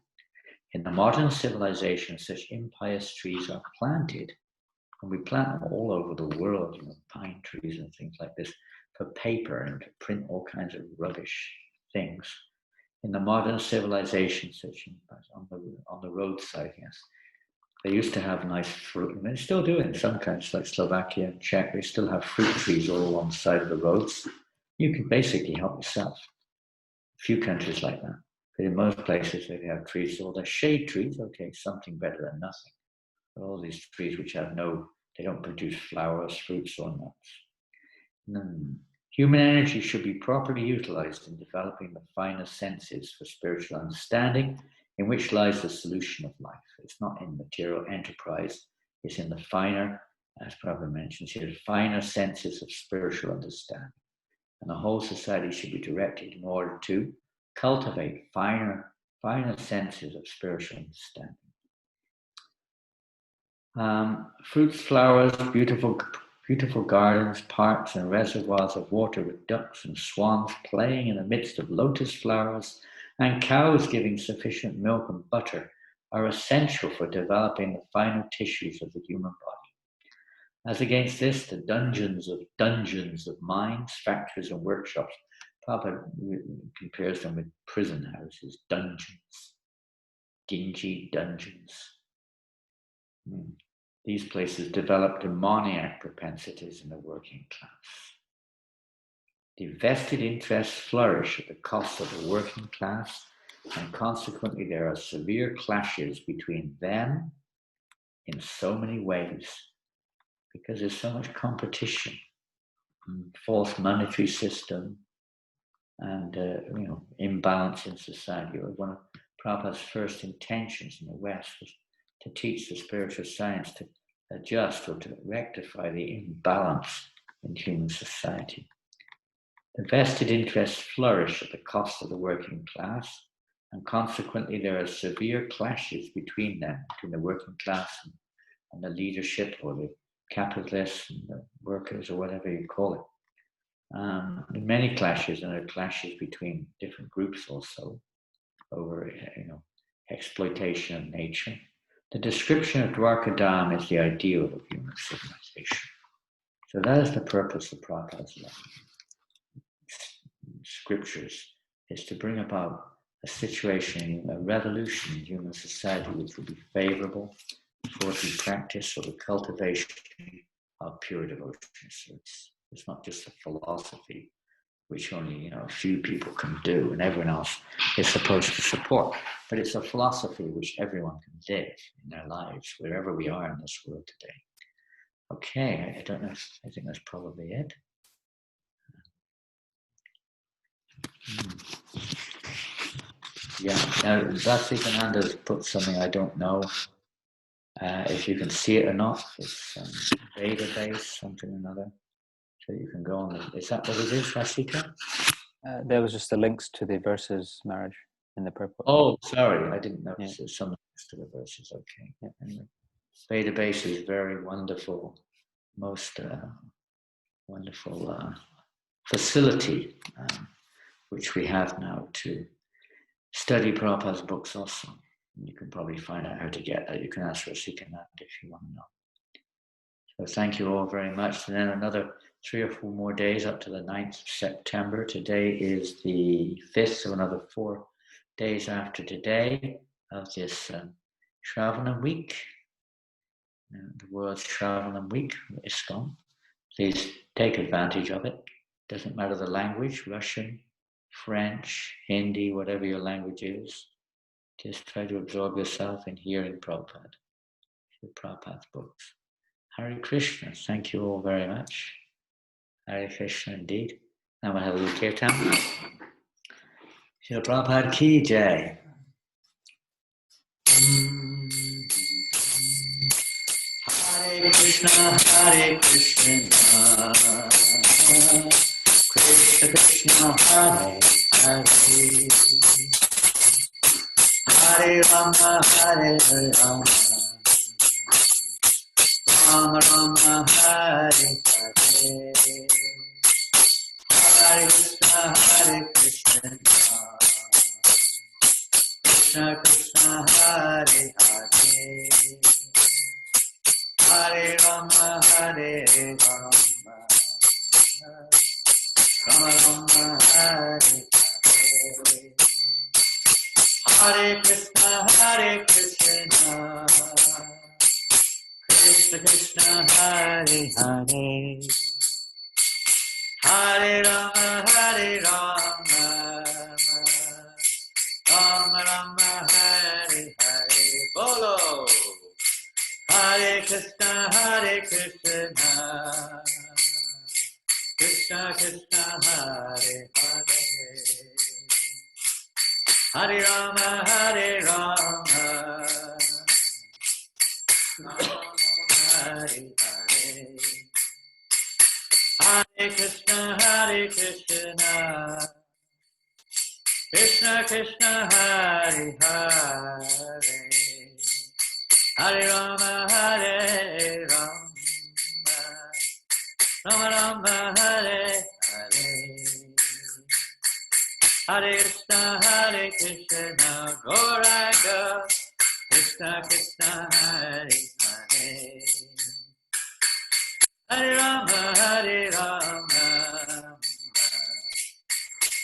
In the modern civilization, such impious trees are planted, and we plant them all over the world, pine trees and things like this, for paper and to print all kinds of rubbish things. In the modern civilization, such on the roadside, yes, they used to have nice fruit, and they still do in some countries like Slovakia and Czech. They still have fruit trees all along the side of the roads. You can basically help yourself. A few countries like that. But in most places, they have trees, or they're shade trees. Okay, something better than nothing. But all these trees which have they don't produce flowers, fruits, or nuts. Human energy should be properly utilized in developing the finer senses for spiritual understanding, in which lies the solution of life. It's not in material enterprise, it's in the finer, as Prabhupada mentions here, the finer senses of spiritual understanding. And the whole society should be directed in order to cultivate finer senses of spiritual understanding. Fruits, flowers, beautiful gardens, parks, and reservoirs of water with ducks and swans playing in the midst of lotus flowers, and cows giving sufficient milk and butter are essential for developing the finer tissues of the human body. As against this, the dungeons of mines, factories, and workshops, Prabhupada compares them with prison houses, dungeons, dingy dungeons. These places develop demoniac propensities in the working class. The vested interests flourish at the cost of the working class, and consequently there are severe clashes between them in so many ways, because there's so much competition, false monetary system, and imbalance in society. One of Prabhupada's first intentions in the West was to teach the spiritual science to adjust or to rectify the imbalance in human society. The vested interests flourish at the cost of the working class, and consequently there are severe clashes between them, between the working class and the leadership, or the capitalists and the workers, or whatever you call it. Many clashes, and there are clashes between different groups also over exploitation of nature. The description of Dwarkadam is the ideal of human civilization. So that is the purpose of Prabhupada's scriptures, is to bring about a situation, a revolution in human society which will be favorable for the practice or the cultivation of pure devotion. So it's not just a philosophy which only a few people can do and everyone else is supposed to support, but it's a philosophy which everyone can live in their lives wherever we are in this world today. Okay, I don't know. I think that's probably it. Yeah, now Vasikananda's put something I don't know if you can see it or not. It's database, something or another. So you can go on. Is that what it is, Vasika? There was just the links to the verses, Maharaj, in the purple. Oh, sorry, I didn't notice. Yeah. There's some links to the verses. Okay. Yeah, anyway, database is very wonderful, most wonderful facility which we have now to study Prabhupada's books also. You can probably find out how to get that. You can ask Rasikananda if you want to know. So thank you all very much. And then another 3 or 4 more days up to the 9th of September. Today is the 5th, so another 4 days after today of this Sravanam week, the World Sravanam week, STON. Please take advantage of it. Doesn't matter the language, Russian, French, Hindi, whatever your language is. Just try to absorb yourself in hearing Prabhupada, Prabhupada's books. Hare Krishna, thank you all very much. Hare Krishna indeed. Now we'll have a little kirtan. Srila Prabhupada ki jai. Hare Krishna, Krishna Krishna, Hare Hare, Hare Rama, Hare Rama, Rama Rama, Hare Hare, Hare Krishna, Krishna Krishna, Hare Hare, Hare Rama, Hare Rama, Rama Rama, Hare Hare, Hare Krishna, Krishna Krishna, Hare Hare, Hare Rama, Rama Rama, Hare Hare. Bolo. Hare Krishna, Krishna Krishna, Hare Hare, Hare Rama, Hare Hare, Hare Krishna, Krishna Krishna, Hare Hare, Hare Rama, Rama Rama, Hare Hare, Hare Krishna, Gauranga, Krishna Krishna, Hare Hare, Hare Rama,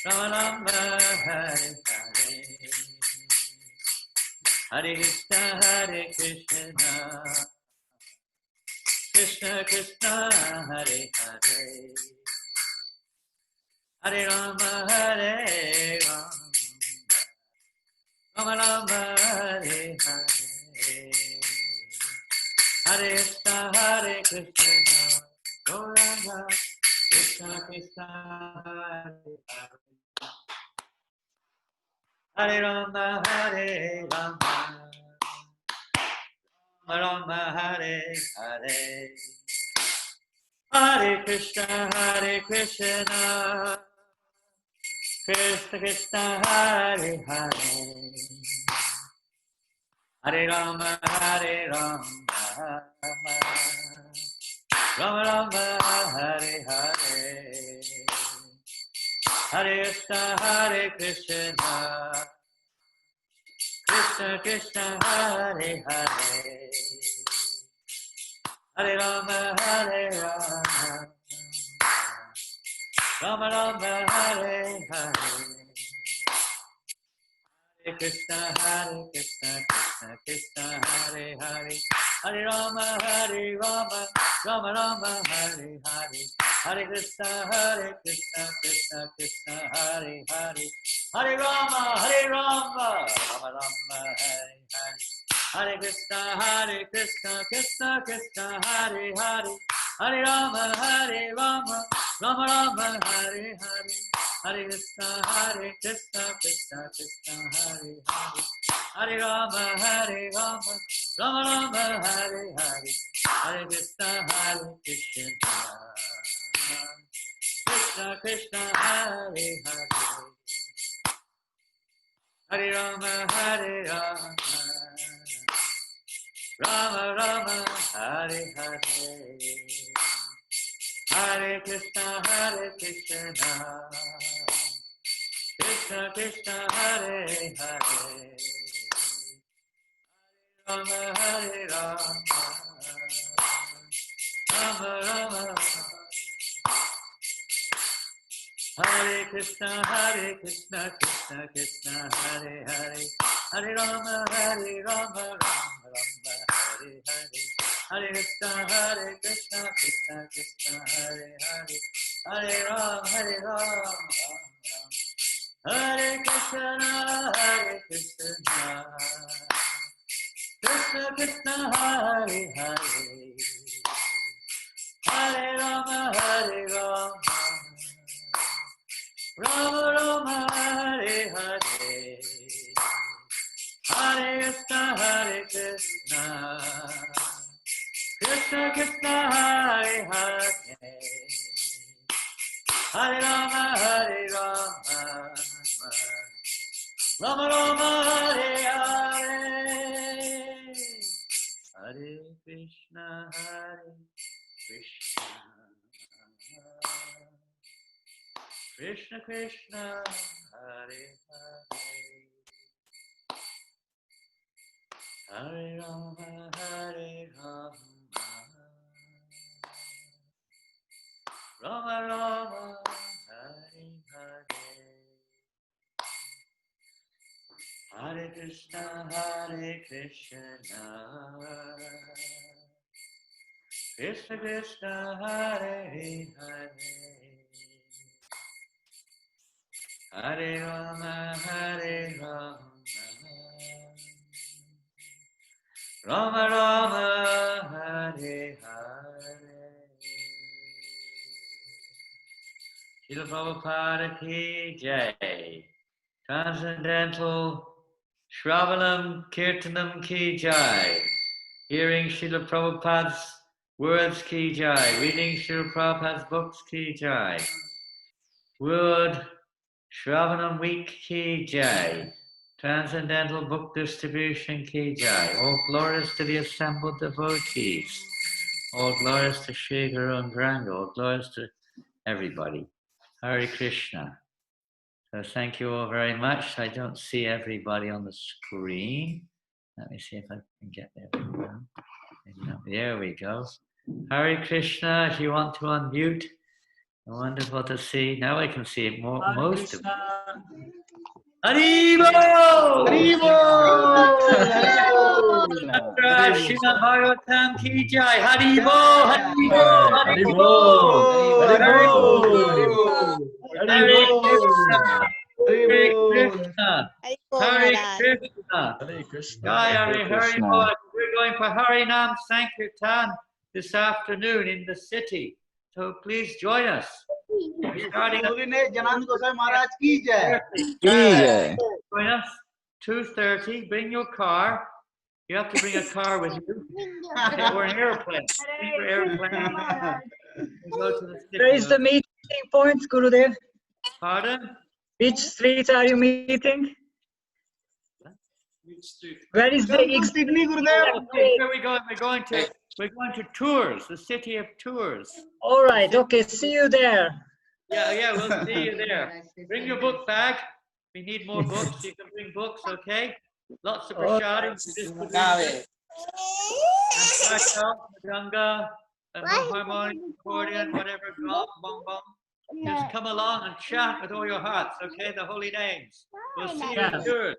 Rama Rama, Hare Hare, Hare Krishna, Krishna Krishna, Hare Hare, Hare Rama, Hare Rama, Rama Rama, Hare Hare, Hare Krishna, Hare Krishna, Gauranga, Krishna Krishna, Hare Hare, Hare Rama, Hare Rama, Rama Rama, Hare Hare, Hare Krishna, Krishna Krishna, Hare Hare, Hare Rama, Hare Rama, Rama Rama, Hare Hare, Hare Krishna, Krishna Krishna, Hare Hare, Hare Rama, Hare Rama, Rama Rama, Hare Hare, Hare Krishna, Krishna Krishna, Hare Hare, Hare Rama, Rama Rama, Hare Hare, Hare Krishna, Krishna Krishna, Hare Hare, Hare Rama, Rama Rama, Hare Hare, Hare Krishna, Krishna Krishna, Hare Hare, Hare Rama, Rama Rama, Hare Hare, Hare Krishna, Krishna Krishna, Hare Hare, Hare Rama, Rama Rama, Hare Hare, Hare Krishna, Krishna Krishna, Hare Hare, Hare Rama, Rama Rama Rama, Hare Hare, Hare Krishna, Krishna Krishna, Hare Hare, Rama, Rama Rama Rama, Hare Krishna, Krishna Krishna, Hare Hare, Hare Rama, Rama Rama, Hare Hare, Hare Krishna, Krishna Krishna, Hare Hare, Hare Rama, Hare Krishna, Krishna Krishna, Hare Hare, Hare Rama, Rama Rama, Hare Hare, Hare Krishna, Krishna Krishna, Hare Hare, Hare Rama, Rama Rama, Hare Hare, Hare Krishna, Krishna Krishna, Hare Hare, Hare Rama, Rama Rama, Hare Hare, Hare Krishna, Krishna Krishna, Hare Hare, Hare Rama, Rama Rama, Hare Hare. Srila Prabhupada ki jai. Transcendental Sravanam Kirtanam ki jai. Hearing Srila Prabhupada's words ki jai. Reading Srila Prabhupada's books ki jai. World Sravanam week ki jai. Transcendental book distribution ki jai. All glories to the assembled devotees. All glories to Sri Guru and Granga. All glories to everybody. Hare Krishna. So thank you all very much. I don't see everybody on the screen. Let me see if I can get there. There we go. Hare Krishna, if you want to unmute. Wonderful to see. Now I can see most of you. Haribo! Haribo! Srimad Bhagavatam ki jai. Haribo! Haribo! Haribo! Haribo! Haribo! Hare Krishna. Hare Krishna. Hare Hare Krishna. Hare Krishna. Jai Hare Hare Krishna. Bol. We're going for Harinam Sankirtan this afternoon in the city. So please join us. We're starting at Janananda Goswami Maharaj ki jai. Jai. join us 2:30. Bring your car. You have to bring a car with you. Or an airplane. Bring your airplane. We'll go to the city. Where is the meeting point, Gurudev? Pardon? Which street are you meeting? Where is the Welcome to Sydney, Gurudev. Okay, where are we going? We're going to Tours, the city of Tours. All right, okay, see you there. Yeah, we'll see you there. Bring your book bag. We need more books. You can bring books, okay? Lots of prashadam. And Ganga, and harmonic, accordion, whatever, gong, bong, bong. Just come along and chant with all your hearts, okay? The holy names. We'll see you in Tours.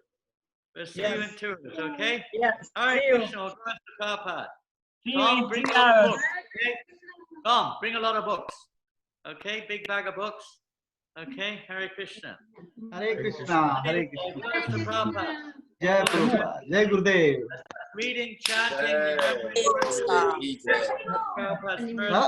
We'll see you in Tours, okay? Yes, All right, see you. Krishna, we'll go to Prabhupada. See you Tom, in bring 3 a lot of hours. books, okay? Tom, bring a lot of books. Okay, big bag of books. Okay, Hare Krishna. Hare Krishna. Hare Krishna. Go to Prabhupada. Jai Prabhupada. Jai Gurudev. Reading, chanting, remembering Prabhupada's mercy.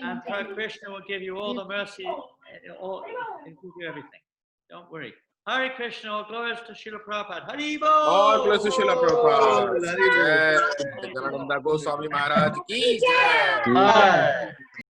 And Krishna will give you all the mercy, he'll give you everything. Don't worry. Hare Krishna, all glories to Srila Prabhupada. Hari Bol! All glories to Srila Prabhupada. Jai Janananda Goswami Maharaj ki jai. Jai.